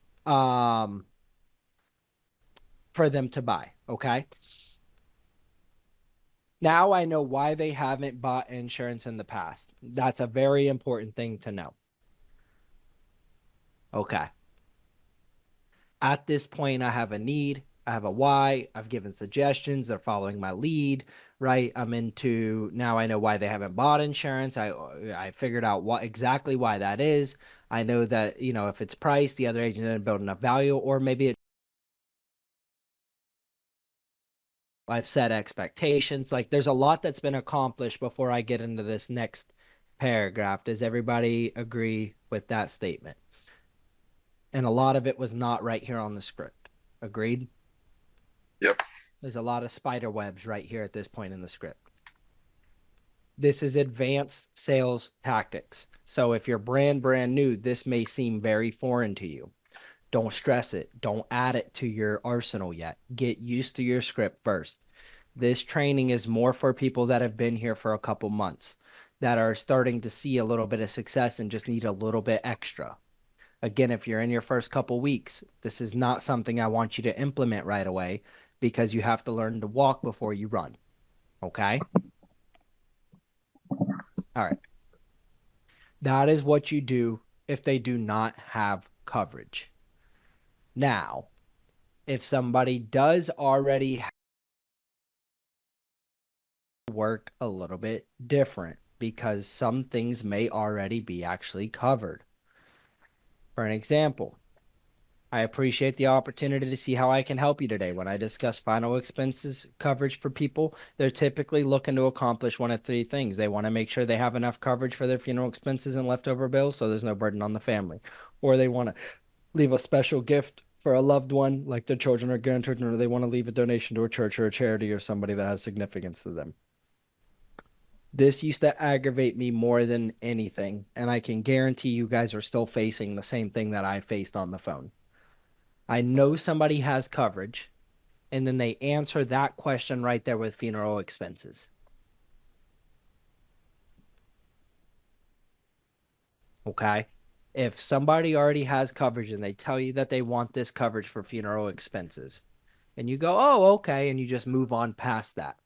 for them to buy. Okay. Now I know why they haven't bought insurance in the past. That's a very important thing to know. Okay. At this point, I have a need. I have a why. I've given suggestions. They're following my lead, right? Now I know why they haven't bought insurance. I figured out exactly why that is. I know that, if it's price, the other agent didn't build enough value, or maybe I've set expectations. Like there's a lot that's been accomplished before I get into this next paragraph. Does everybody agree with that statement? And a lot of it was not right here on the script. Agreed? Yep. There's a lot of spider webs right here at this point in the script. This is advanced sales tactics. So if you're brand new, this may seem very foreign to you. Don't stress it. Don't add it to your arsenal yet. Get used to your script first. This training is more for people that have been here for a couple months, that are starting to see a little bit of success and just need a little bit extra. Again, if you're in your first couple weeks, this is not something I want you to implement right away because you have to learn to walk before you run. Okay? All right. That is what you do if they do not have coverage. Now, if somebody does already work a little bit different because some things may already be actually covered. For an example, I appreciate the opportunity to see how I can help you today. When I discuss final expenses coverage for people, they're typically looking to accomplish one of three things. They want to make sure they have enough coverage for their funeral expenses and leftover bills so there's no burden on the family. Or they want to leave a special gift for a loved one, like their children or grandchildren, or they want to leave a donation to a church or a charity or somebody that has significance to them. This used to aggravate me more than anything, and I can guarantee you guys are still facing the same thing that I faced on the phone. I know somebody has coverage, and then they answer that question right there with funeral expenses. Okay? If somebody already has coverage and they tell you that they want this coverage for funeral expenses, and you go, oh, okay, and you just move on past that,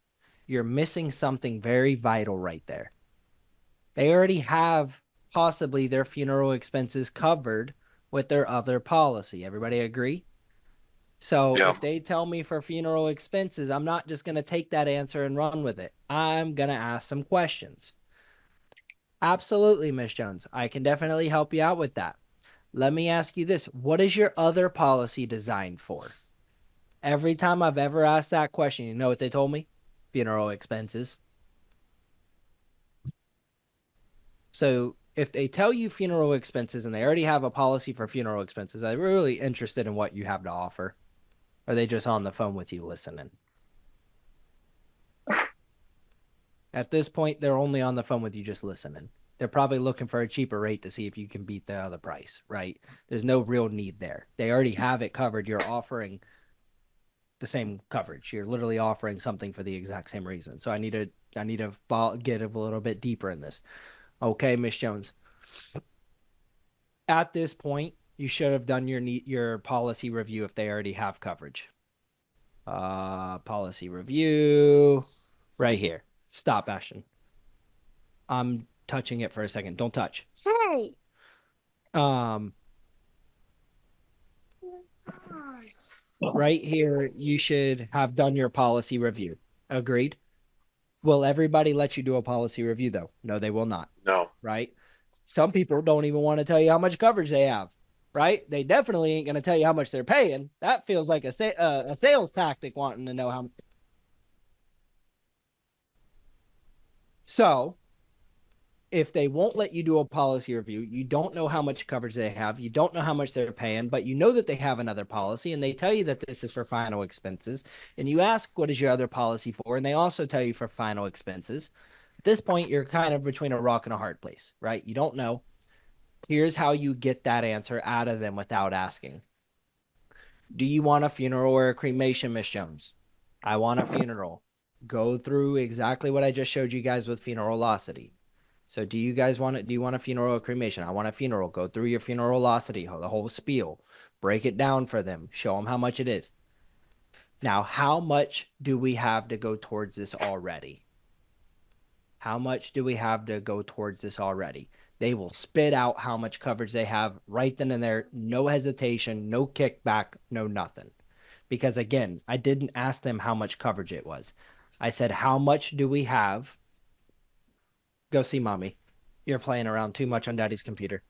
you're missing something very vital right there. They already have possibly their funeral expenses covered with their other policy. Everybody agree? So Yeah. if they tell me for funeral expenses, I'm not just going to take that answer and run with it. I'm going to ask some questions. Absolutely, Miss Jones. I can definitely help you out with that. Let me ask you this. What is your other policy designed for? Every time I've ever asked that question, you know what they told me? Funeral expenses. So if they tell you funeral expenses and they already have a policy for funeral expenses, I'm really interested in what you have to offer. Are they just on the phone with you listening? At this point, they're only on the phone with you just listening. They're probably looking for a cheaper rate to see if you can beat the other price, right? There's no real need there. They already have it covered. You're offering the same coverage. You're literally offering something for the exact same reason. So I need to get a little bit deeper in this. Okay, Miss Jones. At this point, you should have done your policy review if they already have coverage. Policy review right here. Stop, Ashton. I'm touching it for a second. Don't touch. Hey. Right here, you should have done your policy review. Agreed? Will everybody let you do a policy review, though? No, they will not. No. Right? Some people don't even want to tell you how much coverage they have. Right? They definitely ain't going to tell you how much they're paying. That feels like a sales tactic wanting to know how much. So, if they won't let you do a policy review, you don't know how much coverage they have, you don't know how much they're paying, but you know that they have another policy, and they tell you that this is for final expenses, and you ask what is your other policy for, and they also tell you for final expenses. At this point, you're kind of between a rock and a hard place, right? You don't know. Here's how you get that answer out of them without asking. Do you want a funeral or a cremation, Miss Jones? I want a funeral. Go through exactly what I just showed you guys with funeralocity. So do you guys want it? Do you want a funeral or cremation? I want a funeral. Go through your funeralocity, the whole spiel. Break it down for them. Show them how much it is. Now, how much do we have to go towards this already? How much do we have to go towards this already? They will spit out how much coverage they have right then and there. No hesitation, no kickback, no nothing. Because again, I didn't ask them how much coverage it was. I said, how much do we have? Go see mommy. You're playing around too much on daddy's computer.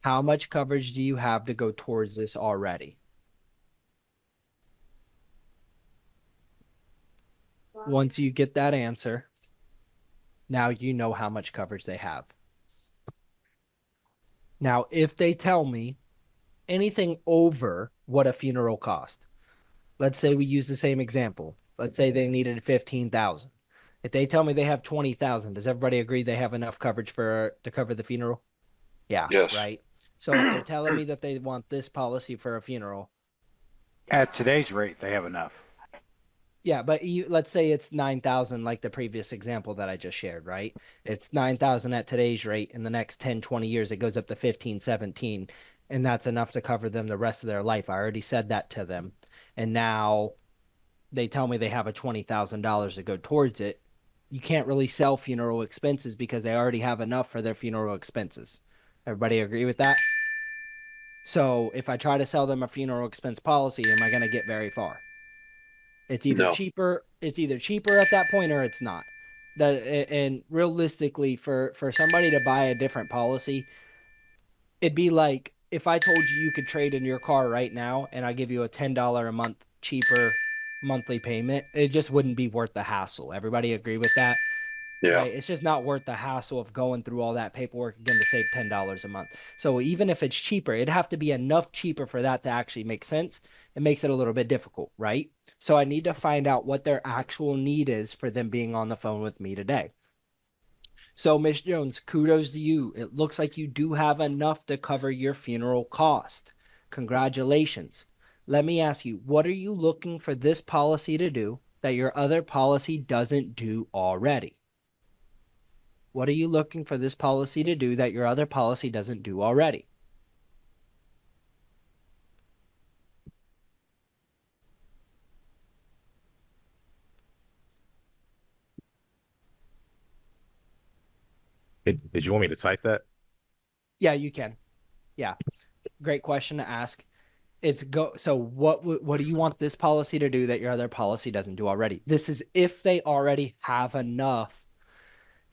How much coverage do you have to go towards this already? Once you get that answer, now you know how much coverage they have. Now, if they tell me anything over what a funeral cost, Let's say we use the same example. Let's say they needed 15,000. If they tell me they have 20,000, does everybody agree they have enough coverage to cover the funeral? Yeah, Yes. right. So if they're telling me that they want this policy for a funeral, At today's rate, they have enough. yeah, but let's say it's 9,000 like the previous example that I just shared, right? It's 9,000 at today's rate. In the next 10, 20 years, it goes up to 15, 17, and that's enough to cover them the rest of their life. I already said that to them. And now they tell me they have a $20,000 to go towards it. You can't really sell funeral expenses because they already have enough for their funeral expenses. Everybody agree with that? So if I try to sell them a funeral expense policy, am I going to get very far? It's either No. cheaper, at that point or it's not. And realistically for somebody to buy a different policy, it'd be like if I told you could trade in your car right now and I give you a $10 a month cheaper monthly payment, it just wouldn't be worth the hassle. Everybody agree with that? Yeah. Right? It's just not worth the hassle of going through all that paperwork again to save $10 a month. So even if it's cheaper, it'd have to be enough cheaper for that to actually make sense. It makes it a little bit difficult, right? So I need to find out what their actual need is for them being on the phone with me today. So, Miss Jones, kudos to you. It looks like you do have enough to cover your funeral cost. Congratulations. Let me ask you, what are you looking for this policy to do that your other policy doesn't do already? What are you looking for this policy to do that your other policy doesn't do already? Did you want me to type that? Yeah, you can. Yeah. Great question to ask. So what do you want this policy to do that your other policy doesn't do already? This is if they already have enough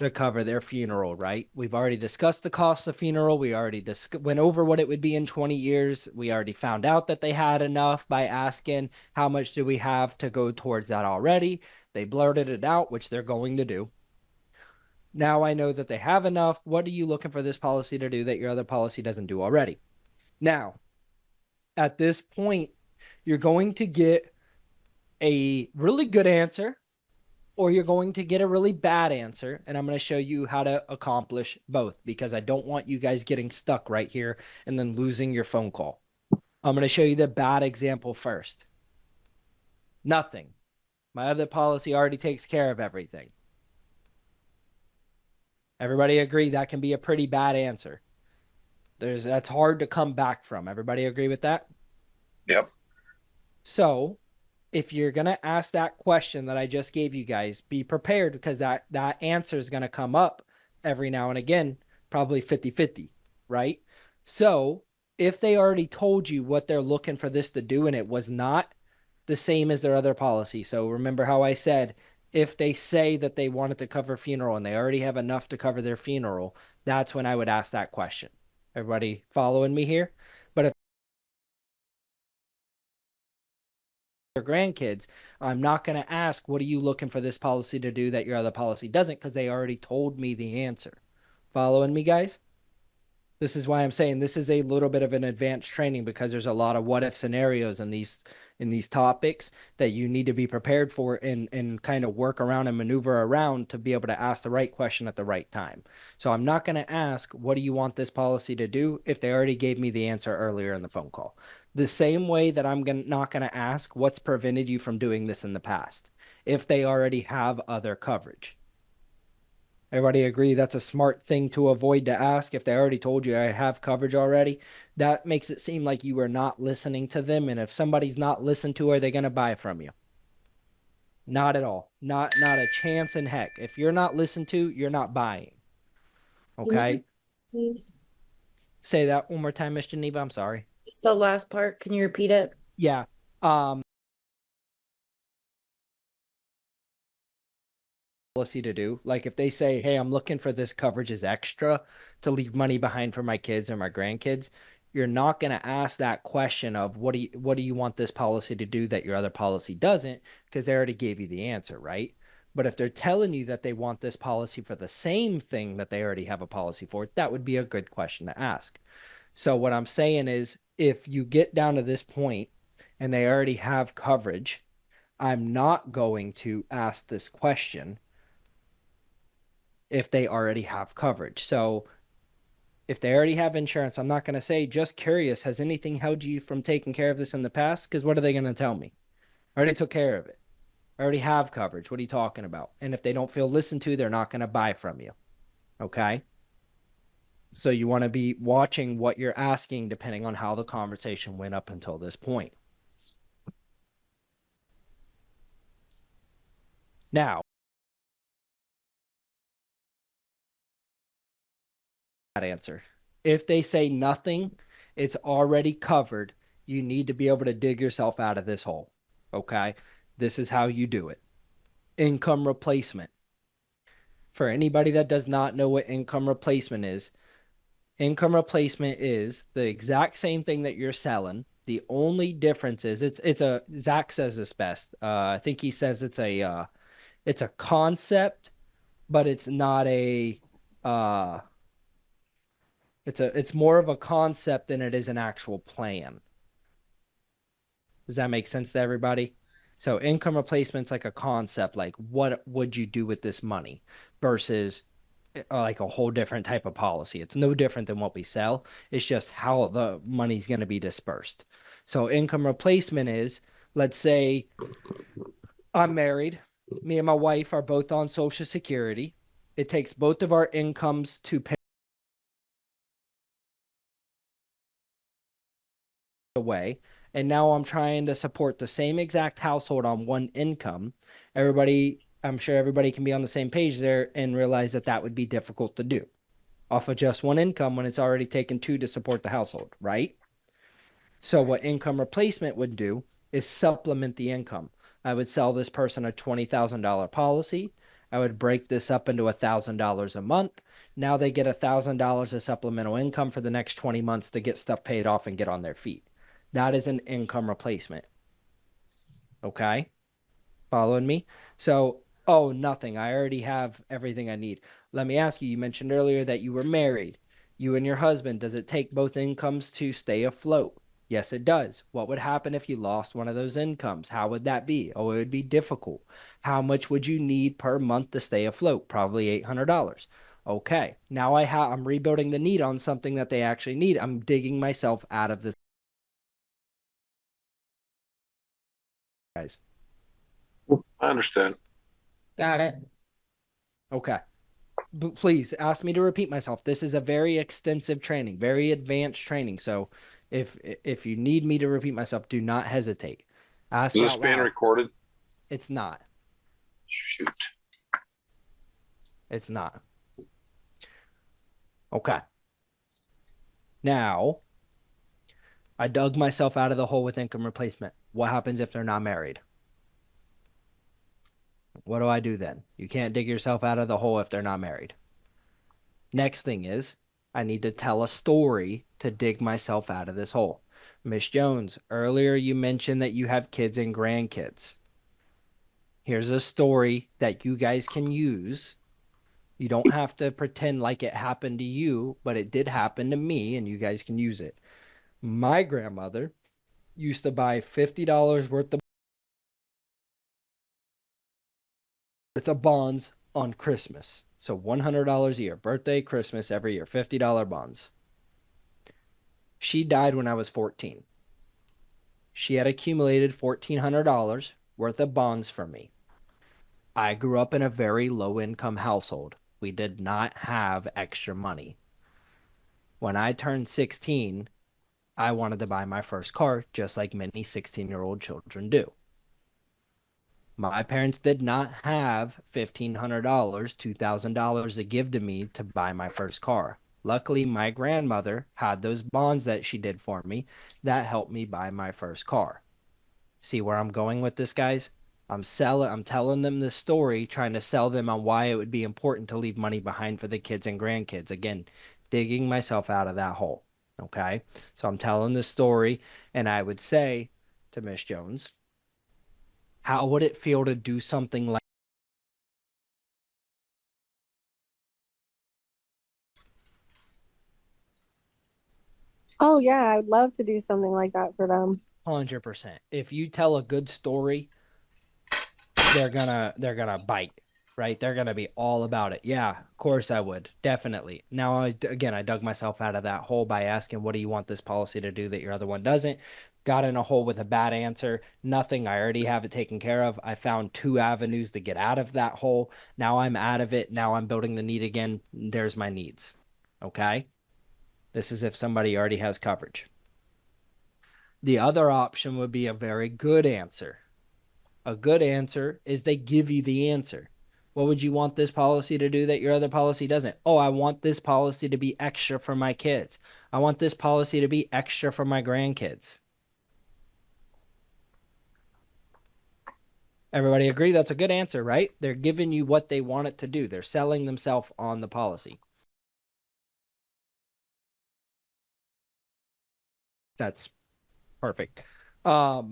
to cover their funeral, right? We've already discussed the cost of funeral. We already went over what it would be in 20 years. We already found out that they had enough by asking how much do we have to go towards that already. They blurted it out, which they're going to do. Now I know that they have enough. What are you looking for this policy to do that your other policy doesn't do already? Now, at this point, you're going to get a really good answer or you're going to get a really bad answer. And I'm going to show you how to accomplish both because I don't want you guys getting stuck right here and then losing your phone call. I'm going to show you the bad example first. Nothing. My other policy already takes care of everything. Everybody agree that can be a pretty bad answer. That's hard to come back from. Everybody agree with that? Yep. So if you're going to ask that question that I just gave you guys, be prepared because that answer is going to come up every now and again, probably 50-50, right? So if they already told you what they're looking for this to do and it was not the same as their other policy. So remember how I said, if they say that they wanted to cover funeral and they already have enough to cover their funeral, that's when I would ask that question. Everybody following me here? But if your grandkids, I'm not going to ask, what are you looking for this policy to do that your other policy doesn't? Because they already told me the answer. Following me, guys? This is why I'm saying this is a little bit of an advanced training because there's a lot of what if scenarios in these topics that you need to be prepared for and kind of work around and maneuver around to be able to ask the right question at the right time. So I'm not going to ask, what do you want this policy to do if they already gave me the answer earlier in the phone call? The same way that I'm not going to ask what's prevented you from doing this in the past if they already have other coverage. Everybody agree that's a smart thing to avoid to ask if they already told you I have coverage already. That makes it seem like you are not listening to them, and if somebody's not listened to, are they going to buy from you? Not at all. Not a chance in heck. If you're not listened to, you're not buying. Okay? Please. Say that one more time, Miss Geneva. I'm sorry. Just the last part. Can you repeat it? Yeah. Policy to do. Like if they say, hey, I'm looking for this coverage as extra to leave money behind for my kids or my grandkids, you're not going to ask that question of what do you want this policy to do that your other policy doesn't, because they already gave you the answer, right? But if they're telling you that they want this policy for the same thing that they already have a policy for, that would be a good question to ask. So what I'm saying is if you get down to this point and they already have coverage, I'm not going to ask this question if they already have coverage. So if they already have insurance, I'm not going to say, just curious, has anything held you from taking care of this in the past? Because what are they going to tell me? I already took care of it. I already have coverage. What are you talking about? And if they don't feel listened to, they're not going to buy from you. Okay? So you want to be watching what you're asking depending on how the conversation went up until this point. Now, that answer. If they say nothing, it's already covered. You need to be able to dig yourself out of this hole. Okay? This is how you do it. Income replacement. For anybody that does not know what income replacement is the exact same thing that you're selling. The only difference is it's a Zach says this best. I think he says it's a concept, but it's not a uh it's more of a concept than it is an actual plan. Does that make sense to everybody? So income replacement's like a concept, like what would you do with this money versus like a whole different type of policy. It's no different than what we sell. It's just how the money's going to be dispersed. So income replacement is, let's say I'm married. Me and my wife are both on Social Security. It takes both of our incomes to pay away. And now I'm trying to support the same exact household on one income. I'm sure everybody can be on the same page there and realize that that would be difficult to do off of just one income when it's already taken two to support the household, right? So what income replacement would do is supplement the income. I would sell this person a $20,000 policy. I would break this up into $1,000 a month. Now they get $1,000 of supplemental income for the next 20 months to get stuff paid off and get on their feet. That is an income replacement. Okay? Following me? So, oh, nothing. I already have everything I need. Let me ask you, you mentioned earlier that you were married. You and your husband, does it take both incomes to stay afloat? Yes, it does. What would happen if you lost one of those incomes? How would that be? Oh, it would be difficult. How much would you need per month to stay afloat? Probably $800. Okay, now I'm rebuilding the need on something that they actually need. I'm digging myself out of this, guys. I understand. Got it. Okay. Please ask me to repeat myself. This is a very extensive training, very advanced training. So if you need me to repeat myself, do not hesitate. Ask Is this out being loud. recorded? It's not. Shoot. It's not. Okay. Now, I dug myself out of the hole with income replacement. What happens if they're not married? What do I do then? You can't dig yourself out of the hole if they're not married. Next thing is, I need to tell a story to dig myself out of this hole. Miss Jones, earlier you mentioned that you have kids and grandkids. Here's a story that you guys can use. You don't have to pretend like it happened to you, but it did happen to me, and you guys can use it. My grandmother used to buy $50 worth of bonds on Christmas. So $100 a year, birthday, Christmas, every year, $50 bonds. She died when I was 14. She had accumulated $1,400 worth of bonds from me. I grew up in a very low income household. We did not have extra money. When I turned 16, I wanted to buy my first car, just like many 16-year-old children do. My parents did not have $1,500, $2,000 to give to me to buy my first car. Luckily, my grandmother had those bonds that she did for me that helped me buy my first car. See where I'm going with this, guys? I'm telling them this story, trying to sell them on why it would be important to leave money behind for the kids and grandkids. Again, digging myself out of that hole. Okay? So I'm telling this story, and I would say to Miss Jones, how would it feel to do something like Oh, Oh yeah, I'd love to do something like that for them. 100%. If you tell a good story, they're gonna bite, right? They're gonna be all about it. Yeah, of course I would. Definitely. Now, again, I dug myself out of that hole by asking, what do you want this policy to do that your other one doesn't? Got in a hole with a bad answer. Nothing. I already have it taken care of. I found two avenues to get out of that hole. Now I'm out of it. Now I'm building the need again. There's my needs. Okay? This is if somebody already has coverage. The other option would be a very good answer. A good answer is they give you the answer. What would you want this policy to do that your other policy doesn't? Oh, I want this policy to be extra for my kids. I want this policy to be extra for my grandkids. Everybody agree that's a good answer, right? They're giving you what they want it to do. They're selling themselves on the policy. That's perfect. Now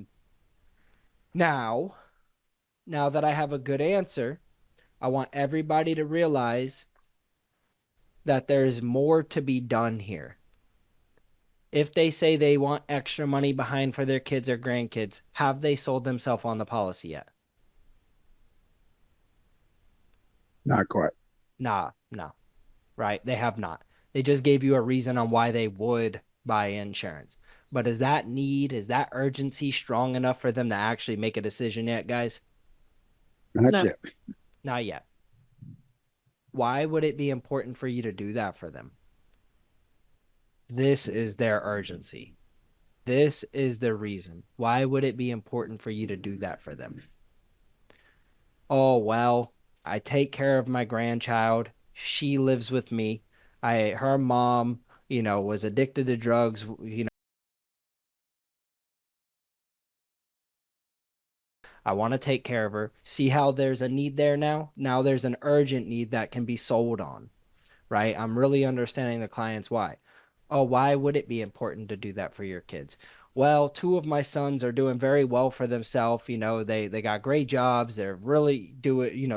that I have a good answer, I want everybody to realize that there is more to be done here. If they say they want extra money behind for their kids or grandkids, have they sold themselves on the policy yet? Not quite. Nah, no. Right? They have not. They just gave you a reason on why they would buy insurance. But is that need, is that urgency strong enough for them to actually make a decision yet, guys? Not No. yet. Not yet. Why would it be important for you to do that for them? This is their urgency. This is the reason. Why would it be important for you to do that for them? Oh, well, I take care of my grandchild. She lives with me. Her mom, was addicted to drugs, I want to take care of her. See how there's a need there now? Now there's an urgent need that can be sold on, right? I'm really understanding the client's why. Oh, why would it be important to do that for your kids? Well, two of my sons are doing very well for themselves. They got great jobs. They're really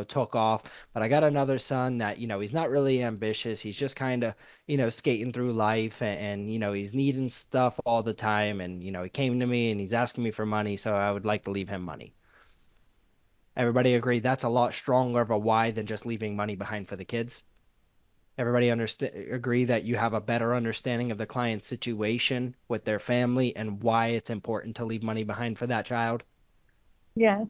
took off. But I got another son that, he's not really ambitious. He's just kind of, skating through life and he's needing stuff all the time. And, he came to me and he's asking me for money. So I would like to leave him money. Everybody agree that's a lot stronger of a why than just leaving money behind for the kids? Everybody agree that you have a better understanding of the client's situation with their family and why it's important to leave money behind for that child? Yes.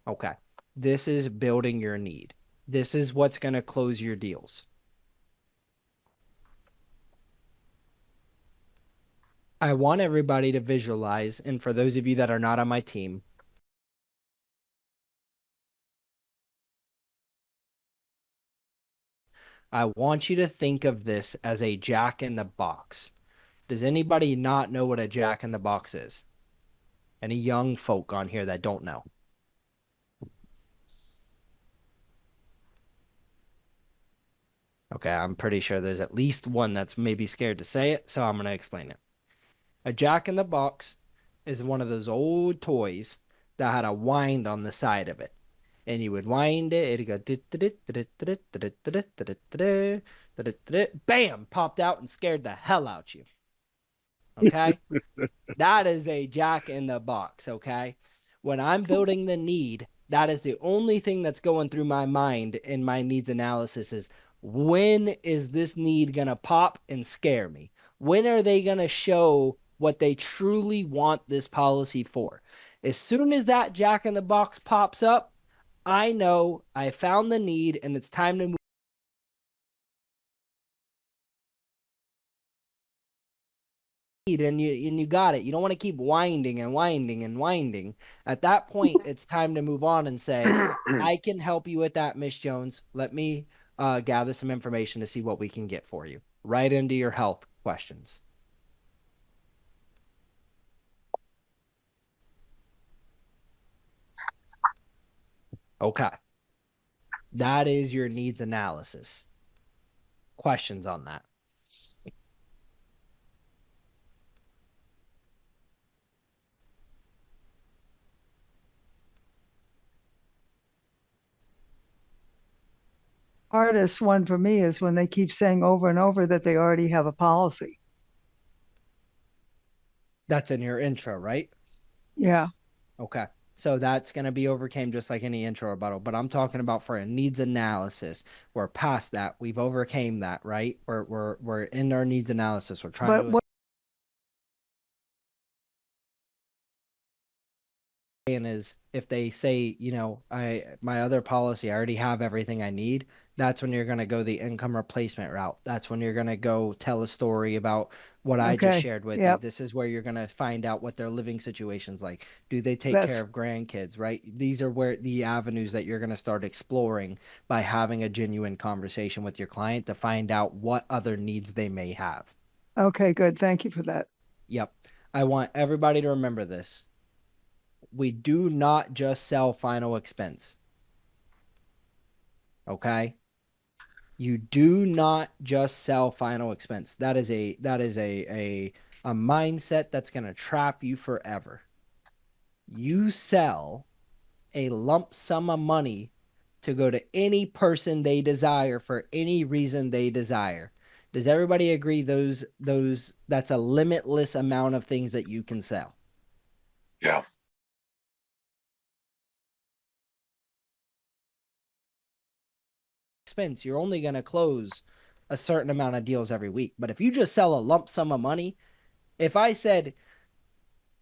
Okay. This is building your need. This is what's going to close your deals. I want everybody to visualize, and for those of you that are not on my team, I want you to think of this as a jack in the box. Does anybody not know what a jack in the box is? Any young folk on here that don't know? Okay, I'm pretty sure there's at least one that's maybe scared to say it, so I'm going to explain it. A jack in the box is one of those old toys that had a wind on the side of it. And you would wind it, it'd go bam, popped out and scared the hell out you. Okay? That is a jack in the box, okay? When I'm building the need, that is the only thing that's going through my mind in my needs analysis is when is this need going to pop and scare me? When are they going to show what they truly want this policy for? As soon as that jack in the box pops up, I know I found the need and it's time to move. And you got it. You don't want to keep winding and winding and winding. At that point, it's time to move on and say, I can help you with that, Miss Jones. Let me gather some information to see what we can get for you. Right into your health questions. Okay. That is your needs analysis. Questions on that? Hardest one for me is when they keep saying over and over that they already have a policy. That's in your intro, right? Yeah. Okay. So that's going to be overcame just like any intro rebuttal. But I'm talking about for a needs analysis. We're past that. We've overcame that, right? We're in our needs analysis. We're trying But to what is if they say, my other policy, I already have everything I need, that's when you're going to go the income replacement route. That's when you're going to go tell a story about what I just okay. shared with you. Yep. This is where you're going to find out what their living situation's like. Do they take care That's of grandkids, right? These are where the avenues that you're going to start exploring by having a genuine conversation with your client to find out what other needs they may have. okay, good. Thank you for that. Yep. I want everybody to remember this. We do not just sell final expense. Okay? You do not just sell final expense. That is a mindset that's going to trap you forever. You sell a lump sum of money to go to any person they desire for any reason they desire. Does everybody agree those that's a limitless amount of things that you can sell? Yeah. Expense, you're only going to close a certain amount of deals every week. But if you just sell a lump sum of money, if I said,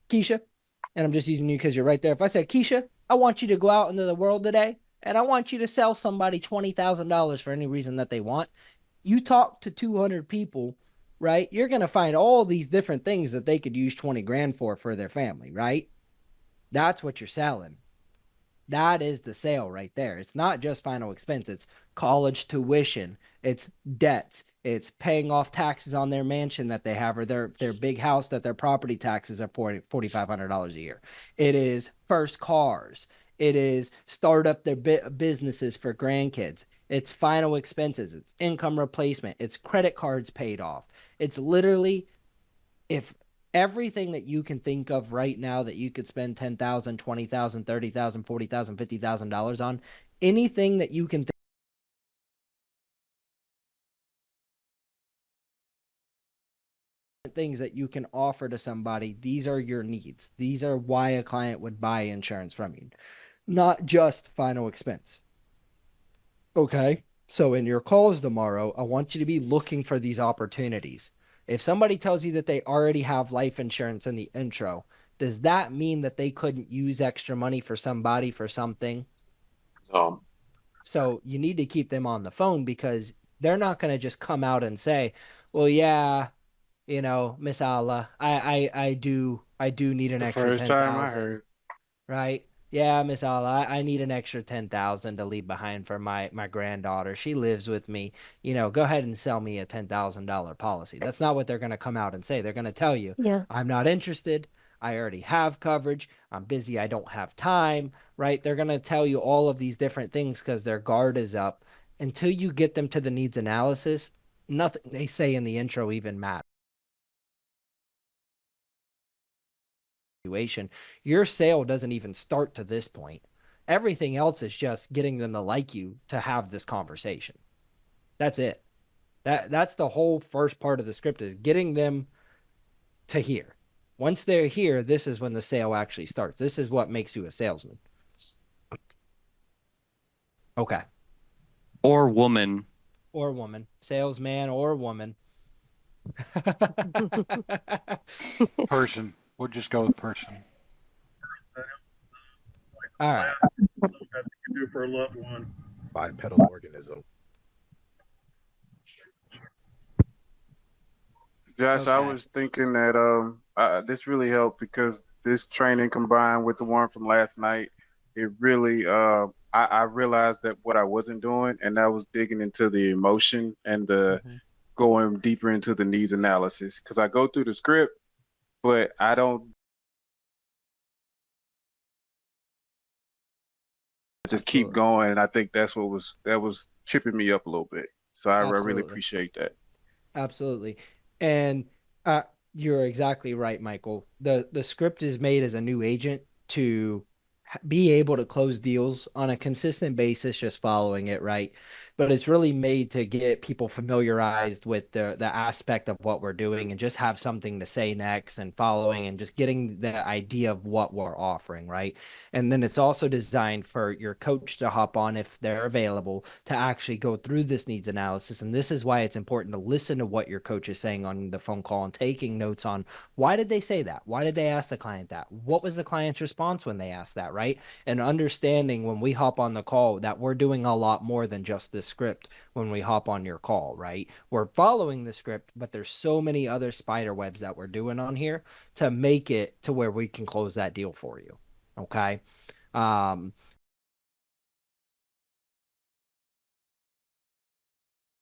Keisha, and I'm just using you because you're right there. If I said, Keisha, I want you to go out into the world today and I want you to sell somebody $20,000 for any reason that they want, you talk to 200 people, right? You're going to find all these different things that they could use 20 grand for their family, right? That's what you're selling. That is the sale right there. It's not just final expense. It's college tuition. It's debts. It's paying off taxes on their mansion that they have or their big house that their property taxes are $4,500 a year. It is first cars. It is start up their businesses for grandkids. It's final expenses. It's income replacement. It's credit cards paid off. It's literally if everything that you can think of right now that you could spend 10,000, 20,000, 30,000, 40,000, $50,000 on, anything that you can think things that you can offer to somebody, these are your needs. These are why a client would buy insurance from you, not just final expense. Okay? So in your calls tomorrow, I want you to be looking for these opportunities. If somebody tells you that they already have life insurance in the intro, does that mean that they couldn't use extra money for somebody for something? So you need to keep them on the phone because they're not going to just come out and say, "Well, yeah, Miss Allah, I do need an The extra first time I 10,000." heard. Right? Yeah, Miss Allah, I need an extra 10,000 to leave behind for my granddaughter. She lives with me. Go ahead and sell me a $10,000 policy. That's not what they're going to come out and say. They're going to tell you, Yeah. I'm not interested. I already have coverage. I'm busy. I don't have time. Right? They're going to tell you all of these different things because their guard is up. Until you get them to the needs analysis, nothing they say in the intro even matters. Your sale doesn't even start to this point. Everything else is just getting them to like you to have this conversation. That's it. That's the whole first part of the script is getting them to hear. Once they're here, this is when the sale actually starts. This is what makes you a salesman. Okay. Or woman. Or woman. Salesman or woman. Person. We'll just go with person. All right. That you can do for a loved one. Bipedal organism. Josh, I Okay. was thinking that this really helped because this training combined with the one from last night, it really I realized that what I wasn't doing, and that was digging into the emotion and the going deeper into the needs analysis. Because I go through the script, but I don't just keep going, and I think that was tripping me up a little bit. So I really Absolutely. appreciate that. Absolutely. And you're exactly right, Michael. The script is made as a new agent to be able to close deals on a consistent basis, just following it, right? but it's really made to get people familiarized with the aspect of what we're doing and just have something to say next and following and just getting the idea of what we're offering, right? And then it's also designed for your coach to hop on if they're available to actually go through this needs analysis. And this is why it's important to listen to what your coach is saying on the phone call and taking notes on why did they say that? Why did they ask the client that? What was the client's response when they asked that, right? And understanding when we hop on the call that we're doing a lot more than just this script when we hop on your call, right? We're following the script, but there's so many other spider webs that we're doing on here to make it to where we can close that deal for you. Okay. Um,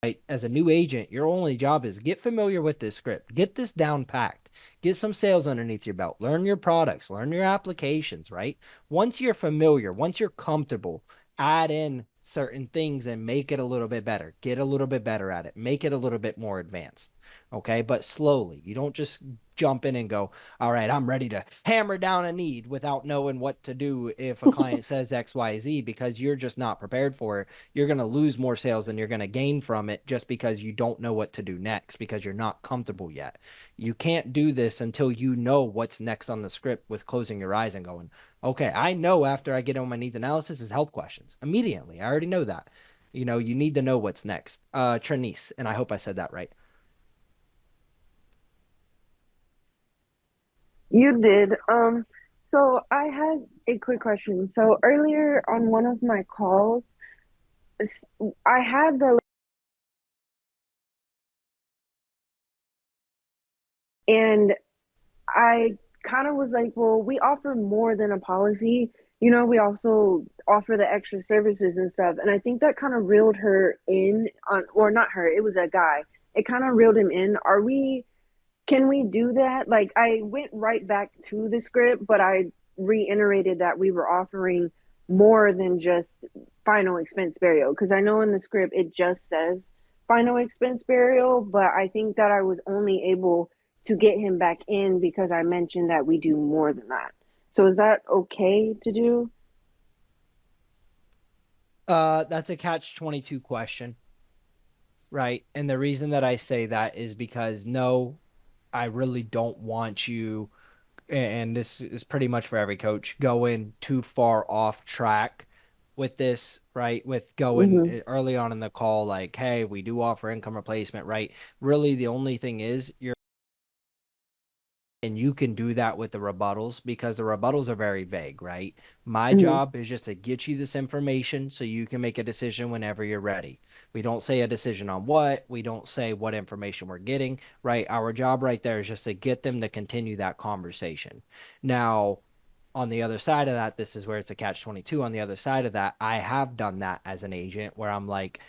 right, as a new agent, your only job is get familiar with this script, get this down packed, get some sales underneath your belt, learn your products, learn your applications, right? Once you're familiar, once you're comfortable, add in certain things and make it a little bit better. Get a little bit better at it. Make it a little bit more advanced. Okay, but slowly. You don't just jump in and go, all right, I'm ready to hammer down a need without knowing what to do if a client says XYZ because you're just not prepared for it. You're going to lose more sales than you're going to gain from it just because you don't know what to do next because you're not comfortable yet. You can't do this until you know what's next on the script with closing your eyes and going, okay, I know after I get on my needs analysis is health questions immediately. I already know that. You know, you need to know what's next. Trinice, and I hope I said that right. You did. So I had a quick question. So earlier on one of my calls, I had the and I kind of was like, well, we offer more than a policy. You know, we also offer the extra services and stuff. And I think that kind of reeled her in on, or not her, it was a guy. It kind of reeled him in. Can we do that? Like, I went right back to the script, but I reiterated that we were offering more than just final expense burial. Because I know in the script it just says final expense burial, but I think that I was only able to get him back in because I mentioned that we do more than that. So is that okay to do? That's a catch 22 question, right? And the reason that I say that is because no, I really don't want you, and this is pretty much for every coach, going too far off track with this, right? With Mm-hmm. going early on in the call, like, hey, we do offer income replacement, right? Really, the only thing is you're and you can do that with the rebuttals because the rebuttals are very vague, right? My Mm-hmm. job is just to get you this information so you can make a decision whenever you're ready. We don't say a decision on what, we don't say what information we're getting, right? Our job right there is just to get them to continue that conversation. Now, on the other side of that, this is where it's a catch 22. On the other side of that, I have done that as an agent where I'm like,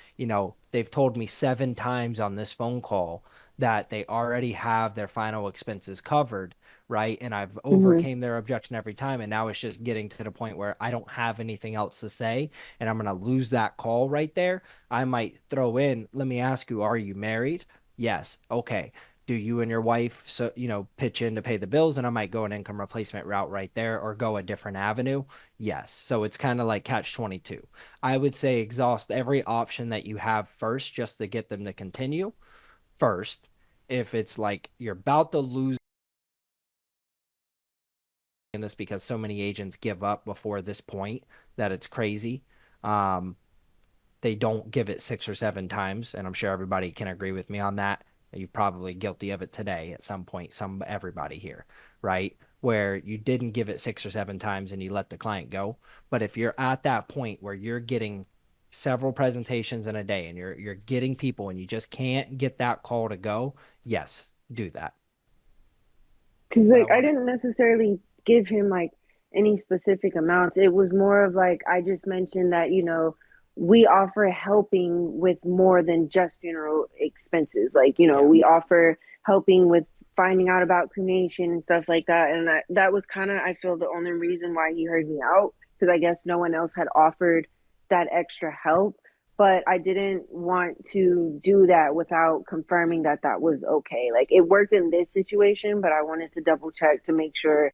they've told me 7 times on this phone call that they already have their final expenses covered, right? And I've Mm-hmm. overcame their objection every time. And now it's just getting to the point where I don't have anything else to say and I'm going to lose that call right there. I might throw in, let me ask you, are you married? Yes. Okay. Do you and your wife pitch in to pay the bills? And I might go an income replacement route right there or go a different avenue. Yes. So it's kind of like catch 22. I would say exhaust every option that you have first just to get them to continue first. If it's like you're about to lose in this because so many agents give up before this point that it's crazy. Um, they don't give it 6 or 7 times, and I'm sure everybody can agree with me on that. You're probably guilty of it today at some point, everybody here, right? Where you didn't give it 6 or 7 times and you let the client go. But if you're at that point where you're getting several presentations in a day and you're getting people and you just can't get that call to go, yes, do that. Because But I like I want didn't necessarily give him like any specific amounts. It was more of like I just mentioned that, we offer helping with more than just funeral expenses. Like, yeah. we offer helping with finding out about cremation and stuff like that. And that was kind of, I feel, the only reason why he heard me out, because I guess no one else had offered that extra help. But I didn't want to do that without confirming that that was okay. Like, it worked in this situation, but I wanted to double check to make sure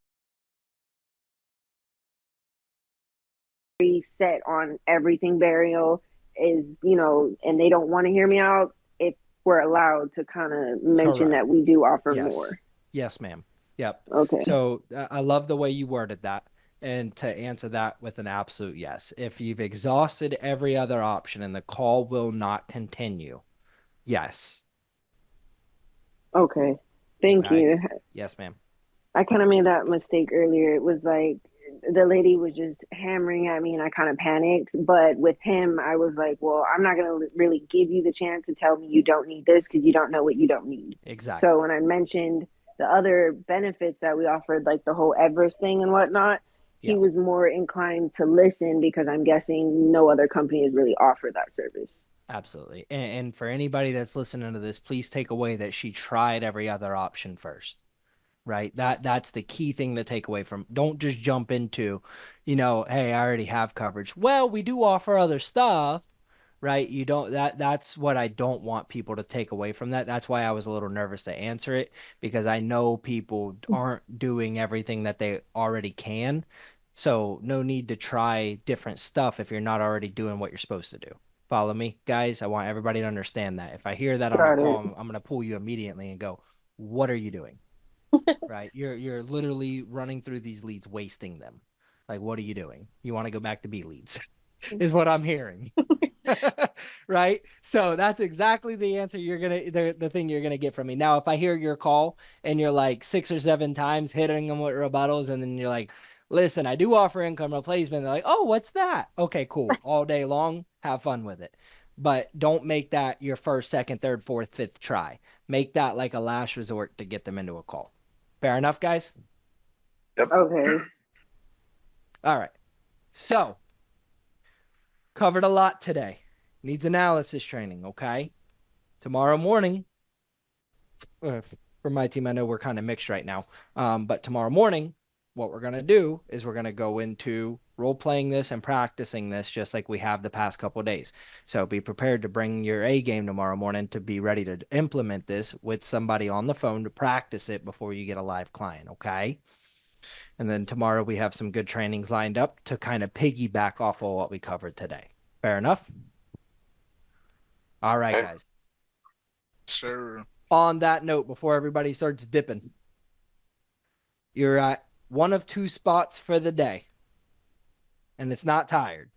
we set on everything burial is, and they don't want to hear me out, if we're allowed to kind of mention Correct. that we do offer Yes. more. Yes, ma'am. Yep. Okay. So I love the way you worded that. And to answer that with an absolute yes. If you've exhausted every other option and the call will not continue, yes. Okay. Thank Okay. you. Yes, ma'am. I kind of made that mistake earlier. It was like the lady was just hammering at me and I kind of panicked. But with him, I was like, well, I'm not going to really give you the chance to tell me you don't need this because you don't know what you don't need. Exactly. So when I mentioned the other benefits that we offered, like the whole Everest thing and whatnot, he Yeah. was more inclined to listen because I'm guessing no other company has really offered that service. Absolutely. And for anybody that's listening to this, please take away that she tried every other option first. Right? That's the key thing to take away from. Don't just jump into, hey, I already have coverage. Well, we do offer other stuff, right? You don't that's what I don't want people to take away from that. That's why I was a little nervous to answer it because I know people aren't doing everything that they already can. So no need to try different stuff if you're not already doing what you're supposed to do. Follow me, guys? I want everybody to understand that. If I hear that on a Got call, it. I'm going to pull you immediately and go, "What are you doing?" Right? You're literally running through these leads, wasting them. Like, what are you doing? You want to go back to B leads, is what I'm hearing. Right? So that's exactly the answer the thing you're gonna get from me. Now, if I hear your call and you're like 6 or 7 times hitting them with rebuttals, and then you're like, listen, I do offer income replacement, they're like, oh, what's that? Okay, cool. All day long, have fun with it. But don't make that your first, second, third, fourth, fifth try. Make that like a last resort to get them into a call. Fair enough, guys? Okay. All right. So, covered a lot today. Needs analysis training, okay? Tomorrow morning, for my team, I know we're kind of mixed right now. But tomorrow morning, what we're going to do is we're going to go into role playing this and practicing this just like we have the past couple of days. So be prepared to bring your A game tomorrow morning to be ready to implement this with somebody on the phone to practice it before you get a live client, okay? And then tomorrow we have some good trainings lined up to kind of piggyback off of what we covered today. Fair enough? All right, guys. Sure. On that note, before everybody starts dipping, you're at one of two spots for the day, and it's not tired.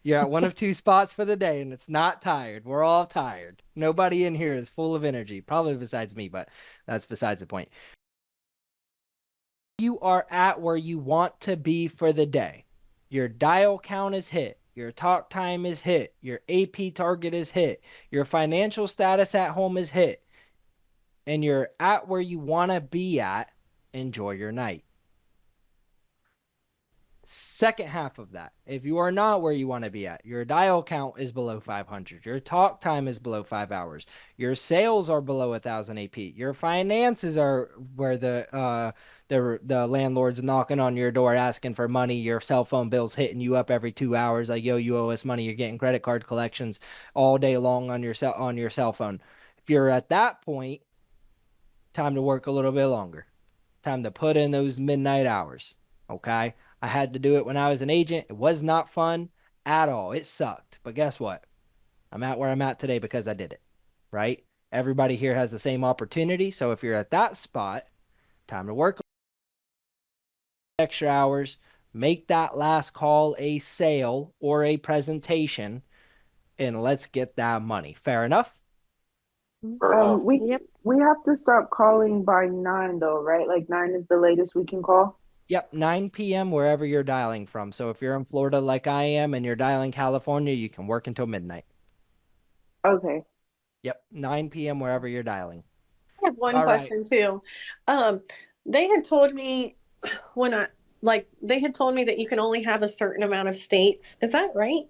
You're at one of two spots for the day, and it's not tired. We're all tired. Nobody in here is full of energy, probably besides me, but that's besides the point. You are at where you want to be for the day. Your dial count is hit. Your talk time is hit. Your AP target is hit. Your financial status at home is hit. And you're at where you want to be at. Enjoy your night. Second half of that, if you are not where you want to be at, your dial count is below 500, your talk time is below 5 hours, your sales are below 1,000 AP, your finances are where the landlord's knocking on your door asking for money, your cell phone bill's hitting you up every 2 hours like, yo, you owe us money, you're getting credit card collections all day long on your cell phone. If you're at that point, time to work a little bit longer. Time to put in those midnight hours. Okay? I had to do it when I was an agent. It was not fun at all. It sucked. But guess what? I'm at where I'm at today because I did it. Right? Everybody here has the same opportunity. So if you're at that spot, time to work extra hours, make that last call a sale or a presentation, and let's get that money. Fair enough? We have to stop calling by 9 though, right? Like 9 is the latest we can call. Yep, 9 p.m. wherever you're dialing from. So if you're in Florida like I am and you're dialing California, you can work until midnight. Okay. Yep, 9 p.m. wherever you're dialing. I have one All right. question too. They had told me they had told me that you can only have a certain amount of states. Is that right?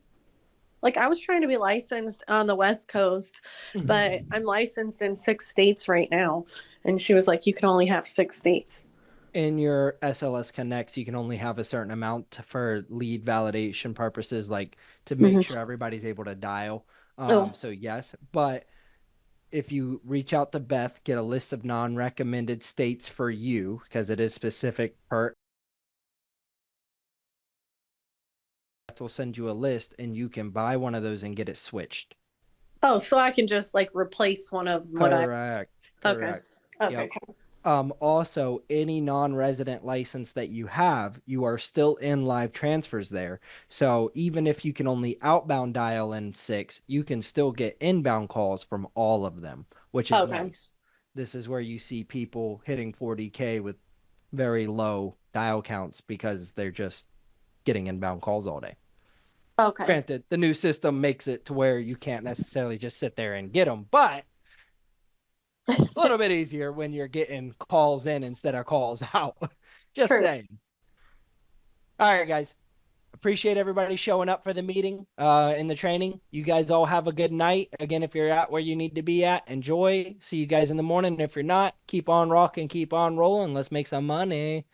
Like I was trying to be licensed on the West Coast, but I'm licensed in 6 states right now. And she was like, you can only have 6 states. In your SLS Connects, you can only have a certain amount for lead validation purposes, like to make sure everybody's able to dial. So yes, but if you reach out to Beth, get a list of non-recommended states for you, because it is specific per will send you a list, and you can buy one of those and get it switched. Oh, so I can just like replace one of what I. Correct. Okay. Correct. Okay. Yep. Also, any non-resident license that you have, you are still in live transfers there. So even if you can only outbound dial in 6, you can still get inbound calls from all of them, which is Okay. nice. This is where you see people hitting 40K with very low dial counts because they're just getting inbound calls all day. Okay. Granted, the new system makes it to where you can't necessarily just sit there and get them, but it's a little bit easier when you're getting calls in instead of calls out. Just True. saying. All right, guys. Appreciate everybody showing up for the meeting, in the training. You guys all have a good night. Again, if you're at where you need to be at, enjoy. See you guys in the morning. If you're not, keep on rocking, keep on rolling. Let's make some money.